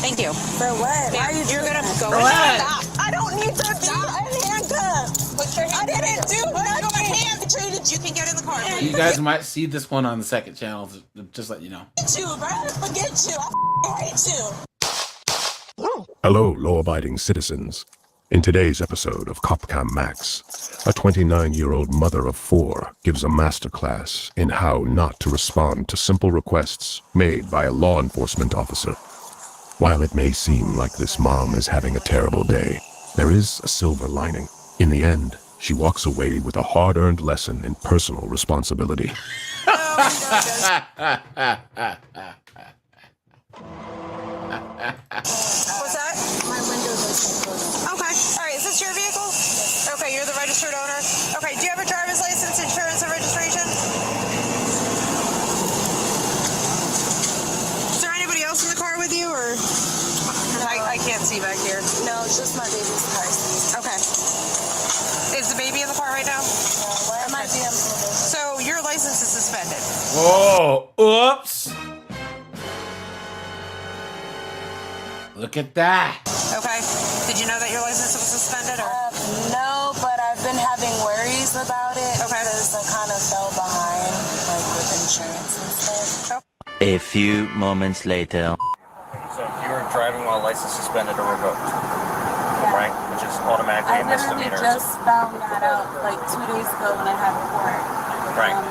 Thank you. For what? You're gonna go. I don't need to be handcuffed. Put your hand. I didn't do nothing. My hands treated. You can get in the car. you guys might see this one on the second channel. Just let you know. Forget you, bro. Forget you. I hate you. Hello, law-abiding citizens. In today's episode of CopCam Max, a 29-year-old mother of 4 gives a masterclass in how not to respond to simple requests made by a law enforcement officer. While it may seem like this mom is having a terrible day, there is a silver lining. In the end, she walks away with a hard-earned lesson in personal responsibility. What's that? My windows are closed. Okay. All right. Is this your vehicle? Yes. Okay. You're the registered owner. Okay. Do you have a driver's license, insurance, and registration? Is there anybody else in the car with you, or I can't see back here? No, it's just my baby. Oh, oops. Look at that. Okay. Did you know that your license was suspended? Or? No, but I've been having worries about it because I kind of fell behind, like with insurance and stuff. A few moments later. So you were driving while license suspended or revoked, right? Which is automatically a misdemeanor. I just found that out like 2 days ago when I had court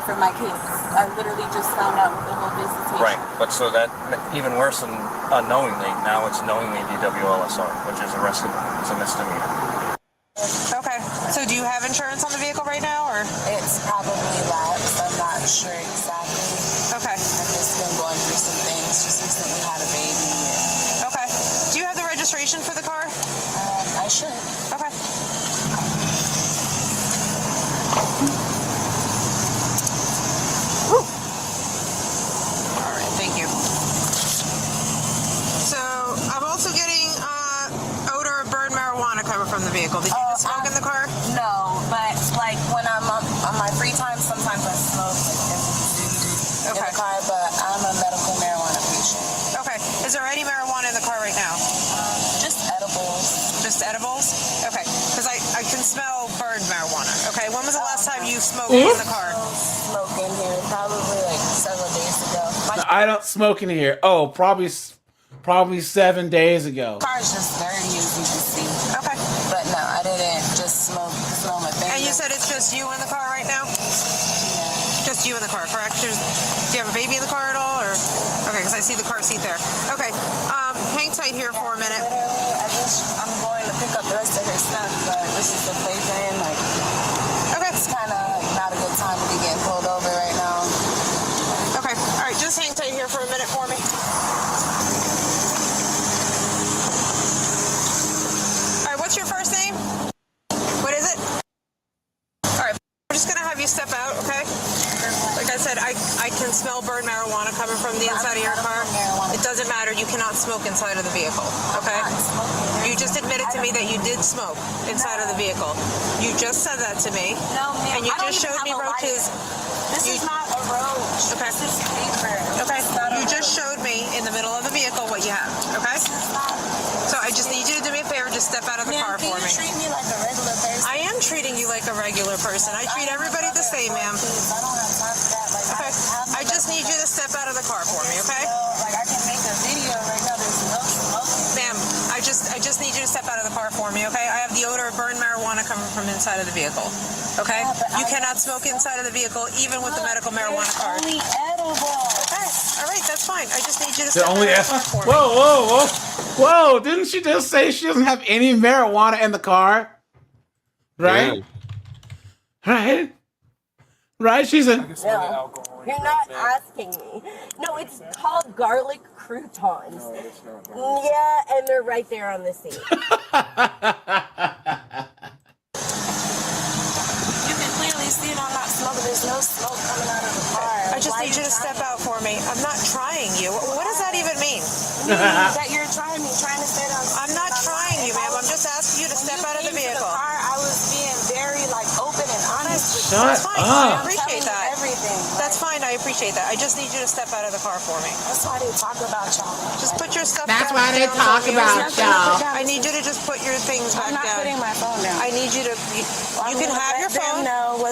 for my case. I literally just found out with the whole visitation. Right, but so that even worse than unknowingly, now it's knowingly DWLSR, which is arrestable. It's a misdemeanor. Okay, so do you have insurance on the vehicle right now, or? It's probably lapsed. I'm not sure exactly. Okay. I've just been going through some things. Just recently had a baby. Okay. Do you have the registration for the car? I should. Okay. Whew. All right, thank you. So I'm also getting odor of burned marijuana coming from the vehicle. Did you just smoke in the car? No, but like when I'm on my free time, sometimes I smoke in the car, but I'm a medical marijuana patient. Okay. Is there any marijuana in the car right now? Just edibles. Just edibles? Okay. Because I can smell burned marijuana. Okay. When was the last time you smoked in the car? Smoke in here probably like several days ago. No, I don't smoke in here. Oh, probably 7 days ago. The car is just dirty, as you can see. Okay. But no, I didn't just smell my finger. And you said it's just you in the car right now? Yeah. Just you in the car, correct? Do you have a baby in the car at all, or? Okay, because I see the car seat there. Okay. Hang tight here for a minute. I'm going to pick up the rest of her stuff, but this is the playpen. Like, okay. It's kind of like not a good time to be getting pulled over right now. Okay. All right. Just hang tight here for a minute for me. What's your first name? What is it? All right, we're just gonna have you step out, okay? Like I said, I can smell burned marijuana coming from the inside of your car. It doesn't matter, you cannot smoke inside of the vehicle, okay? You just admitted to me that you did smoke inside of the vehicle. You just said that to me. No, ma'am. And you just showed me roaches. This is not a roach. Okay. This is paper. Okay. You just showed me in the middle of the vehicle what you have, okay? So I just need you to do me a favor, just step out of the car for me. Treat me like a regular person. I am treating you like a regular person. I treat everybody the same, ma'am. I don't have time for that. Like, okay. I just need you to step out of the car for me, okay? Like I can make a video right now. There's no smoking. Ma'am, I just need you to step out of the car for me, okay? I have the odor of burned marijuana coming from inside of the vehicle. Okay? You cannot smoke inside of the vehicle, even with the medical marijuana card. Only edible. Okay. All right, that's fine. I just need you to step out of the car for me. Whoa, didn't she just say she doesn't have any marijuana in the car? Right? Yeah. Right? She's a... No, you're not asking me. No, it's called garlic croutons. Yeah, and they're right there on the seat. You can clearly see it on that smoke. There's no smoke coming out of the car. I just need you to step out for me. I'm not trying you. What does that even mean? That you're trying to stay down. I'm not trying you, ma'am. I'm just asking you to step out of the vehicle. I was being very open and honest with you. Shut That's fine. up. I appreciate that. Everything. That's fine. I appreciate that. I just need you to step out of the car for me. That's why they talk about y'all. Just put your stuff That's down. why they talk about y'all. I need you to just put your things back I'm not down. putting my phone down. I need you to. You can have your phone.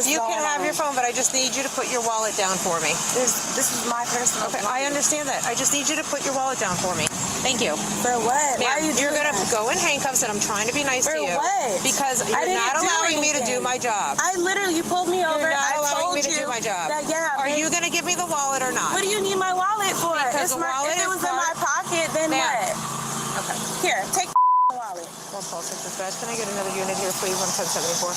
You can have your phone, but I just need you to put your wallet down for me. This is my personal. Okay, I understand that. I just need you to put your wallet down for me. Thank you. For what? Ma'am, Why are you're gonna go in handcuffs, and I'm trying to be nice For to you. what? Because you're not allowing me to do my job. I literally, you pulled me over. You're not I allowing told me to you do my job. That, yeah, Are you gonna give me the wallet or not? What do you need my wallet for? Because It's the wallet if it is was in my pocket, then Ma'am. what? Okay. Here, take the wallet. One pulse dispatch. Can I get another unit here, please? 11074.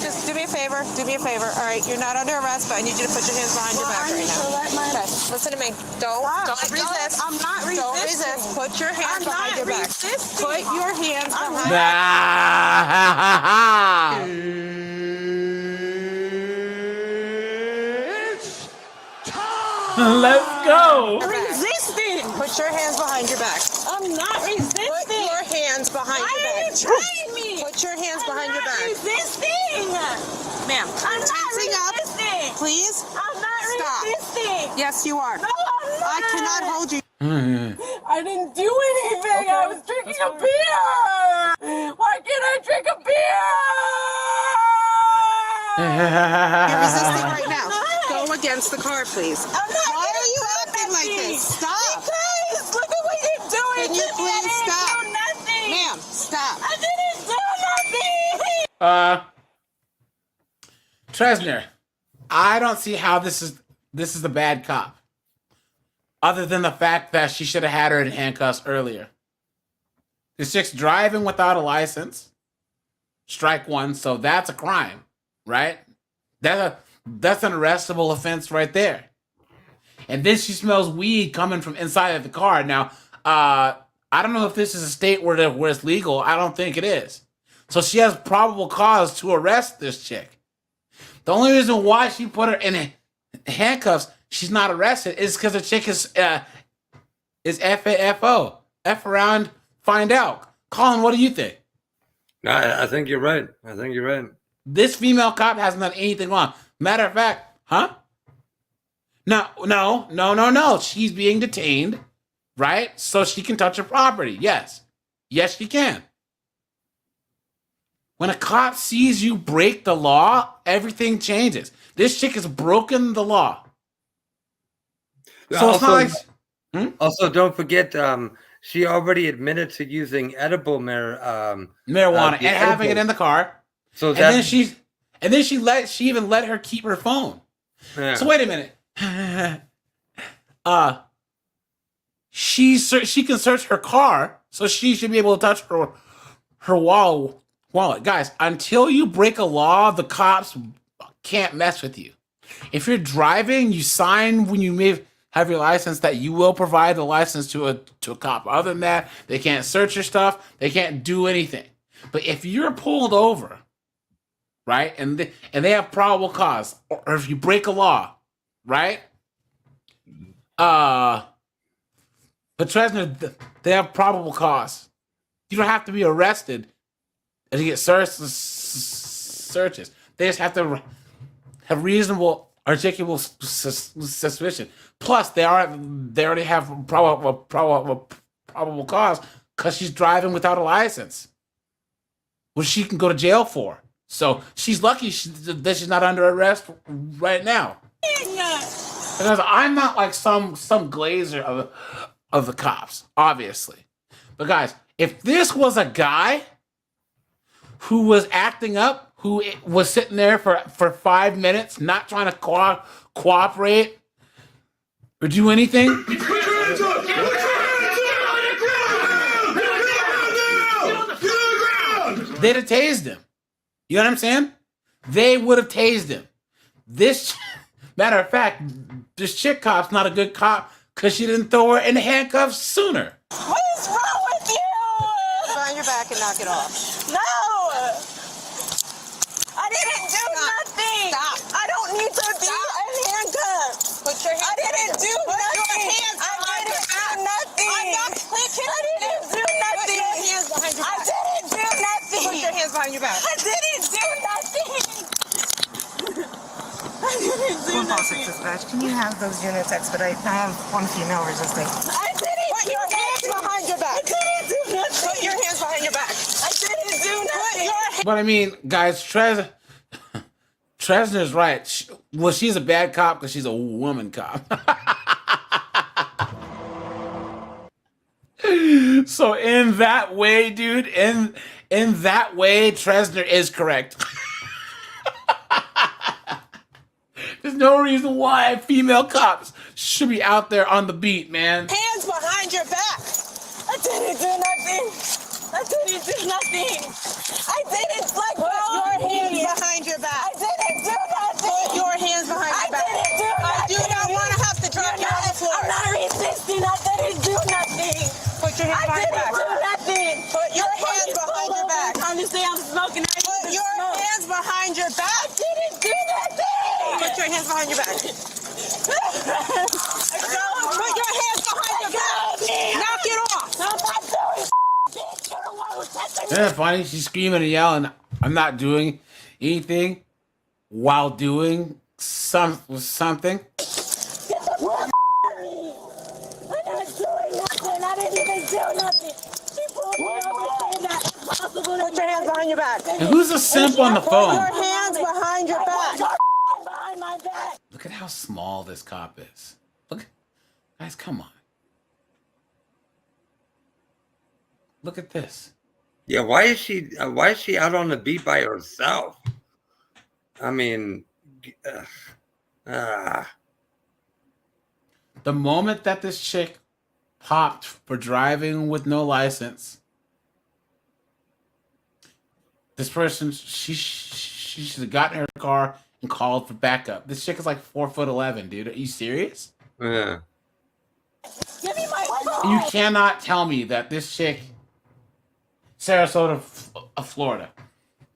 Just do me a favor. Do me a favor. All right, you're not under arrest, but I need you to put your hands behind your back right now. Okay, listen to me. Don't resist. I'm not resisting. Don't resist. Put your hands behind your back. Resisting. Put your hands behind. Let's go. Okay. Resisting. Put your hands behind your back. I'm not resisting. Put your hands behind Why your are back. you trying me? Put your hands I'm behind your not back. resisting. Ma'am, I'm not tensing up. resisting. Please I'm not stop. resisting. Yes, you are. No, I'm not. I cannot hold you. I didn't do anything. I was drinking a beer. Why can't I drink a beer? You're resisting right now. Go against the car, please. I'm not. Why are you acting like this? Stop. Because look at what you're doing. Can you to me. I please didn't stop? do nothing. Ma'am, stop. I didn't do nothing. Tresner, I don't see how this is a bad cop. Other than the fact that she should have had her in handcuffs earlier. This chick's driving without a license. Strike one, so that's a crime, right? That's an arrestable offense right there. And then she smells weed coming from inside of the car. Now, I don't know if this is a state where it's legal. I don't think it is. So she has probable cause to arrest this chick. The only reason why she put her in handcuffs, she's not arrested, is because the chick is FAFO. F around, find out. Colin, what do you think? No, I think you're right. I think you're right. This female cop hasn't done anything wrong. Matter of fact, huh? No. She's being detained, right? So she can touch her property. Yes, she can. When a cop sees you break the law, everything changes. This chick has broken the law. So it's not like... Also, don't forget, she already admitted to using edible marijuana and having it in the car. So then she even let her keep her phone. Yeah. So wait a minute. She can search her car, so she should be able to touch her wallet. Guys, until you break a law, the cops can't mess with you. If you're driving, you sign when you may have your license that you will provide the license to a cop. Other than that, they can't search your stuff. They can't do anything. But if you're pulled over, right, and they have probable cause, or if you break a law, right? But Tresner, they have probable cause. You don't have to be arrested to get searches. They just have to have reasonable, articulable suspicion. Plus, they already have probable cause because she's driving without a license, which she can go to jail for. So she's lucky that she's not under arrest right now. Because I'm not like some glazer of the cops, obviously. But guys, if this was a guy who was acting up, who was sitting there for 5 minutes, not trying to cooperate or do anything, they'd have tased him. You know what I'm saying? They would have tased him. Matter of fact, this chick cop's not a good cop because she didn't throw her in handcuffs sooner. What is wrong with you? Find your back and knock it off. No! I didn't do nothing! Stop. I don't need to be in handcuffs! Put your hands I didn't do nothing! Put your hands I behind didn't your back. do nothing! I'm not clicking. I didn't do nothing! Put your hands behind your I back. didn't do nothing! Put your hands behind your back. I didn't do nothing! I didn't do nothing! Dispatch, can you have those units expedite? I have one female resisting. I didn't Put your hands behind your back. I didn't do nothing! Put your hands behind your back. I didn't do nothing! But I mean, guys, Tresner's right. She's a bad cop because she's a woman cop. So in that way, dude, in that way, Tresner is correct. There's no reason why female cops should be out there on the beat, man. Hands behind your back. I didn't do nothing! I didn't do nothing! I didn't like Put your hands behind your back. I didn't do nothing! Put your hands behind your back. I didn't do nothing! I do not want to have to drop you on the floor. I'm not resisting! I didn't do nothing! Put your hands I behind your didn't back. do nothing! Put your hands behind your back. Honestly, I'm smoking. Put your hands behind your back. I didn't do nothing! Put your hands behind your back. Put your hands behind your back. Knock it off. I'm not doing bitch. You're the one who touched me. Isn't it funny? She's screaming and yelling, I'm not doing anything while doing something. Get the fuck nothing. She pulled me over saying that it's possible. Put your hands behind your back. And who's the simp on the Put phone? your hands behind your back. Behind my back. Look at how small this cop is. Look, guys, come on. Look at this. Yeah, why is she out on the beat by herself? I mean, The moment that this chick popped for driving with no license, this person, she should have gotten in her car and called for backup. This chick is like 4'11", dude. Are you serious? yeah. Give me my phone. You cannot tell me that this chick, Sarasota, Florida,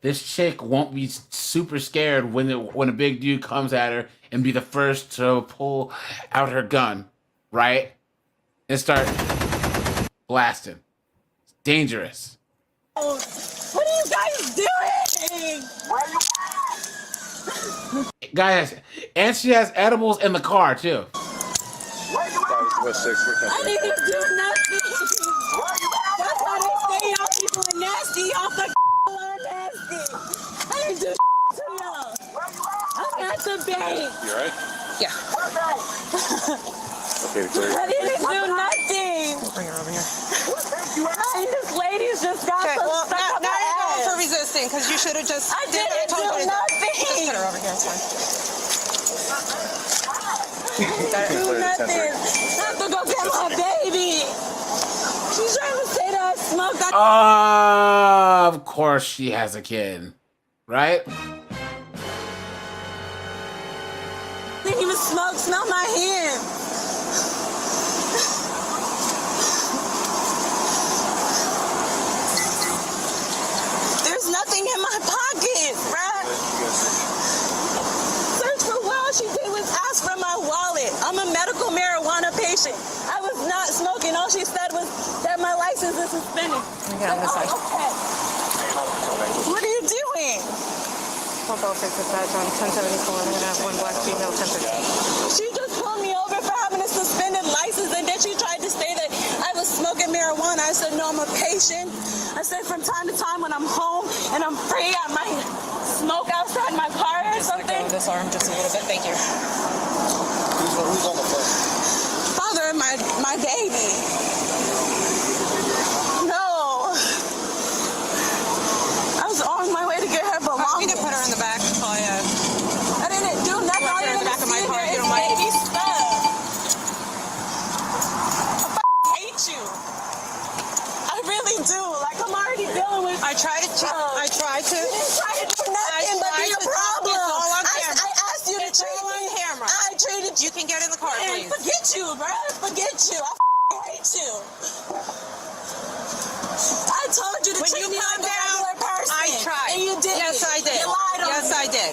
this chick won't be super scared when a big dude comes at her and be the first to pull out her gun, right? And start blasting. It's dangerous. What are you guys doing? Where you at? Guys, and she has edibles in the car too. Where you at? I didn't do nothing. Where you at? That's why they say y'all people are nasty. Y'all fucking are nasty. I didn't do to y'all. I'm at the bank. You alright? Yeah. Okay, clear. I didn't do nothing. Bring her over here. And this lady's just got Okay, some well, stuff now on you're her going ass. for resisting because you should have just. I didn't do nothing. Just put her over here. It's fine. Do nothing. I have to go get my baby. She's trying to say that I smoked. Of course she has a kid, right? Didn't even smoke. Smell my hand. There's nothing in my pocket, bruh. Search for what all she did was ask for my wallet. I'm a medical marijuana patient. I was not smoking. All she said was that my license is suspended. Okay, on this side. Okay. What are you doing? We'll go fix this badge on 1074. We're gonna have one black female 1050. She just pulled me over for having a suspended license, and then she tried to say that I was smoking marijuana. I said, no, I'm a patient. I said, from time to time when I'm home and I'm free, I might smoke outside my car or something. Let go of this arm just a little bit. Thank you. Who's on the phone? Father of my baby. No. I was on my way to get her belongings. We can put her in the back. Oh, yeah. I didn't do nothing. You want her in the back of my car if you don't mind? Baby stuff. I hate you. I really do. Like, I'm already dealing with. I tried to. I tried to. You didn't try to do nothing but be a problem. It's all on camera. I asked you to It's treat all on me. camera. I treated you. You can get in the car, Man, please. forget you, bro. Forget you. I hate you. I told you to When treat you me calm like a down, regular person. I tried. And you did. Yes, I did. You lied on Yes, me. I did.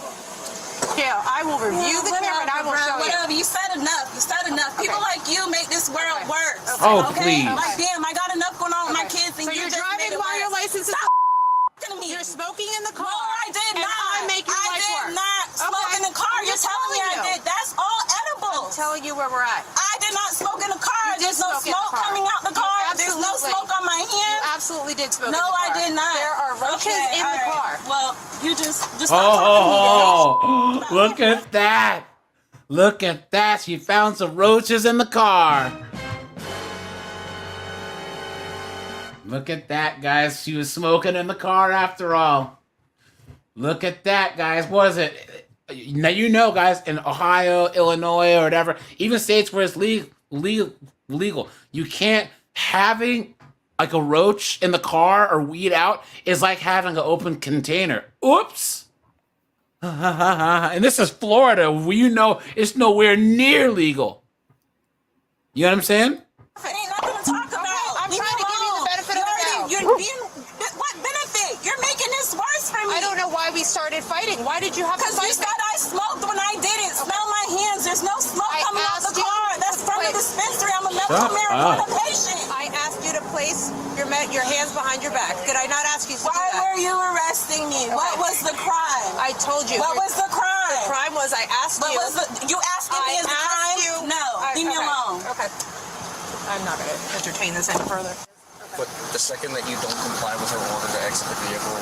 Yeah, I will review the camera and I will show you. Whatever. You said enough. You said enough. People like you make this world work. Oh, okay? please. Like, damn, I got enough going on with my kids, and So you you're just driving made it while your worse. license is. Stop f***ing me. You're smoking in the car. No, I did and not. I'm making I life did work. not smoke in the car. I'm You're just telling me I telling you. did. That's all edible. I'm telling you where we're at. I did not smoke in the car. You did There's no smoke in the smoke car. coming out the car. There's no Absolutely. smoke on my You hand. absolutely did smoke No, in the car. I did not. There are roaches in the all car. Well, you just stop talking to me. Oh, look at that. Look at that. She found some roaches in the car. Look at that, guys. She was smoking in the car after all. Look at that, guys. What is it? Now, you know, guys, in Ohio, Illinois, or whatever, even states where it's legal, you can't having like a roach in the car or weed out is like having an open container. Oops. And this is Florida, where you know it's nowhere near legal. You know what I'm saying? It ain't nothing to talk about. I'm Leave trying me to give you the alone. benefit of the doubt. You're being, what benefit? You're making this worse for me. I don't know why we started fighting. Why did you have to Because fight you said I smoked when I didn't. Smell my hands. There's no smoke I coming out the asked you- car. That's from the Wait. dispensary. I'm a medical Shut marijuana up. patient. I asked you to place your hands behind your back. Did I not ask you to Why do that? were you arresting me? What was the crime? I told you. What was the crime? The crime was I asked What you. was you asking me I is the asked crime? you. No, leave me okay. alone. Okay. I'm not going to entertain this any further. But the second that you don't comply with her order to exit the vehicle,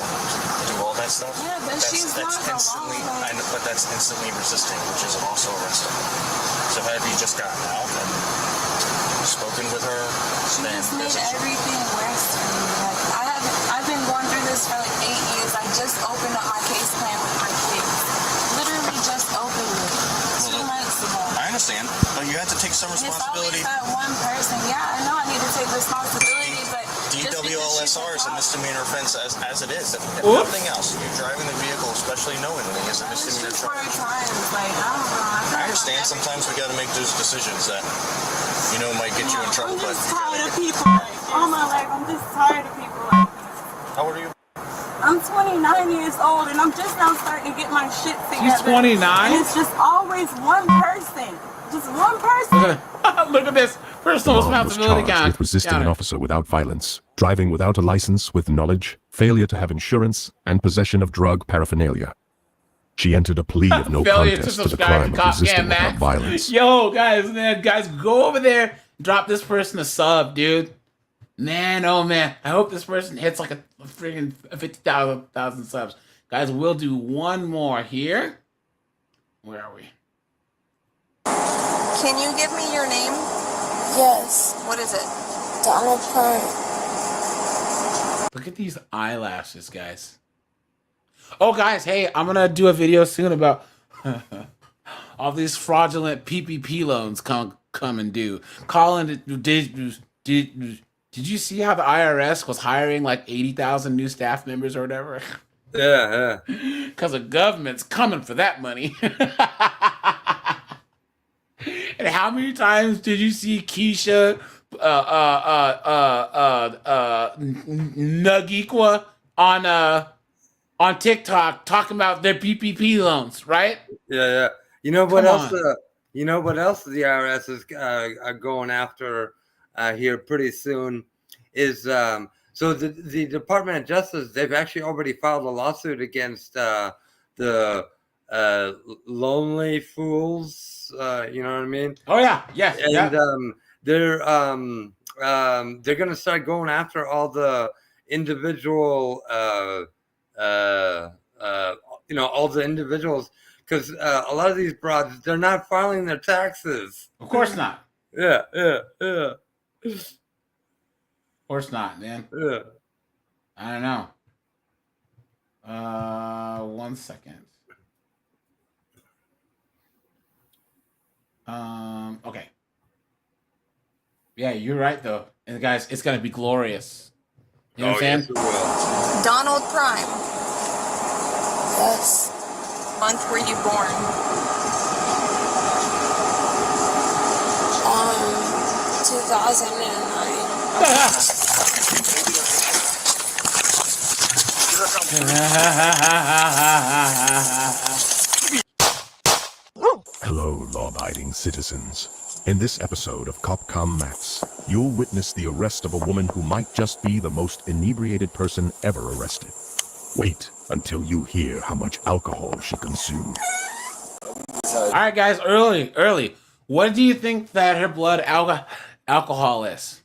do all that stuff, Yeah, but she's not instantly, alone. I know, but that's instantly resisting, which is also arrestable. So have you just gotten out and spoken with her? She Then just made there's a- everything worse for me. Like, I've been going through this for like 8 years. I just opened up my case plan with my kids. Literally just opened it 2 months ago. I understand, but you have to take some And responsibility. It's always that one person. Yeah, I know I need to take responsibility, but DWLSR is a misdemeanor offense as it is. If Oops. nothing else, you're driving the vehicle, especially knowingly, is a misdemeanor just 4 charge. times. Like, I don't know. I understand sometimes we got to make those decisions that, might get you in trouble, I'm but just tired of people. All my life, I'm just tired of people like this. how old are you? I'm 29 years old and I'm just now starting to get my shit together. She's 29? And it's just always one person. Just one person. Look at this. Personal Vaughn was responsibility charged count. with resisting an officer without violence, driving without a license with knowledge, failure to have insurance, and possession of drug paraphernalia. She entered a plea of no Failure contest to the subscribe crime to of resisting Cop Cam without Max. violence. Yo, guys, go over there. Drop this person a sub, dude. Man, oh man. I hope this person hits like a freaking 50,000 subs. Guys, we'll do one more here. Where are we? Can you give me your name? Yes. What is it? Donald Prime. Look at these eyelashes, guys. Oh, guys, hey, I'm going to do a video soon about all these fraudulent PPP loans come and due. Colin, did you see how the IRS was hiring like 80,000 new staff members or whatever? Yeah. Because the government's coming for that money. And how many times did you see Keisha Nugiqua on TikTok talking about their PPP loans, right? Yeah. You know what Come else? on. You know what else the IRS is going after here pretty soon is so the Department of Justice, they've actually already filed a lawsuit against the Lonely Fools. You know what I mean? Oh yeah, yes, And yeah. they're going to start going after all the individual all the individuals, because a lot of these broads, they're not filing their taxes. Of course not. Yeah. Of course not, man. Yeah. I don't know. 1 second. Okay. Yeah, you're right though. And guys, it's gonna be glorious. You know what I'm saying? Donald Prime. Yes. Month were you born? 2009. Hello, law-abiding citizens. In this episode of Copcom Max, you'll witness the arrest of a woman who might just be the most inebriated person ever arrested. Wait until you hear how much alcohol she consumed. All right, guys, early. What do you think that her blood alcohol is?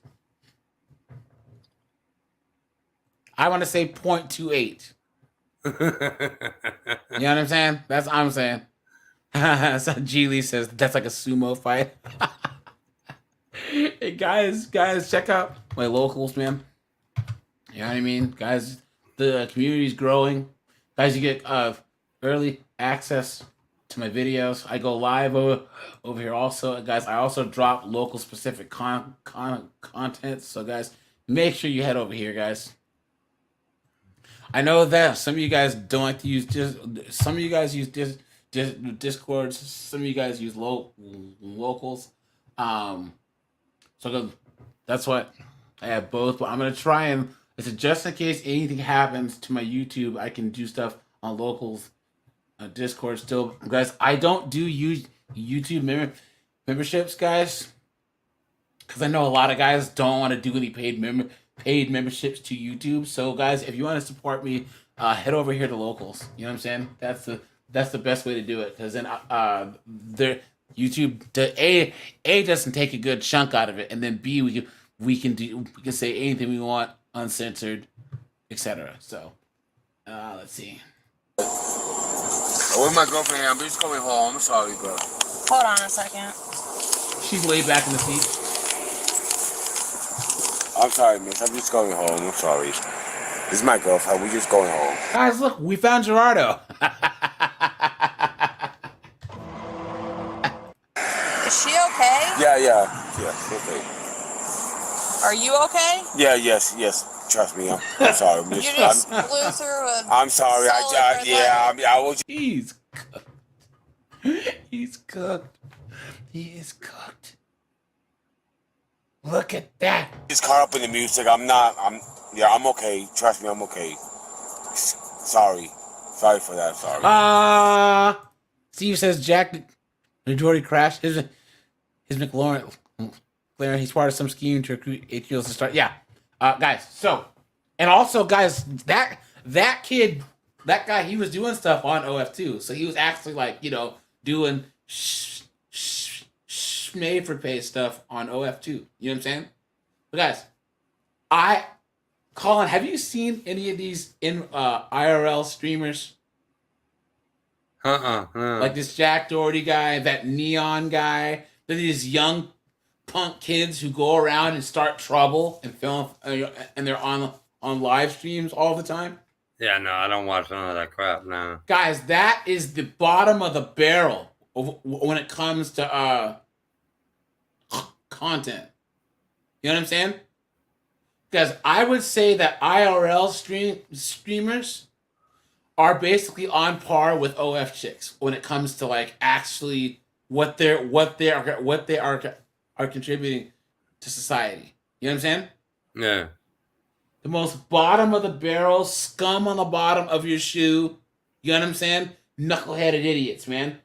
I want to say 0.28. You know what I'm saying? That's what I'm saying. So Geely says that's like a sumo fight. Hey, guys, check out my locals, man. You know what I mean? Guys, the community's growing. Guys, you get early access to my videos. I go live over here also. Guys, I also drop local specific content. So guys, make sure you head over here, guys. I know that some of you guys don't like to use some of you guys use Discord, some of you guys use locals. So that's what I have both, but I'm gonna try and it's just in case anything happens to my YouTube, I can do stuff on locals, Discord still. Guys, I don't do YouTube memberships, guys, because I know a lot of guys don't want to do any paid memberships to YouTube. So guys, if you want to support me, head over here to locals. You know what I'm saying? That's the best way to do it, because then their YouTube A doesn't take a good chunk out of it, and then B we can say anything we want, uncensored, etc. So, let's see. With my girlfriend, I'm just coming home. I'm sorry, bro. Hold on a second. She's laid back in the seat. I'm sorry, miss. I'm just going home. I'm sorry. This is my girlfriend. We're just going home. Guys, look, we found Gerardo. Is she okay? Yeah, okay. Are you okay? Yeah, yes. Trust me, I'm sorry. You just blew through a. I'm sorry. I was. He's cooked. He's cooked. He is cooked. Look at that. Just caught up in the music. I'm okay. Trust me, I'm okay. Sorry for that. Sorry. Steve says Jack majority crashed his McLaren. He's part of some scheme to recruit 8-year-olds to start. Yeah. Guys, so, and also, guys, that guy, he was doing stuff on OF2, so he was actually, like, doing made for pay stuff on OF2. You know what I'm saying? But guys, Colin, have you seen any of these IRL streamers? Like this Jack Doherty guy, that Neon guy, these young punk kids who go around and start trouble and film, and they're on live streams all the time. Yeah, no, I don't watch none of that crap. No, guys, that is the bottom of the barrel when it comes to content. You know what I'm saying? Because I would say that IRL streamers are basically on par with OF chicks when it comes to like actually what they are contributing to society. You know what I'm saying? Yeah. The most bottom of the barrel, scum on the bottom of your shoe. You know what I'm saying? Knuckleheaded idiots, man.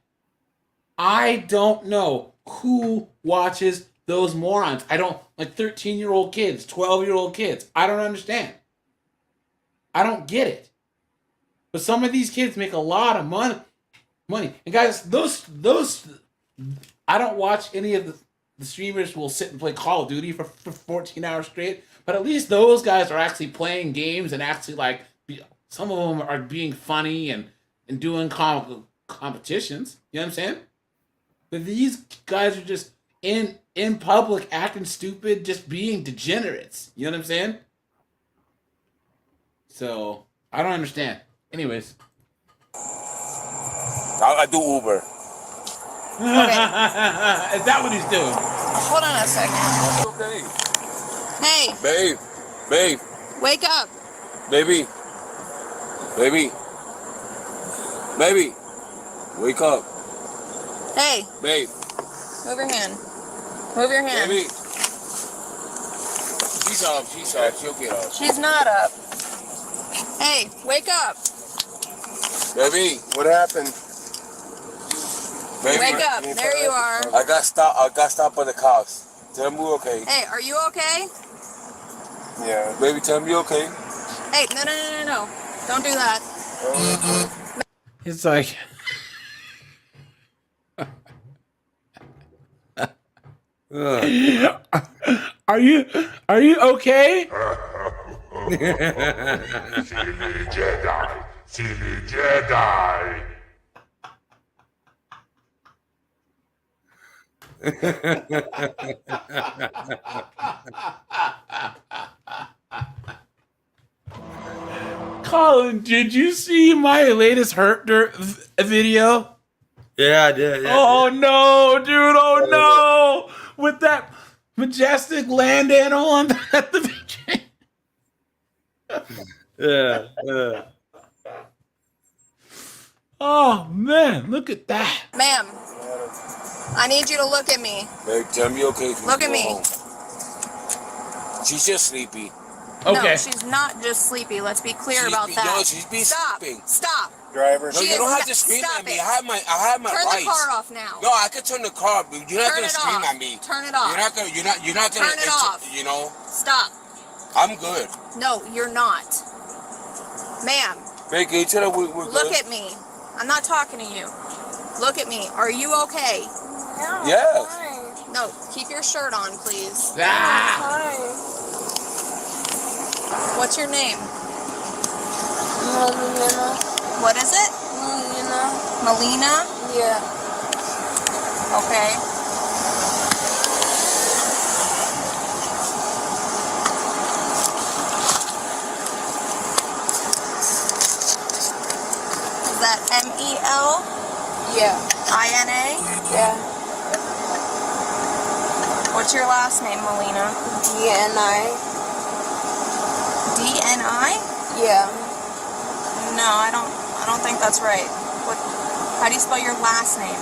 I don't know who watches those morons. I don't, like 13-year-old kids, 12-year-old kids. I don't understand. I don't get it. But some of these kids make a lot of money. And guys, those I don't watch any of the streamers who will sit and play Call of Duty for 14 hours straight. But at least those guys are actually playing games and actually like some of them are being funny and doing competitions. You know what I'm saying? But these guys are just in public acting stupid, just being degenerates. You know what I'm saying? So I don't understand. Anyways, I do Uber. Is that what he's doing? Hold on a second. Okay. Hey. Babe. Wake up. Baby. Wake up. Hey. Babe. Move your hand. Move your hand. Baby. She's up. She'll get up. She's not up. Hey, wake up. Baby, what happened? Baby, Wake up. There you are. I got stopped by the cops. Tell me we're okay. Hey, are you okay? Yeah. Baby, tell me you okay. Hey, no. Don't do that. It's like Are you okay? Silly Jedi. Colin, did you see my latest Hurt Dirt video? Yeah, I did. Yeah, oh no, dude! Oh no! With that majestic land animal at the beginning. Yeah. Oh man, look at that. Ma'am, I need you to look at me. Baby, tell me you okay. Look at me. Home. She's just sleepy. Okay. No, she's not just sleepy. Let's be clear about that. No, she's been sleeping. Stop. Driver. No, She you don't is have to scream stop at me. it. I have my Turn rights. the car off now. No, I can turn the car, but you're not Turn gonna it scream off. at me. Turn it off. You're not gonna. Turn it off. You know. Stop. I'm good. No, you're not. Ma'am. Babe, can you tell her we're good? Look at me. I'm not talking to you. Look at me. Are you okay? Yeah. No, keep your shirt on, please. Ah! What's your name? Melina. What is it? Melina. Melina? Yeah. Okay. Is that M-E-L? Yeah. I-N-A? Yeah. What's your last name, Melina? D-N-I. D-N-I? Yeah. No, I don't think that's right. How do you spell your last name?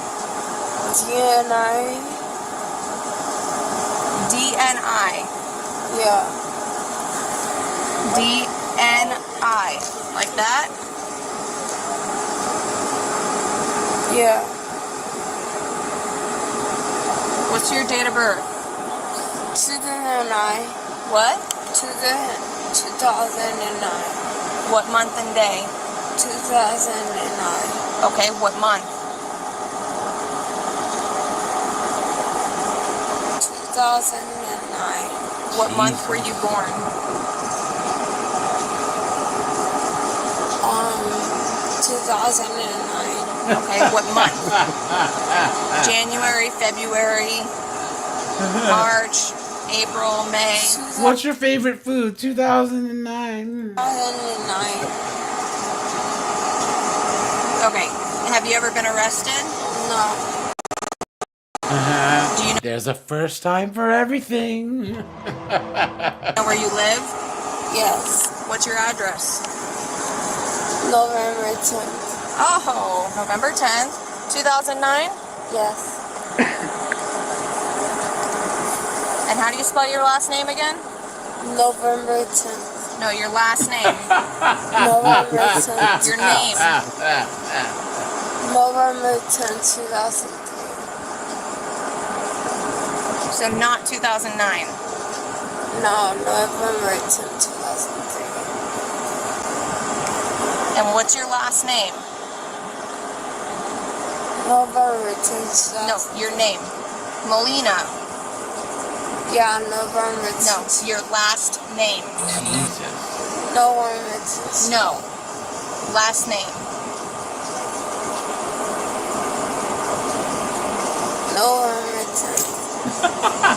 D-N-I. D-N-I. Yeah. D-N-I. Like that? Yeah. What's your date of birth? 2009. What? 2009. What month and day? 2009. Okay, what month? 2009. What month were you born? 2009. Okay, what month? January, February, March, April, May. What's your favorite food? 2009. 2009. Okay, have you ever been arrested? No. Do you There's a first time for everything. know where you live? Yes. What's your address? November 10th. Oh, November 10th, 2009? Yes. And how do you spell your last name again? November 10th. No, your last name. November 10th. Your name. November 10th, 2003. So not 2009. No, November 10th, 2003. And what's your last name? November 10th, No, your name. Melina. Yeah, November 10th. No, your last name. November 10th. No. Last name. November 10th.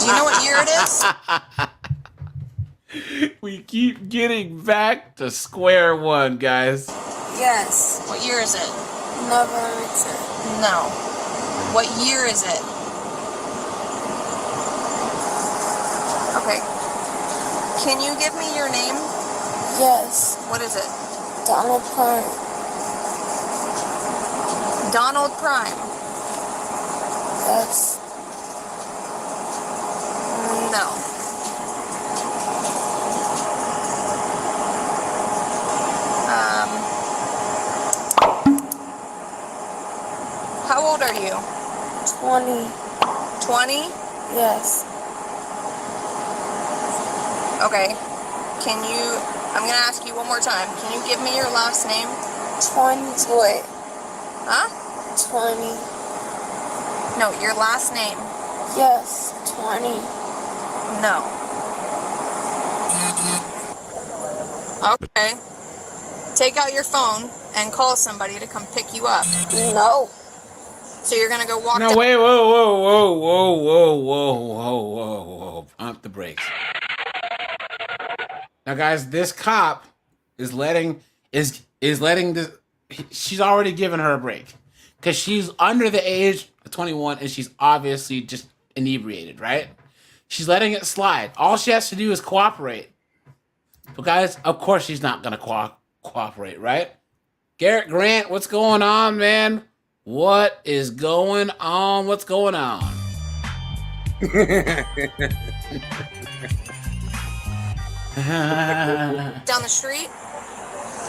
Do you know what year it is? We keep getting back to square one, guys. Yes. What year is it? November 10th. No. What year is it? Okay. Can you give me your name? Yes. What is it? Donald Prime. Donald Prime. Yes. No. How old are you? 20. 20? Yes. Okay. Can you, I'm going to ask you one more time. Can you give me your last name? 20. Huh? 20. No, your last name. Yes. 20. No. Okay. Take out your phone and call somebody to come pick you up. No. So you're gonna go walk No, down- wait, whoa. Pump the brakes. Now, guys, this cop is letting this. She's already given her a break because she's under the age of 21 and she's obviously just inebriated, right? She's letting it slide. All she has to do is cooperate. But guys, of course she's not gonna cooperate, right? Garrett Grant, what's going on, man? What is going on? What's going on? down the street?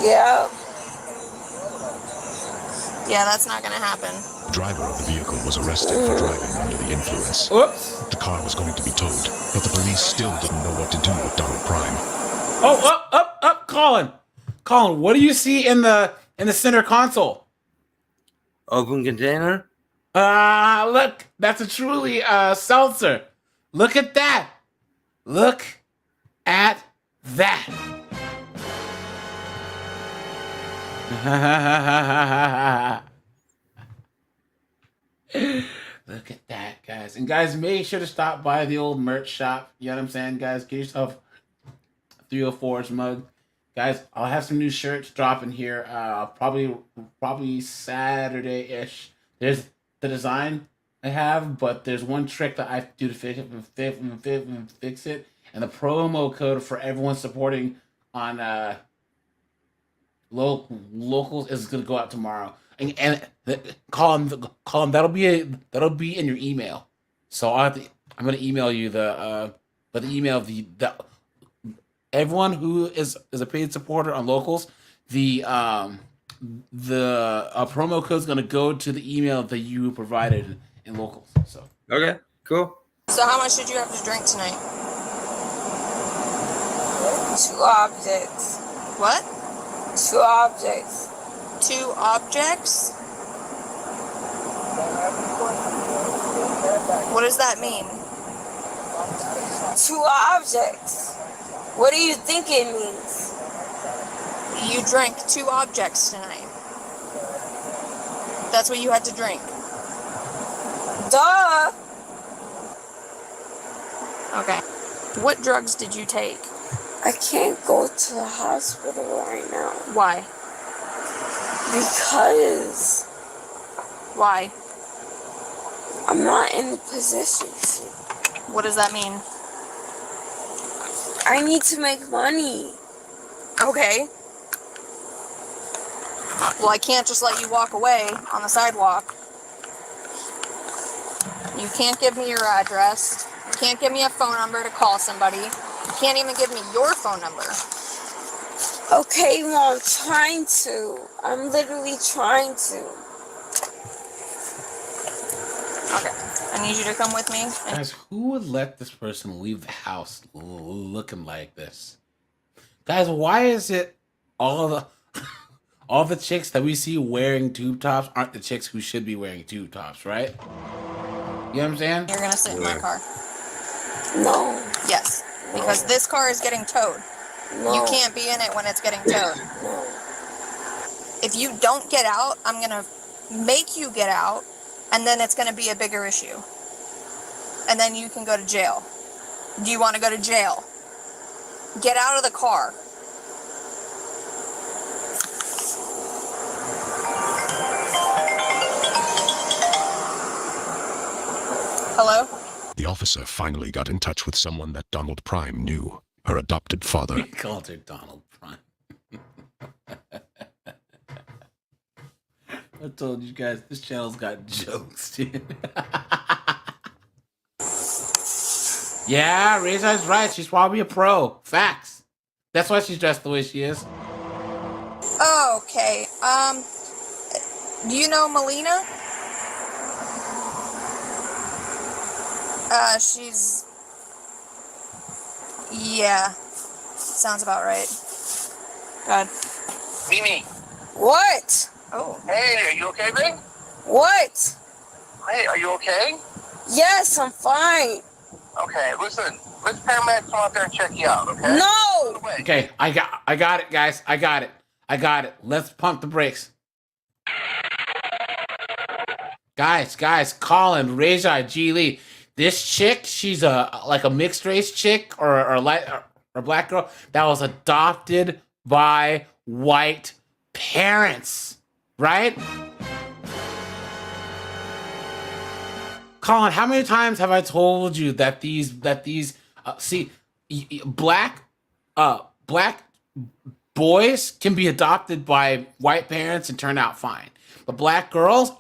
Yeah. Yeah, that's not gonna happen. The driver of the vehicle was arrested for driving under the influence. Oops. The car was going to be towed, but the police still didn't know what to do with Donald Prime. Oh, up, Colin. Colin, what do you see in the center console? Open container? Look, that's a truly seltzer. Look at that. Look at that. Look at that, guys. And guys, make sure to stop by the old merch shop. You know what I'm saying, guys? Get yourself 304's mug. Guys, I'll have some new shirts dropping here. Probably Saturday-ish. There's the design I have, but there's one trick that I have to do to fix it. And the promo code for everyone supporting on locals is gonna go out tomorrow. And call them. That'll be in your email. So I'm gonna email you the everyone who is a paid supporter on locals. The promo code is gonna go to the email that you provided in locals. So Okay, cool. So how much did you have to drink tonight? 2 objects. What? 2 objects. 2 objects? What does that mean? 2 objects. What do you think it means? You drank 2 objects tonight. That's what you had to drink. Duh. Okay. What drugs did you take? I can't go to the hospital right now. Why? Because Why? I'm not in the position to. What does that mean? I need to make money. Okay. Well, I can't just let you walk away on the sidewalk. You can't give me your address. You can't give me a phone number to call somebody. You can't even give me your phone number. Okay, well, I'm trying to. I'm literally trying to. Okay. I need you to come with me. guys, who would let this person leave the house looking like this? Guys, why is it all the chicks that we see wearing tube tops aren't the chicks who should be wearing tube tops, right? You know what I'm saying? You're gonna sit in my car. No. Yes. Because this car is getting towed. No. You can't be in it when it's getting towed. No. If you don't get out, I'm gonna make you get out, and then it's gonna be a bigger issue. And then you can go to jail. Do you want to go to jail? Get out of the car. Hello? The officer finally got in touch with someone that Donald Prime knew, her adopted father. He called her Donald Prime. I told you guys, this channel's got jokes, dude. Yeah, Reza's right. She's probably a pro. Facts. That's why she's dressed the way she is. Okay. Do you know Melina? She's... Yeah. Sounds about right. God. Mimi. What? Oh. Hey, are you okay, babe? What? Hey, are you okay? Yes, I'm fine. Okay, listen. Let's paramedics come out there and check you out, okay? No! Okay, I got it, guys. I got it. Let's pump the brakes. Guys, Colin, Reza, G Lee. This chick, she's like a mixed race chick or black girl that was adopted by white parents, right? Colin, how many times have I told you that these black boys can be adopted by white parents and turn out fine, but black girls,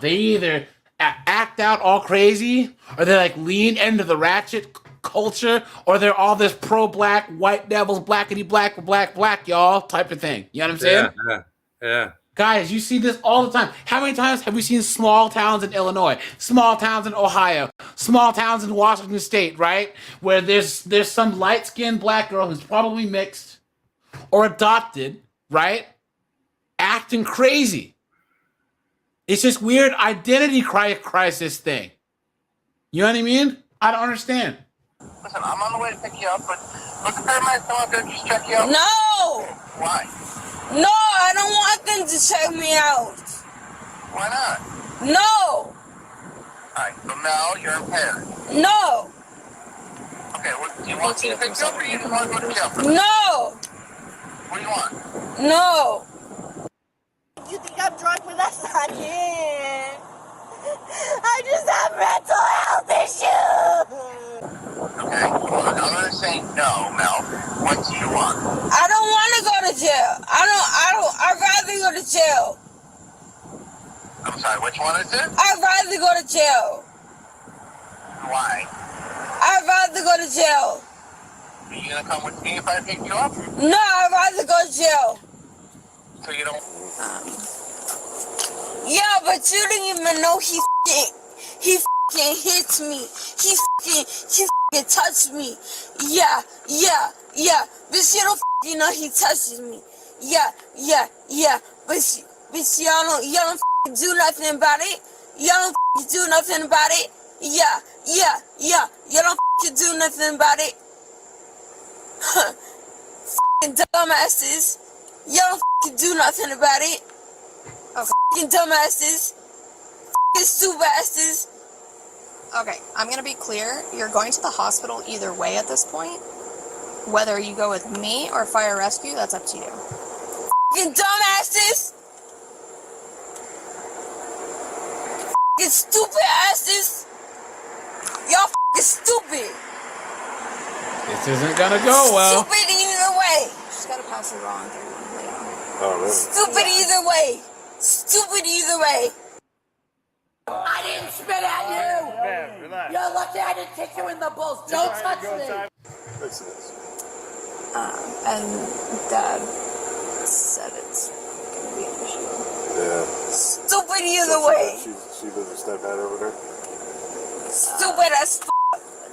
they either act out all crazy, or they like lean into the ratchet culture, or they're all this pro-black, white devils, blackity black, y'all type of thing. You know what I'm saying? Yeah. Guys, you see this all the time. How many times have we seen small towns in Illinois, small towns in Ohio, small towns in Washington State, right? Where there's some light-skinned black girl who's probably mixed or adopted, right? Acting crazy. It's this weird identity crisis thing. You know what I mean? I don't understand. Listen, I'm on the way to pick you up, but look, the paramedics come out there just check you out. No! Why? No, I don't want them to check me out. Why not? No! Alright, so now you're impaired. No! Okay, what do you want me to pick you up or you just want to go to jail? No! What do you want? No! You think I'm drunk, but that's not it. I just have mental health issues. Okay, well, now that I'm saying no, Mel, what do you want? I don't want to go to jail. I'd rather go to jail. I'm sorry, which one is it? I'd rather go to jail. Why? I'd rather go to jail. Are you gonna come with me if I pick you up? No, I'd rather go to jail. So you don't... Yeah, but you didn't even know he fucking hit me. He fucking touched me. Yeah. But you don't fucking know he touches me. Yeah. But y'all don't fucking do nothing about it. Y'all don't fucking do nothing about it. Yeah. Y'all don't fucking do nothing about it. Fucking dumbasses. Y'all don't fucking do nothing about it. Fucking dumbasses. Fucking stupid asses. Okay, I'm gonna be clear. You're going to the hospital either way at this point. Whether you go with me or fire rescue, that's up to you. Fucking dumbasses. Fucking stupid asses. Y'all fucking stupid. This isn't gonna go well. Stupid either way. Just gotta pass the wrong thing. Oh, really? Stupid either way. Stupid either way. I didn't spit at you. Man, relax. You're lucky I didn't kick you in the balls. Don't touch me. Listen to this. And Dad said it's gonna be an issue. Yeah. Stupid either way. She lives a stepdad over there? Stupid as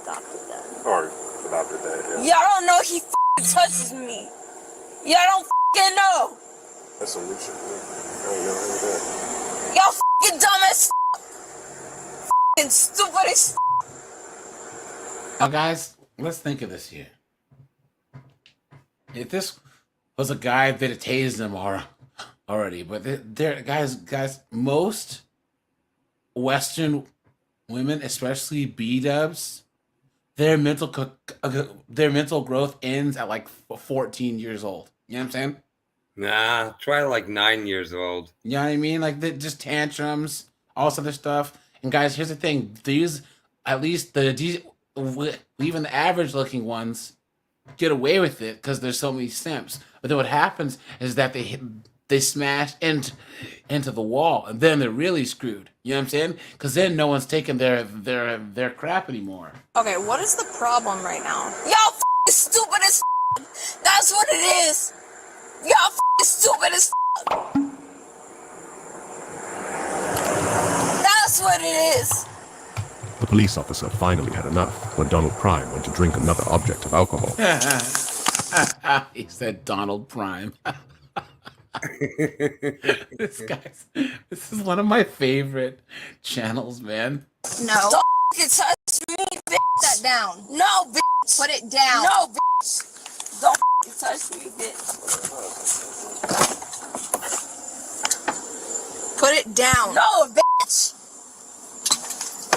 Adopted dad. Or adopted dad, yeah. Y'all don't know he touches me. Y'all don't know. That's some new shit, man. I ain't never heard of that. Y'all dumb as stupid as Now, guys, let's think of this here. If this was a guy that had tased him already, but guys, most Western women, especially B-dubs, their mental growth ends at like 14 years old. You know what I'm saying? Nah, try like 9 years old. You know what I mean? Like just tantrums, all this other stuff. And guys, here's the thing: these, at least even the average-looking ones, get away with it because there's so many simps. But then what happens is that they smash into the wall, and then they're really screwed. You know what I'm saying? Because then no one's taking their crap anymore. Okay, what is the problem right now? Y'all stupid as That's what it is. Y'all stupid as That's what it is. The police officer finally had enough when Donald Prime went to drink another object of alcohol. He said Donald Prime. This is one of my favorite channels, man. No. Don't touch me, bitch. Put that down. No, bitch. Put it down. No, bitch. Don't touch me, bitch. Put it down. No, bitch.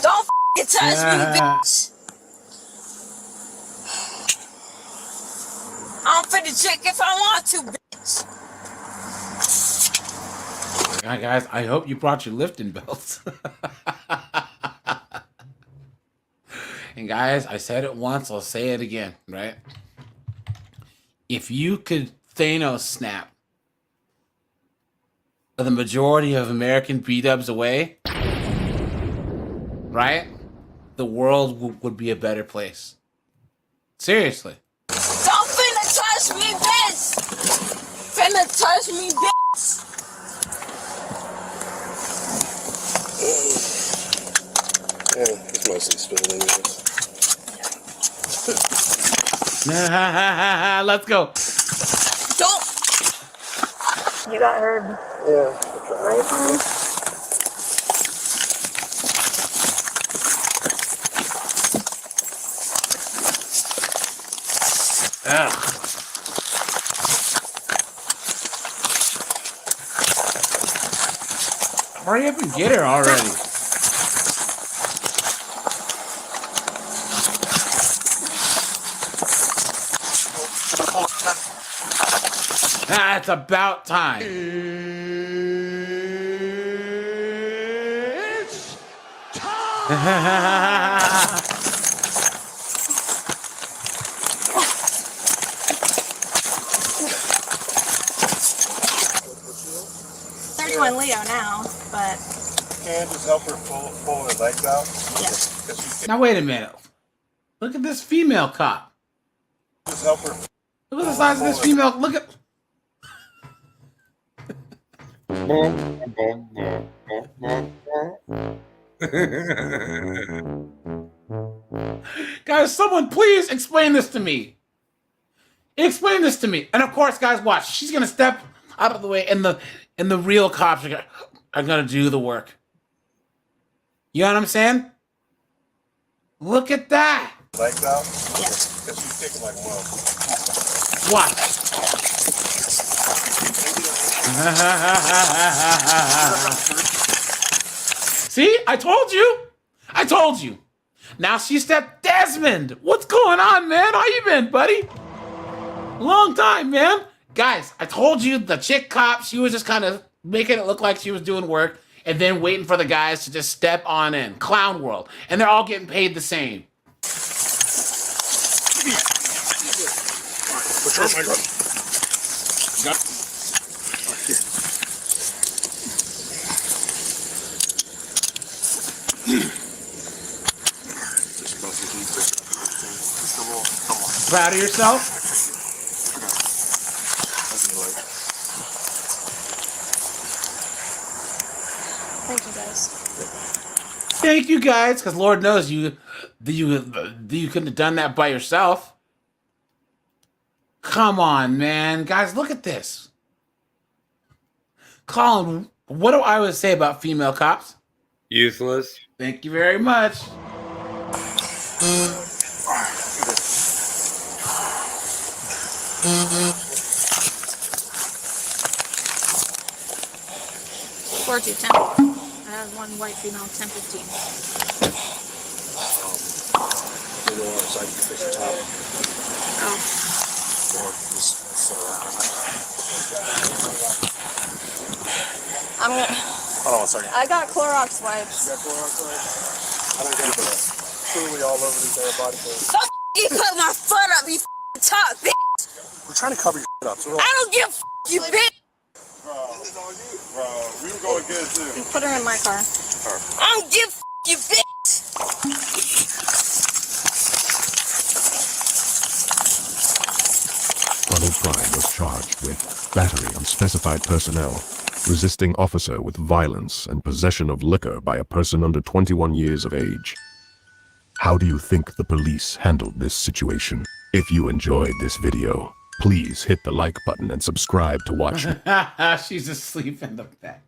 Don't touch me, bitch. I'm finna check if I want to, bitch. Guys, I hope you brought your lifting belts. And guys, I said it once, I'll say it again, right? If you could Thanos snap the majority of American B-dubs away, right? The world would be a better place. Seriously. Don't finna touch me, bitch! Finna touch me, bitch! Yeah, it's mostly spilled anyways. Let's go. Don't. You got her. Yeah. Right? Hurry up and get her already. Ah, it's about time. It's time. 31 Leo now, but Can't just help her pull her legs out. yeah. Now wait a minute. Look at this female cop. Just help her. Look at the size of this female. Look at. Guys, someone please explain this to me. Explain this to me. And of course, guys, watch. She's gonna step out of the way, and the real cops are gonna do the work. You know what I'm saying? Look at that. Legs out. Yeah. Because she's kicking like one. Watch. See, I told you. I told you. Now she stepped. Desmond, what's going on, man? How you been, buddy? Long time, man. Guys, I told you the chick cop, she was just kind of making it look like she was doing work and then waiting for the guys to just step on in. Clown world. And they're all getting paid the same. Proud of yourself? Thank you guys. Thank you guys, because Lord knows you couldn't have done that by yourself. Come on, man. Guys, look at this. Colin, what do I always say about female cops? Useless. Thank you very much. Four to 10. I have one white female, 10-15. Oh. I'm gonna. Hold on one second. I got Clorox wipes. You got Clorox wipes? I don't get it. Truly all over this body. Fuck you, put my foot up, you talk, bitch. We're trying to cover your up. So I don't give a you, bitch. Bro, we were going good too. You put her in my car. I don't give a you, bitch. Ronald Prime was charged with battery on specified personnel, resisting officer with violence, and possession of liquor by a person under 21 years of age. How do you think the police handled this situation? If you enjoyed this video, please hit the like button and subscribe to watch. She's asleep in the back.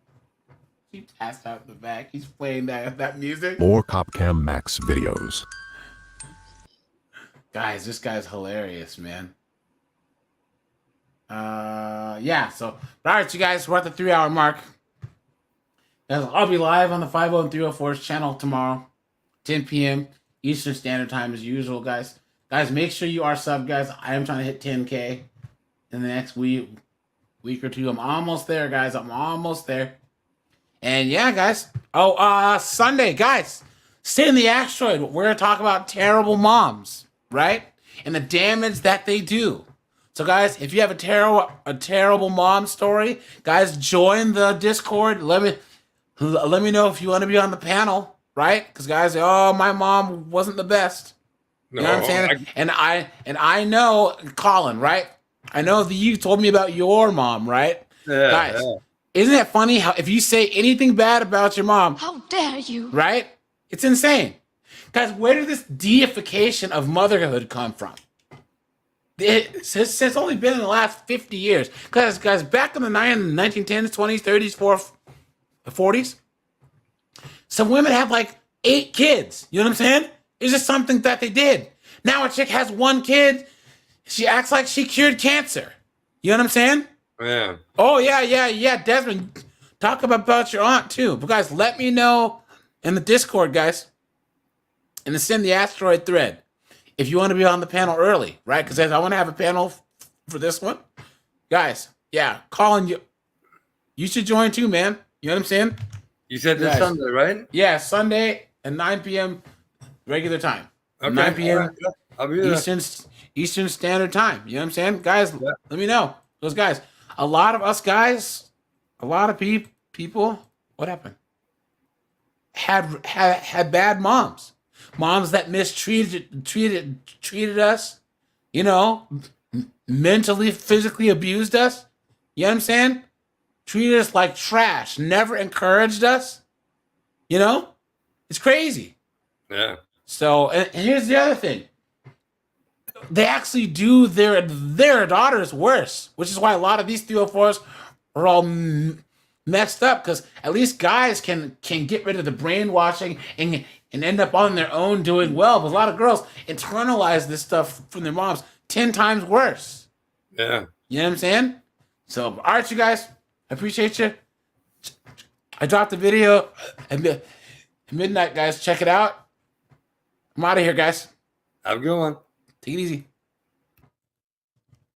She passed out in the back. He's playing that music. More CopCam Max videos. Guys, this guy's hilarious, man. Yeah, so, all right, you guys, we're at the 3-hour mark. Guys, I'll be live on the 50 and 304's channel tomorrow, 10 p.m. Eastern Standard Time as usual, guys. Guys, make sure you are subbed, guys. I am trying to hit 10K in the next week or two. I'm almost there, guys. I'm almost there. And yeah, guys. Oh, Sunday, guys. Stay in the Asteroid. We're going to talk about terrible moms, right? And the damage that they do. So, guys, if you have a terrible mom story, guys, join the Discord. Let me know if you want to be on the panel, right? Because guys, oh, my mom wasn't the best. You know what I'm saying? And I know, Colin, right? I know that you told me about your mom, right? Yeah, guys, isn't it funny how if you say anything bad about your mom, How dare you? right? It's insane. Guys, where did this deification of motherhood come from? It's only been in the last 50 years. Guys, back in the 1910s, 20s, 30s, 40s, some women have like 8 kids. You know what I'm saying? It's just something that they did. Now a chick has 1 kid. She acts like she cured cancer. You know what I'm saying? Yeah. Oh, yeah. Desmond, talk about your aunt, too. But, guys, let me know in the Discord, guys. And then send the asteroid thread if you want to be on the panel early, right? Because I want to have a panel for this one. Guys, yeah, Colin, you should join too, man. You know what I'm saying? You said this Guys. Sunday, right? Yeah, Sunday at 9 p.m. regular time. Okay. 9 p.m. All right. I'll be there. Eastern Standard Time. You know what I'm saying? Guys, let me know. Those guys. A lot of us guys, a lot of people, what happened? Had bad moms. Moms that treated us, you know, mentally, physically abused us. You know what I'm saying? Treated us like trash, never encouraged us. You know? It's crazy. Yeah. So, and here's the other thing. They actually do their daughters worse, which is why a lot of these 304s are all messed up, because at least guys can get rid of the brainwashing and end up on their own doing well. But a lot of girls internalize this stuff from their moms 10 times worse. Yeah. You know what I'm saying? So, all right, you guys, I appreciate you. I dropped the video at midnight, guys. Check it out. I'm out of here, guys. Have a good one. Take it easy.